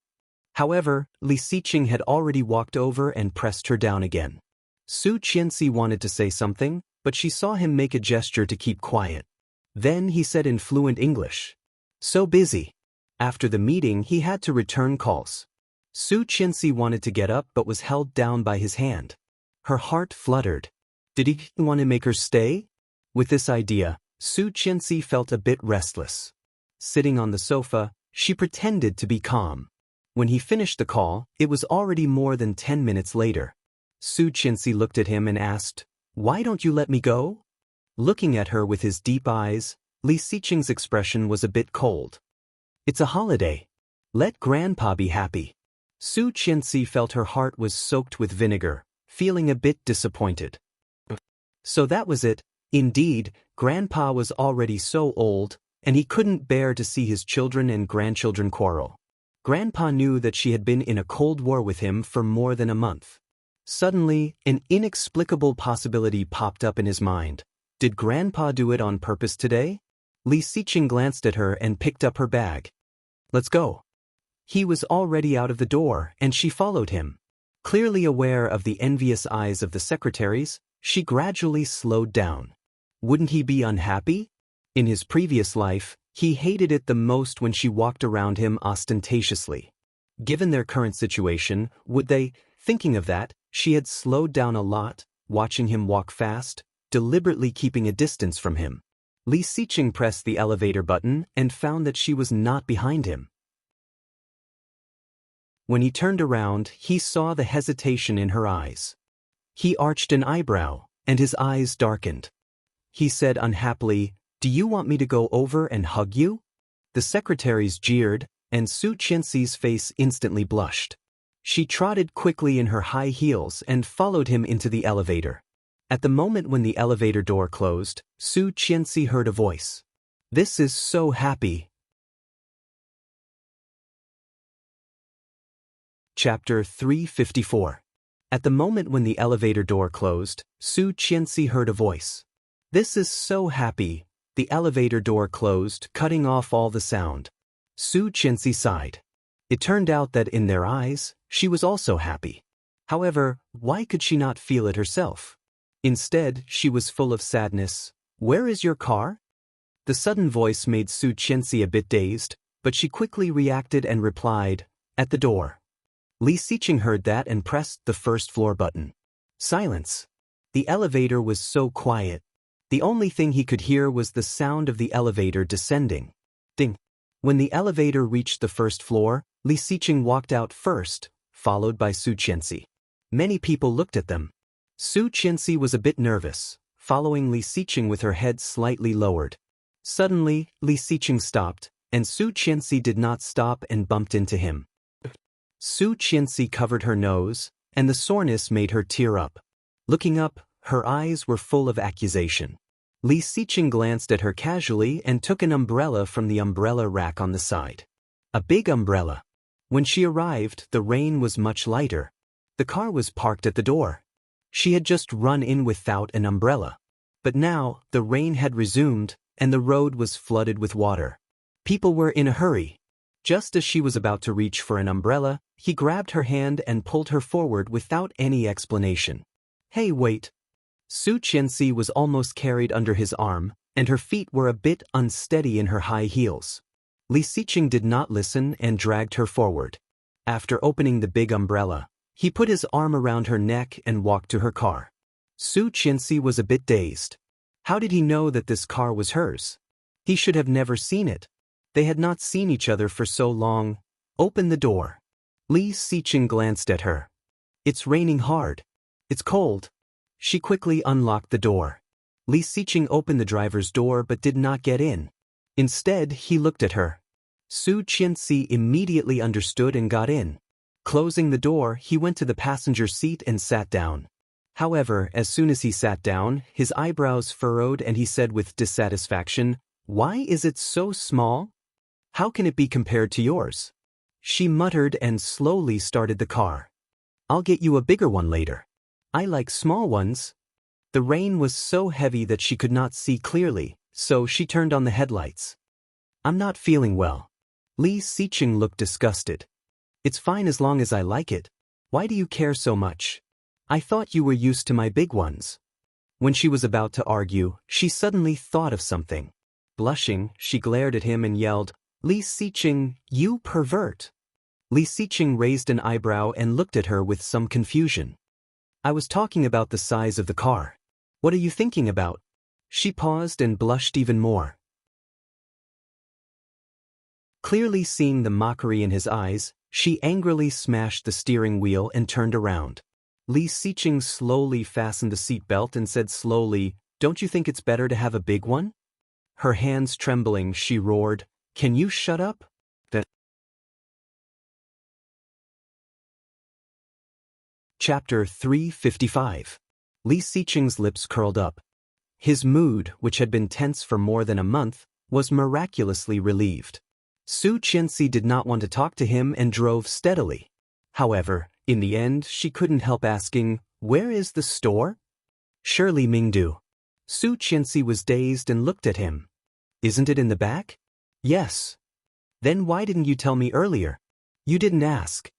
However, Li Xiqing had already walked over and pressed her down again. Su Qianxi wanted to say something, but she saw him make a gesture to keep quiet. Then he said in fluent English, "So busy." After the meeting, he had to return calls. Su Qianxi wanted to get up but was held down by his hand. Her heart fluttered. Did he want to make her stay? With this idea, Su Qianxi felt a bit restless. Sitting on the sofa, she pretended to be calm. When he finished the call, it was already more than 10 minutes later. Su Qianxi looked at him and asked, "Why don't you let me go?" Looking at her with his deep eyes, Li Xiqing's expression was a bit cold. "It's a holiday. Let Grandpa be happy." Su Qianxi felt her heart was soaked with vinegar, feeling a bit disappointed. So that was it. Indeed, Grandpa was already so old, and he couldn't bear to see his children and grandchildren quarrel. Grandpa knew that she had been in a cold war with him for more than a month. Suddenly, an inexplicable possibility popped up in his mind. Did Grandpa do it on purpose today? Li Xiqing glanced at her and picked up her bag. Let's go. He was already out of the door, and she followed him. Clearly aware of the envious eyes of the secretaries, she gradually slowed down. Wouldn't he be unhappy? In his previous life, he hated it the most when she walked around him ostentatiously. Given their current situation, would they? Thinking of that, she had slowed down a lot, watching him walk fast, deliberately keeping a distance from him. Li Xiqing pressed the elevator button and found that she was not behind him. When he turned around, he saw the hesitation in her eyes. He arched an eyebrow, and his eyes darkened. He said unhappily, "Do you want me to go over and hug you?" The secretaries jeered, and Su Qianxi's face instantly blushed. She trotted quickly in her high heels and followed him into the elevator. At the moment when the elevator door closed, Su Qianxi heard a voice. "This is so happy." Chapter 354. At the moment when the elevator door closed, Su Qianxi heard a voice. "This is so happy." The elevator door closed, cutting off all the sound. Su Qianxi sighed. It turned out that in their eyes, she was also happy. However, why could she not feel it herself? Instead, she was full of sadness. "Where is your car?" The sudden voice made Su Qianxi a bit dazed, but she quickly reacted and replied, "At the door." Li Xiqing heard that and pressed the first floor button. Silence. The elevator was so quiet. The only thing he could hear was the sound of the elevator descending. Ding. When the elevator reached the first floor, Li Xiqing walked out first, followed by Su Qianxi. Many people looked at them. Su Qianxi was a bit nervous, following Li Xiqing with her head slightly lowered. Suddenly, Li Xiqing stopped, and Su Qianxi did not stop and bumped into him. Su Qianxi covered her nose, and the soreness made her tear up. Looking up, her eyes were full of accusation. Li Xiqing glanced at her casually and took an umbrella from the umbrella rack on the side. A big umbrella. When she arrived, the rain was much lighter. The car was parked at the door. She had just run in without an umbrella. But now, the rain had resumed, and the road was flooded with water. People were in a hurry. Just as she was about to reach for an umbrella, he grabbed her hand and pulled her forward without any explanation. "Hey, wait." Su Qianxi was almost carried under his arm, and her feet were a bit unsteady in her high heels. Li Xiqing did not listen and dragged her forward. After opening the big umbrella, he put his arm around her neck and walked to her car. Su Qianxi was a bit dazed. How did he know that this car was hers? He should have never seen it. They had not seen each other for so long. "Open the door." Li Xiqing glanced at her. "It's raining hard. It's cold." She quickly unlocked the door. Li Xiqing opened the driver's door but did not get in. Instead, he looked at her. Su Qianxi immediately understood and got in. Closing the door, he went to the passenger seat and sat down. However, as soon as he sat down, his eyebrows furrowed and he said with dissatisfaction, "Why is it so small? How can it be compared to yours?" She muttered and slowly started the car. "I'll get you a bigger one later. I like small ones." The rain was so heavy that she could not see clearly, so she turned on the headlights. "I'm not feeling well." Li Xiqing looked disgusted. "It's fine as long as I like it. Why do you care so much? I thought you were used to my big ones." When she was about to argue, she suddenly thought of something. Blushing, she glared at him and yelled, "Li Xiqing, you pervert." Li Xiqing raised an eyebrow and looked at her with some confusion. "I was talking about the size of the car. What are you thinking about?" She paused and blushed even more. Clearly seeing the mockery in his eyes, she angrily smashed the steering wheel and turned around. Li Xiqing slowly fastened the seatbelt and said slowly, "Don't you think it's better to have a big one?" Her hands trembling, she roared, "Can you shut up?" Chapter 355. Li Xiqing's lips curled up. His mood, which had been tense for more than a month, was miraculously relieved. Su Qianxi did not want to talk to him and drove steadily. However, in the end, she couldn't help asking, "Where is the store?" "Surely Mingdu." Su Qianxi was dazed and looked at him. Isn't it in the back? Yes. Then why didn't you tell me earlier? You didn't ask.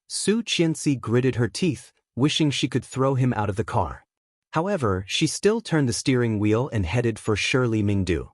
Su Qianxi gritted her teeth, wishing she could throw him out of the car. However, she still turned the steering wheel and headed for Shirley Mingdu.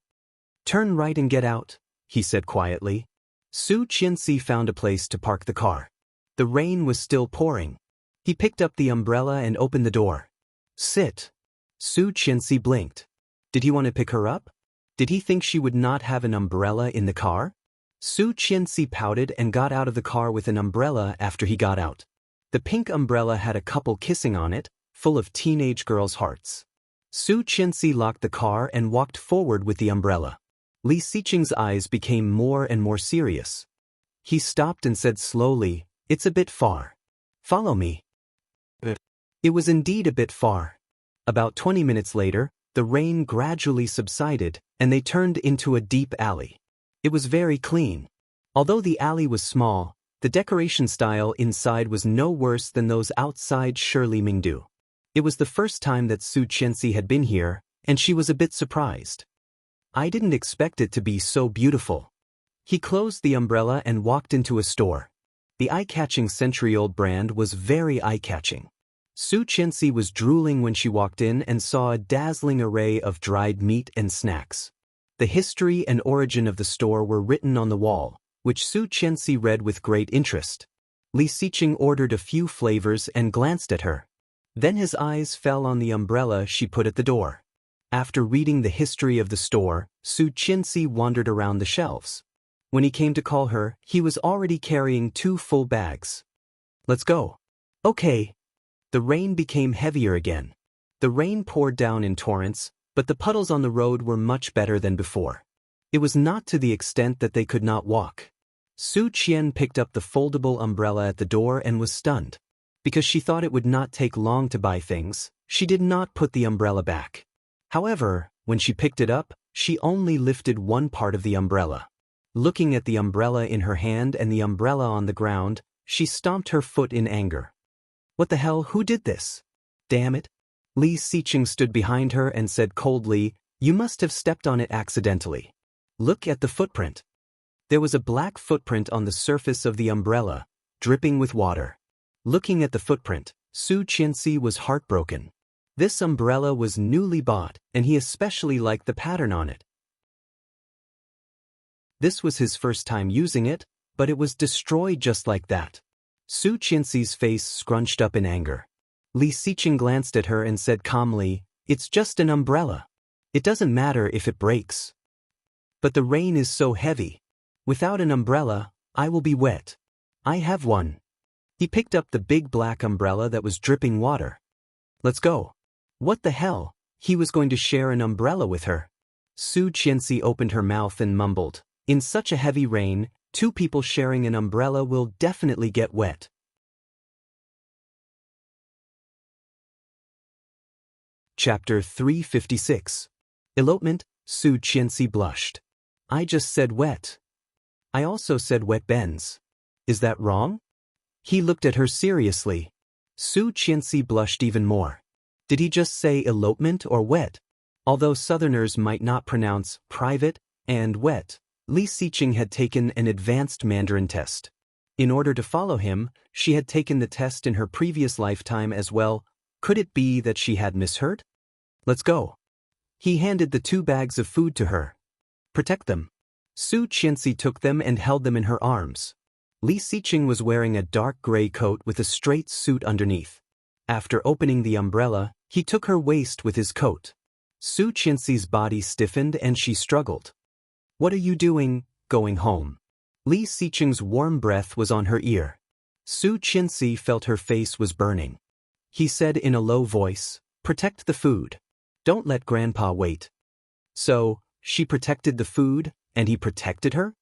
Turn right and get out, he said quietly. Su Qianxi found a place to park the car. The rain was still pouring. He picked up the umbrella and opened the door. Sit. Su Qianxi blinked. Did he want to pick her up? Did he think she would not have an umbrella in the car? Su Qianxi pouted and got out of the car with an umbrella after he got out. The pink umbrella had a couple kissing on it, full of teenage girls' hearts. Su Qianxi locked the car and walked forward with the umbrella. Li Xiqing's eyes became more and more serious. He stopped and said slowly, "It's a bit far. Follow me." It was indeed a bit far. About 20 minutes later, the rain gradually subsided, and they turned into a deep alley. It was very clean. Although the alley was small, the decoration style inside was no worse than those outside Shirley Mingdu. It was the first time that Su Qianxi had been here, and she was a bit surprised. I didn't expect it to be so beautiful. He closed the umbrella and walked into a store. The eye-catching century-old brand was very eye-catching. Su Qianxi was drooling when she walked in and saw a dazzling array of dried meat and snacks. The history and origin of the store were written on the wall, which Su Qianxi read with great interest. Li Xiqing ordered a few flavors and glanced at her. Then his eyes fell on the umbrella she put at the door. After reading the history of the store, Su Qianxi wandered around the shelves. When he came to call her, he was already carrying 2 full bags. Let's go. Okay. The rain became heavier again. The rain poured down in torrents, but the puddles on the road were much better than before. It was not to the extent that they could not walk. Su Qian picked up the foldable umbrella at the door and was stunned. Because she thought it would not take long to buy things, she did not put the umbrella back. However, when she picked it up, she only lifted one part of the umbrella. Looking at the umbrella in her hand and the umbrella on the ground, she stomped her foot in anger. What the hell, who did this? Damn it. Li Xiqing stood behind her and said coldly, "You must have stepped on it accidentally. Look at the footprint." There was a black footprint on the surface of the umbrella, dripping with water. Looking at the footprint, Su Qianxi was heartbroken. This umbrella was newly bought, and he especially liked the pattern on it. This was his first time using it, but it was destroyed just like that. Su Qianxi's face scrunched up in anger. Li Xiqing glanced at her and said calmly, "It's just an umbrella. It doesn't matter if it breaks." But the rain is so heavy. Without an umbrella, I will be wet. I have one. He picked up the big black umbrella that was dripping water. Let's go. What the hell? He was going to share an umbrella with her. Su Qianxi opened her mouth and mumbled, "In such a heavy rain, 2 people sharing an umbrella will definitely get wet." Chapter 356. Elopement. Su Qianxi blushed. I just said wet. I also said wet bends. Is that wrong? He looked at her seriously. Su Qianxi blushed even more. Did he just say elopement or wet? Although Southerners might not pronounce private and wet, Li Xiqing had taken an advanced Mandarin test. In order to follow him, she had taken the test in her previous lifetime as well. Could it be that she had misheard? Let's go. He handed the 2 bags of food to her. Protect them. Su Qianxi took them and held them in her arms. Li Xiqing was wearing a dark gray coat with a straight suit underneath. After opening the umbrella, he took her waist with his coat. Su Qianxi's body stiffened and she struggled. What are you doing, going home? Li Xiqing's warm breath was on her ear. Su Qianxi felt her face was burning. He said in a low voice, "Protect the food. Don't let Grandpa wait." So, she protected the food, and he protected her?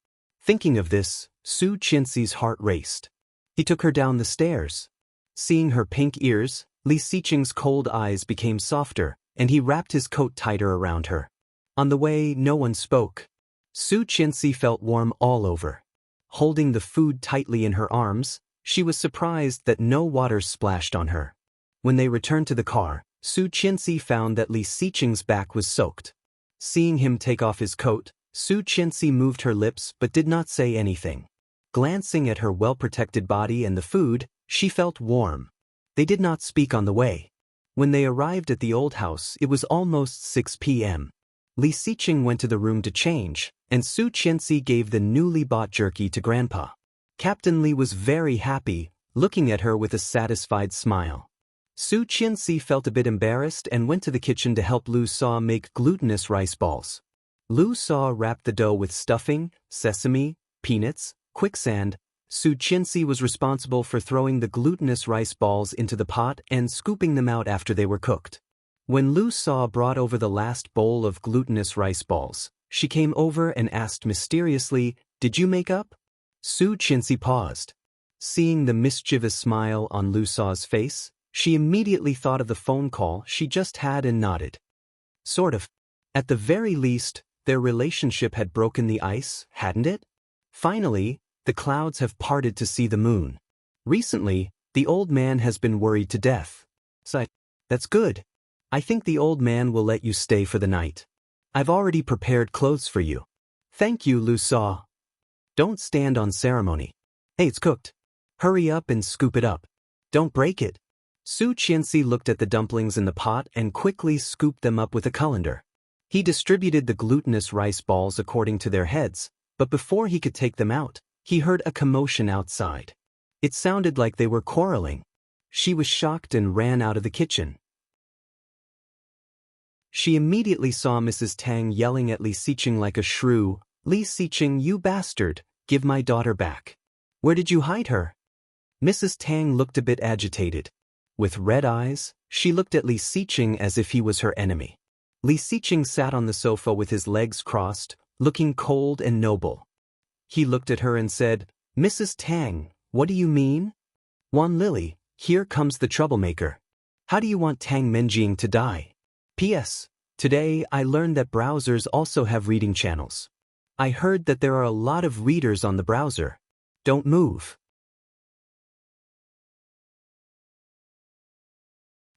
Thinking of this, Su Qianxi's heart raced. He took her down the stairs. Seeing her pink ears, Li Xiqing's cold eyes became softer, and he wrapped his coat tighter around her. On the way, no one spoke. Su Qianxi felt warm all over. Holding the food tightly in her arms, she was surprised that no water splashed on her. When they returned to the car, Su Qianxi found that Li Xiqing's back was soaked. Seeing him take off his coat, Su Qianxi moved her lips but did not say anything. Glancing at her well-protected body and the food, she felt warm. They did not speak on the way. When they arrived at the old house, it was almost 6 p.m. Li Xiqing went to the room to change, and Su Qianxi gave the newly bought jerky to Grandpa. Captain Li was very happy, looking at her with a satisfied smile. Su Qianxi felt a bit embarrassed and went to the kitchen to help Lu Sa make glutinous rice balls. Lu Sa wrapped the dough with stuffing, sesame, peanuts, quicksand. Su Qianxi was responsible for throwing the glutinous rice balls into the pot and scooping them out after they were cooked. When Lu Sa brought over the last bowl of glutinous rice balls, she came over and asked mysteriously, "Did you make up?" Su Qianxi paused. Seeing the mischievous smile on Lu Sa's face, she immediately thought of the phone call she just had and nodded. Sort of. At the very least, their relationship had broken the ice, hadn't it? Finally, the clouds have parted to see the moon. Recently, the old man has been worried to death. So, that's good. I think the old man will let you stay for the night. I've already prepared clothes for you. Thank you, Lu Sa. Don't stand on ceremony. Hey, it's cooked. Hurry up and scoop it up. Don't break it. Su Qianxi looked at the dumplings in the pot and quickly scooped them up with a colander. He distributed the glutinous rice balls according to their heads, but before he could take them out, he heard a commotion outside. It sounded like they were quarreling. She was shocked and ran out of the kitchen. She immediately saw Mrs. Tang yelling at Li Xiqing like a shrew, "Li Xiqing, you bastard, give my daughter back. Where did you hide her?" Mrs. Tang looked a bit agitated. With red eyes, she looked at Li Xiqing as if he was her enemy. Li Xiqing sat on the sofa with his legs crossed, looking cold and noble. He looked at her and said, "Mrs. Tang, what do you mean? Wan Lily, here comes the troublemaker. How do you want Tang Menjing to die? P.S. Today I learned that browsers also have reading channels. I heard that there are a lot of readers on the browser. Don't move."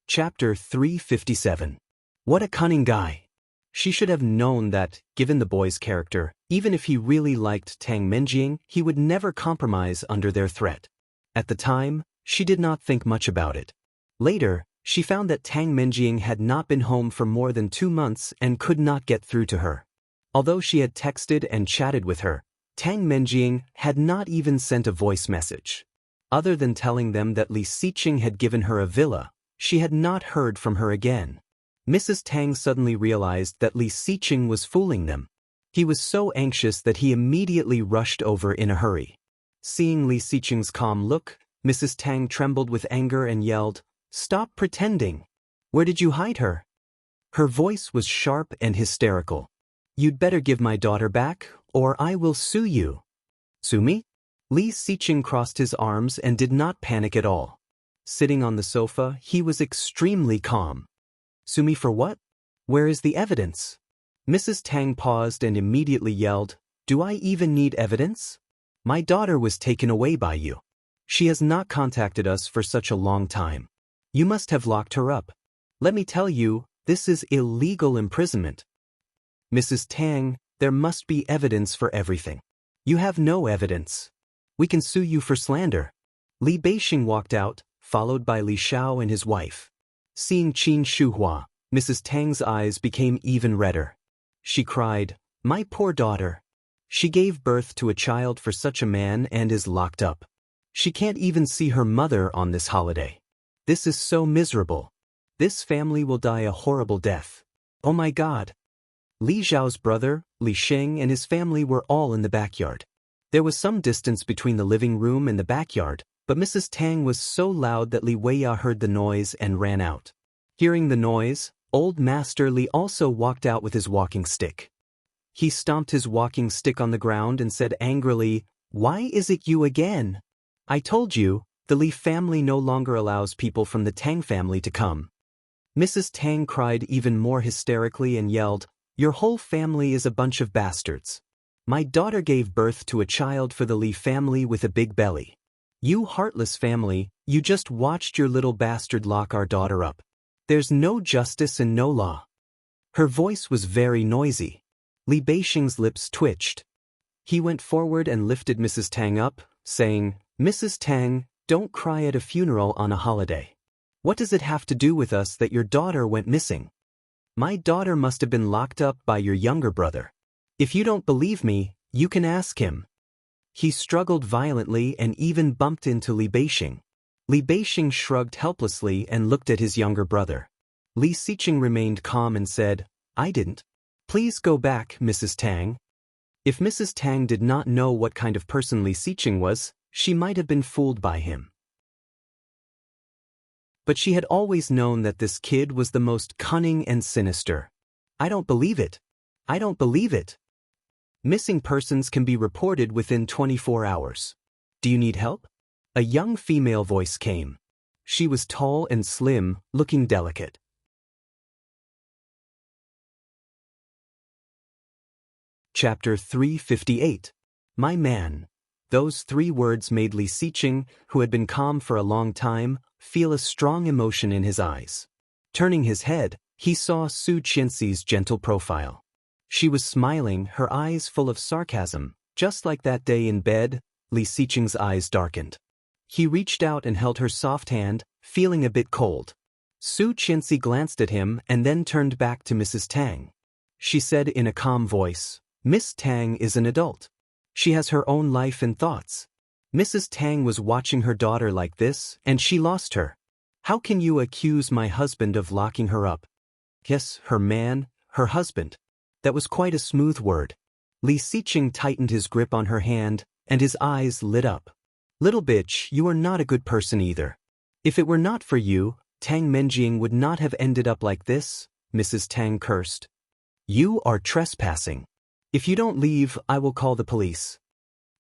Chapter 357. What a cunning guy. She should have known that, given the boy's character, even if he really liked Tang Menjing, he would never compromise under their threat. At the time, she did not think much about it. Later, she found that Tang Menjing had not been home for more than 2 months and could not get through to her. Although she had texted and chatted with her, Tang Menjing had not even sent a voice message. Other than telling them that Li Xiqing had given her a villa, she had not heard from her again. Mrs. Tang suddenly realized that Li Xiqing was fooling them. He was so anxious that he immediately rushed over in a hurry. Seeing Li Xiqing's calm look, Mrs. Tang trembled with anger and yelled, "Stop pretending! Where did you hide her?" Her voice was sharp and hysterical. "You'd better give my daughter back, or I will sue you." "Sue me?" Li Xiqing crossed his arms and did not panic at all. Sitting on the sofa, he was extremely calm. "Sue me for what? Where is the evidence?" Mrs. Tang paused and immediately yelled, "Do I even need evidence? My daughter was taken away by you. She has not contacted us for such a long time. You must have locked her up. Let me tell you, this is illegal imprisonment." "Mrs. Tang, there must be evidence for everything. You have no evidence. We can sue you for slander." Li Beixing walked out, followed by Li Xiao and his wife. Seeing Qin Shuhua, Mrs. Tang's eyes became even redder. She cried, "My poor daughter. She gave birth to a child for such a man and is locked up. She can't even see her mother on this holiday. This is so miserable. This family will die a horrible death. Oh my God." Li Zhao's brother, Li Sheng, and his family were all in the backyard. There was some distance between the living room and the backyard, but Mrs. Tang was so loud that Li Weiya heard the noise and ran out. Hearing the noise, old Master Li also walked out with his walking stick. He stomped his walking stick on the ground and said angrily, "Why is it you again? I told you, the Li family no longer allows people from the Tang family to come." Mrs. Tang cried even more hysterically and yelled, "Your whole family is a bunch of bastards. My daughter gave birth to a child for the Li family with a big belly. You heartless family, you just watched your little bastard lock our daughter up. There's no justice and no law. Her voice was very noisy. Li Beixing's lips twitched. He went forward and lifted Mrs. Tang up, saying, "Mrs. Tang, don't cry at a funeral on a holiday. What does it have to do with us that your daughter went missing? My daughter must have been locked up by your younger brother. If you don't believe me, you can ask him." He struggled violently and even bumped into Li Beixing. Li Beixing shrugged helplessly and looked at his younger brother. Li Xiqing remained calm and said, "I didn't. Please go back, Mrs. Tang." If Mrs. Tang did not know what kind of person Li Xiqing was, she might have been fooled by him. But she had always known that this kid was the most cunning and sinister. "I don't believe it. I don't believe it. Missing persons can be reported within 24 hours. Do you need help?" A young female voice came. She was tall and slim, looking delicate. Chapter 358. My man. Those 3 words made Li Xiqing, who had been calm for a long time, feel a strong emotion in his eyes. Turning his head, he saw Su Qianxi's gentle profile. She was smiling, her eyes full of sarcasm. Just like that day in bed, Li Xiqing's eyes darkened. He reached out and held her soft hand, feeling a bit cold. Su Qianxi glanced at him and then turned back to Mrs. Tang. She said in a calm voice, "Miss Tang is an adult. She has her own life and thoughts." Mrs. Tang was watching her daughter like this, and she lost her. "How can you accuse my husband of locking her up?" Yes, her man, her husband. That was quite a smooth word. Li Xiqing tightened his grip on her hand, and his eyes lit up. "Little bitch, you are not a good person either. If it were not for you, Tang Menjing would not have ended up like this," Mrs. Tang cursed. "You are trespassing. If you don't leave, I will call the police."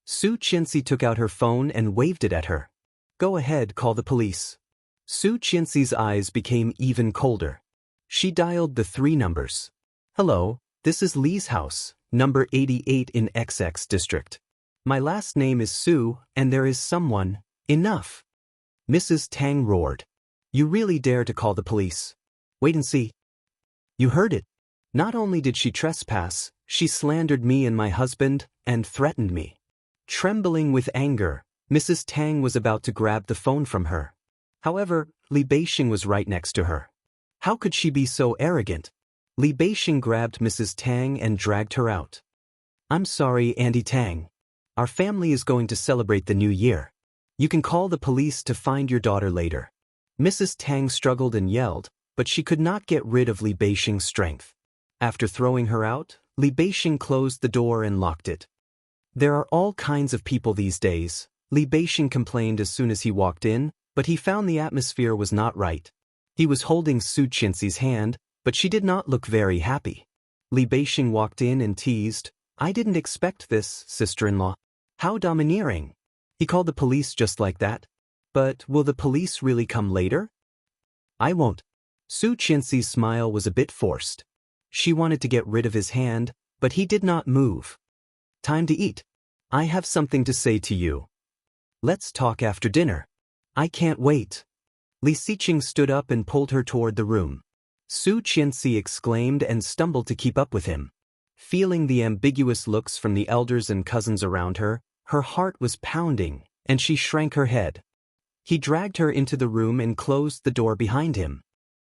Su Qianxi took out her phone and waved it at her. "Go ahead, call the police." Su Qianxi's eyes became even colder. She dialed the 3 numbers. "Hello, this is Li's house, number 88 in XX district. My last name is Su, and there is someone." "Enough!" Mrs. Tang roared. "You really dare to call the police? Wait and see." "You heard it. Not only did she trespass, she slandered me and my husband, and threatened me." Trembling with anger, Mrs. Tang was about to grab the phone from her. However, Li Beixing was right next to her. How could she be so arrogant? Li Beixing grabbed Mrs. Tang and dragged her out. "I'm sorry, Auntie Tang. Our family is going to celebrate the new year. You can call the police to find your daughter later." Mrs. Tang struggled and yelled, but she could not get rid of Li Beixing's strength. After throwing her out, Li Beixing closed the door and locked it. "There are all kinds of people these days," Li Beixing complained as soon as he walked in, but he found the atmosphere was not right. He was holding Su Qianxi's hand, but she did not look very happy. Li Beixing walked in and teased, "I didn't expect this, sister-in-law. How domineering." He called the police just like that. "But will the police really come later?" "I won't." Su Qianxi's smile was a bit forced. She wanted to get rid of his hand, but he did not move. "Time to eat. I have something to say to you. Let's talk after dinner." "I can't wait." Li Xiqing stood up and pulled her toward the room. Su Qianxi exclaimed and stumbled to keep up with him. Feeling the ambiguous looks from the elders and cousins around her, her heart was pounding, and she shrank her head. He dragged her into the room and closed the door behind him.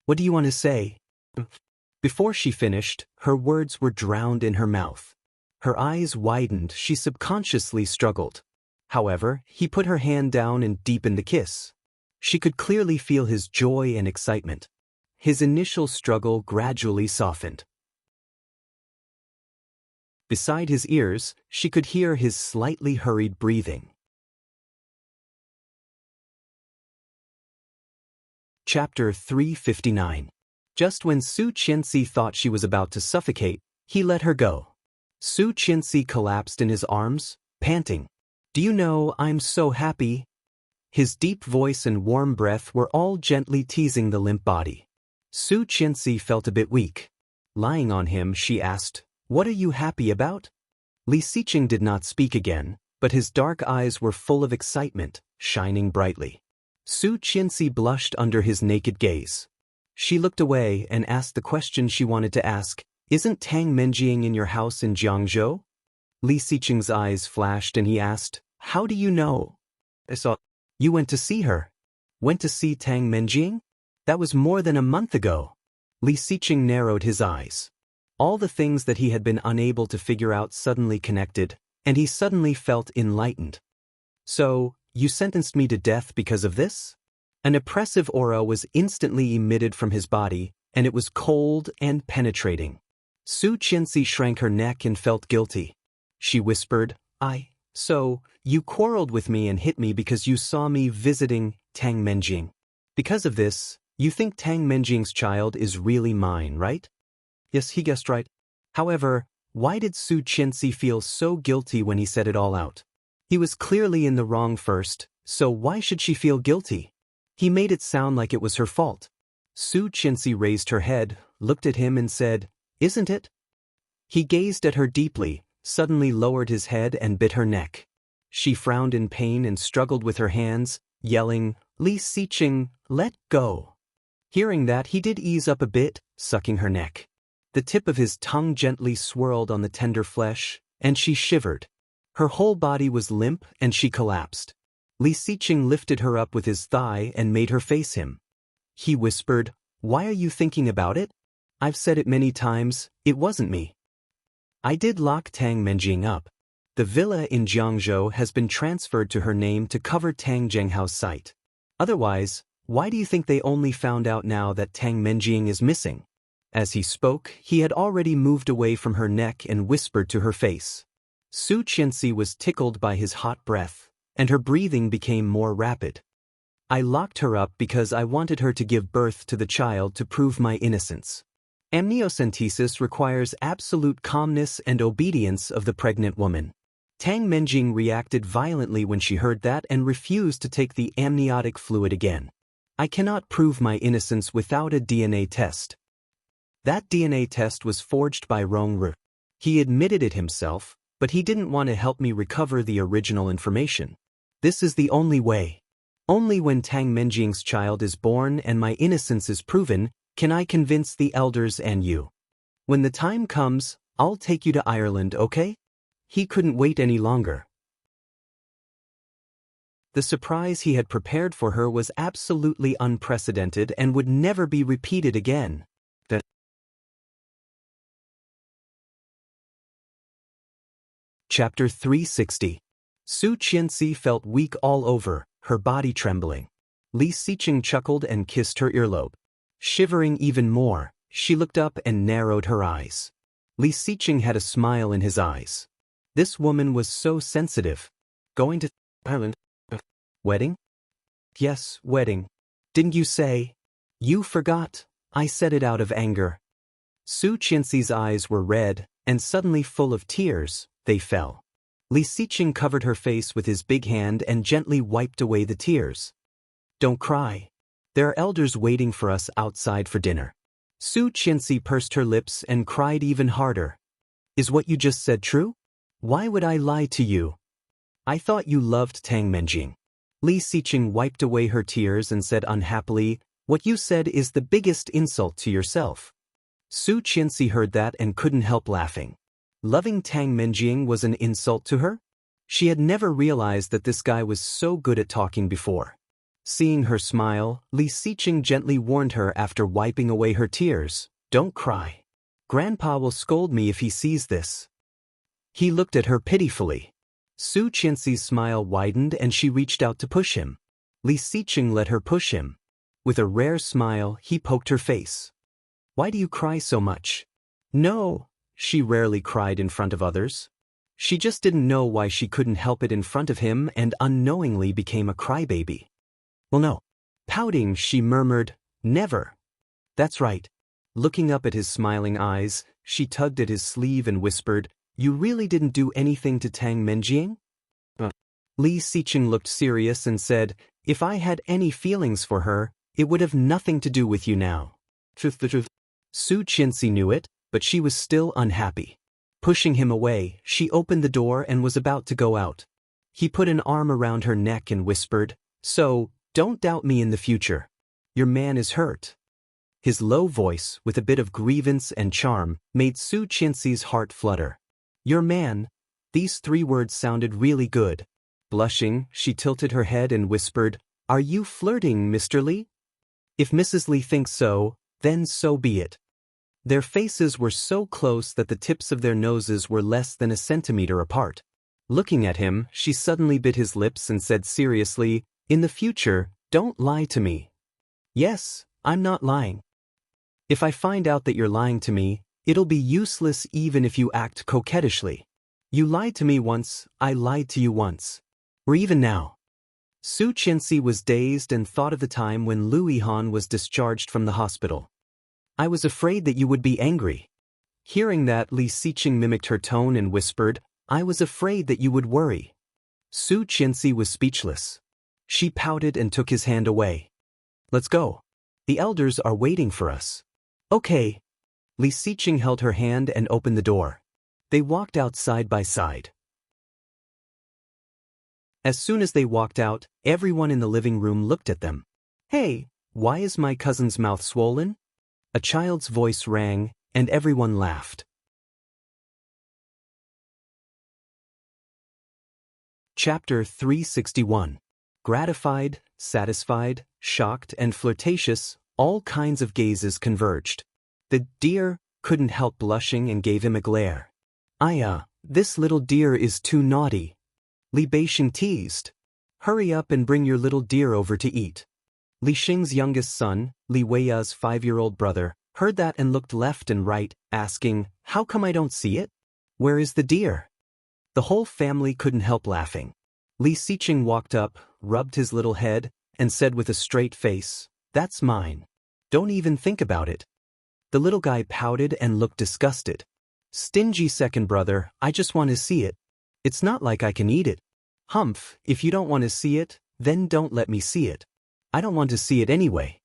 "What do you want to say?" Before she finished, her words were drowned in her mouth. Her eyes widened, she subconsciously struggled. However, he put her hand down and deepened the kiss. She could clearly feel his joy and excitement. His initial struggle gradually softened. Beside his ears, she could hear his slightly hurried breathing. Chapter 359. Just when Su Qianxi thought she was about to suffocate, he let her go. Su Qianxi collapsed in his arms, panting. "Do you know, I'm so happy." His deep voice and warm breath were all gently teasing the limp body. Su Qianxi felt a bit weak. Lying on him, she asked, "What are you happy about?" Li Xiqing did not speak again, but his dark eyes were full of excitement, shining brightly. Su Qianxi blushed under his naked gaze. She looked away and asked the question she wanted to ask. Isn't Tang Menjing in your house in Jiangzhou? Li Xiqing's eyes flashed and he asked, how do you know? I saw. You went to see her. Went to see Tang Menjing? That was more than a month ago. Li Xiqing narrowed his eyes. All the things that he had been unable to figure out suddenly connected, and he suddenly felt enlightened. So, you sentenced me to death because of this? An oppressive aura was instantly emitted from his body, and it was cold and penetrating. Su Qianxi shrank her neck and felt guilty. She whispered, So, you quarreled with me and hit me because you saw me visiting Tang Menjing. Because of this, you think Tang Menjing's child is really mine, right? Yes, he guessed right. However, why did Su Qianxi feel so guilty when he said it all out? He was clearly in the wrong first, so why should she feel guilty? He made it sound like it was her fault. Su Qianxi raised her head, looked at him and said, Isn't it? He gazed at her deeply, suddenly lowered his head and bit her neck. She frowned in pain and struggled with her hands, yelling, Li Xiqing, let go. Hearing that, he did ease up a bit, sucking her neck. The tip of his tongue gently swirled on the tender flesh, and she shivered. Her whole body was limp and she collapsed. Li Xiqing lifted her up with his thigh and made her face him. He whispered, Why are you thinking about it? I've said it many times, it wasn't me. I did lock Tang Menjing up. The villa in Jiangzhou has been transferred to her name to cover Tang Zhenghao's site. Otherwise, why do you think they only found out now that Tang Menjing is missing? As he spoke, he had already moved away from her neck and whispered to her face. Su Qianxi was tickled by his hot breath, and her breathing became more rapid. I locked her up because I wanted her to give birth to the child to prove my innocence. Amniocentesis requires absolute calmness and obedience of the pregnant woman. Tang Menjing reacted violently when she heard that and refused to take the amniotic fluid again. I cannot prove my innocence without a DNA test. That DNA test was forged by Rongru. He admitted it himself, but he didn't want to help me recover the original information. This is the only way. Only when Tang Menjing's child is born and my innocence is proven, can I convince the elders and you. When the time comes, I'll take you to Ireland, okay? He couldn't wait any longer. The surprise he had prepared for her was absolutely unprecedented and would never be repeated again. Chapter 360. Su Qianxi felt weak all over, her body trembling. Li Xiqing chuckled and kissed her earlobe. Shivering even more, she looked up and narrowed her eyes. Li Xiqing had a smile in his eyes. This woman was so sensitive. Going to Ireland? Wedding? Yes, wedding. Didn't you say? You forgot. I said it out of anger. Su Qianxi's eyes were red, and suddenly full of tears, they fell. Li Xiqing covered her face with his big hand and gently wiped away the tears. Don't cry. There are elders waiting for us outside for dinner. Su Qianxi pursed her lips and cried even harder. Is what you just said true? Why would I lie to you? I thought you loved Tang Menjing. Li Xiqing wiped away her tears and said unhappily, What you said is the biggest insult to yourself. Su Qianxi heard that and couldn't help laughing. Loving Tang Menjing was an insult to her? She had never realized that this guy was so good at talking before. Seeing her smile, Li Xiqing gently warned her after wiping away her tears, Don't cry. Grandpa will scold me if he sees this. He looked at her pitifully. Su Qianxi's smile widened and she reached out to push him. Li Xiqing let her push him. With a rare smile, he poked her face. Why do you cry so much? No, she rarely cried in front of others. She just didn't know why she couldn't help it in front of him and unknowingly became a crybaby. Well, no. Pouting, she murmured, Never. That's right. Looking up at his smiling eyes, she tugged at his sleeve and whispered, You really didn't do anything to Tang Menjing? Li Xiqing looked serious and said, If I had any feelings for her, it would have nothing to do with you now. Truth the truth. Su Qianxi knew it, but she was still unhappy. Pushing him away, she opened the door and was about to go out. He put an arm around her neck and whispered, So, don't doubt me in the future. Your man is hurt. His low voice, with a bit of grievance and charm, made Su Qianxi's heart flutter. "Your man." These 3 words sounded really good. Blushing, she tilted her head and whispered, "Are you flirting, Mr. Li?" "If Mrs. Li thinks so, then so be it." Their faces were so close that the tips of their noses were less than a centimeter apart. Looking at him, she suddenly bit his lips and said seriously, "In the future, don't lie to me." "Yes, I'm not lying. If I find out that you're lying to me, it'll be useless even if you act coquettishly. You lied to me once, I lied to you once. Or even now." Su Qianxi was dazed and thought of the time when Lu Yihan was discharged from the hospital. "I was afraid that you would be angry." Hearing that, Li Xiqing mimicked her tone and whispered, "I was afraid that you would worry." Su Qianxi was speechless. She pouted and took his hand away. "Let's go. The elders are waiting for us." "Okay." Li Xiqing held her hand and opened the door. They walked out side by side. As soon as they walked out, everyone in the living room looked at them. "Hey, why is my cousin's mouth swollen?" A child's voice rang, and everyone laughed. Chapter 361. Gratified, satisfied, shocked, and flirtatious, all kinds of gazes converged. The deer couldn't help blushing and gave him a glare. This little deer is too naughty." Li Beixing teased. "Hurry up and bring your little deer over to eat." Li Xing's youngest son, Li Weiya's 5-year-old brother, heard that and looked left and right, asking, "How come I don't see it? Where is the deer?" The whole family couldn't help laughing. Li Xiqing walked up, rubbed his little head, and said with a straight face, "That's mine. Don't even think about it." The little guy pouted and looked disgusted. "Stingy second brother, I just want to see it. It's not like I can eat it." "Humph, if you don't want to see it, then don't let me see it. I don't want to see it anyway."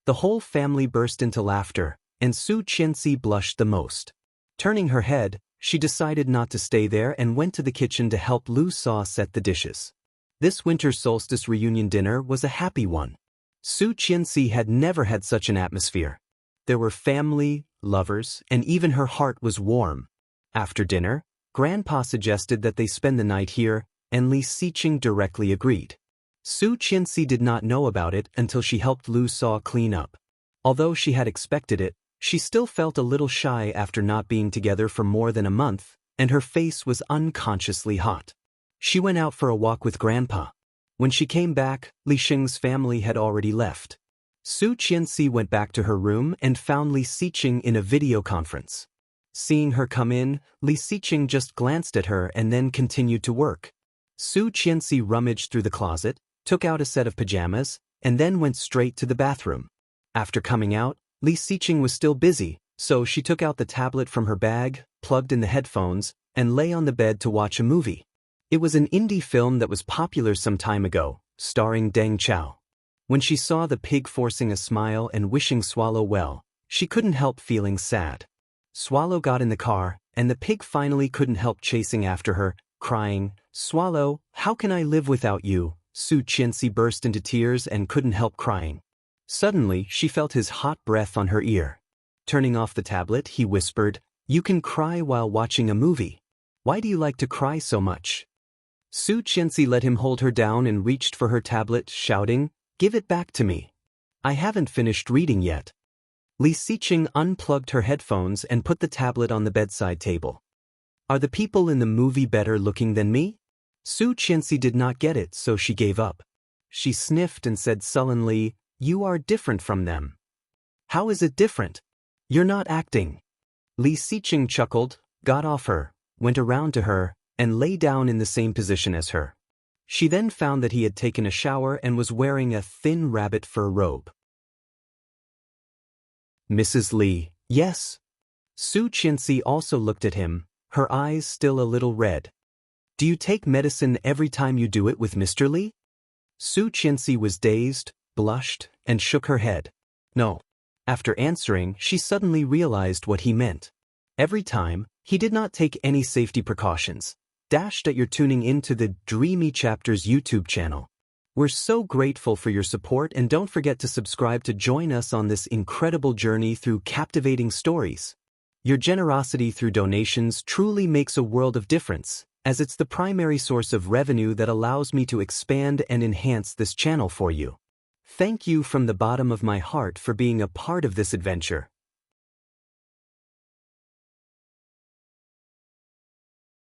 The whole family burst into laughter, and Su Qianxi blushed the most. Turning her head, she decided not to stay there and went to the kitchen to help Lu Sa set the dishes. This winter solstice reunion dinner was a happy one. Su Qianxi had never had such an atmosphere. There were family, lovers, and even her heart was warm. After dinner, Grandpa suggested that they spend the night here, and Li Xiqing directly agreed. Su Qianxi did not know about it until she helped Lu Sa clean up. Although she had expected it, she still felt a little shy after not being together for more than a month, and her face was unconsciously hot. She went out for a walk with Grandpa. When she came back, Li Xing's family had already left. Su Qianxi went back to her room and found Li Xiqing in a video conference. Seeing her come in, Li Xiqing just glanced at her and then continued to work. Su Qianxi rummaged through the closet, took out a set of pajamas, and then went straight to the bathroom. After coming out, Li Xiqing was still busy, so she took out the tablet from her bag, plugged in the headphones, and lay on the bed to watch a movie. It was an indie film that was popular some time ago, starring Deng Chao. When she saw the pig forcing a smile and wishing Swallow well, she couldn't help feeling sad. Swallow got in the car, and the pig finally couldn't help chasing after her, crying, "Swallow, how can I live without you?" Su Qianxi burst into tears and couldn't help crying. Suddenly, she felt his hot breath on her ear. Turning off the tablet, he whispered, "You can cry while watching a movie. Why do you like to cry so much?" Su Qianxi let him hold her down and reached for her tablet, shouting, "Give it back to me. I haven't finished reading yet." Li Xiqing unplugged her headphones and put the tablet on the bedside table. "Are the people in the movie better looking than me?" Su Qianxi did not get it, so she gave up. She sniffed and said sullenly, "You are different from them." "How is it different? You're not acting." Li Xiqing chuckled, got off her, went around to her, and lay down in the same position as her. She then found that he had taken a shower and was wearing a thin rabbit fur robe. "Mrs. Li, yes?" Su Qianxi also looked at him, her eyes still a little red. "Do you take medicine every time you do it with Mr. Li?" Su Qianxi was dazed, blushed, and shook her head. "No." After answering, she suddenly realized what he meant. Every time, he did not take any safety precautions. Dashed at your tuning into the Dreamy Chapters YouTube channel. We're so grateful for your support, and don't forget to subscribe to join us on this incredible journey through captivating stories. Your generosity through donations truly makes a world of difference, as it's the primary source of revenue that allows me to expand and enhance this channel for you. Thank you from the bottom of my heart for being a part of this adventure.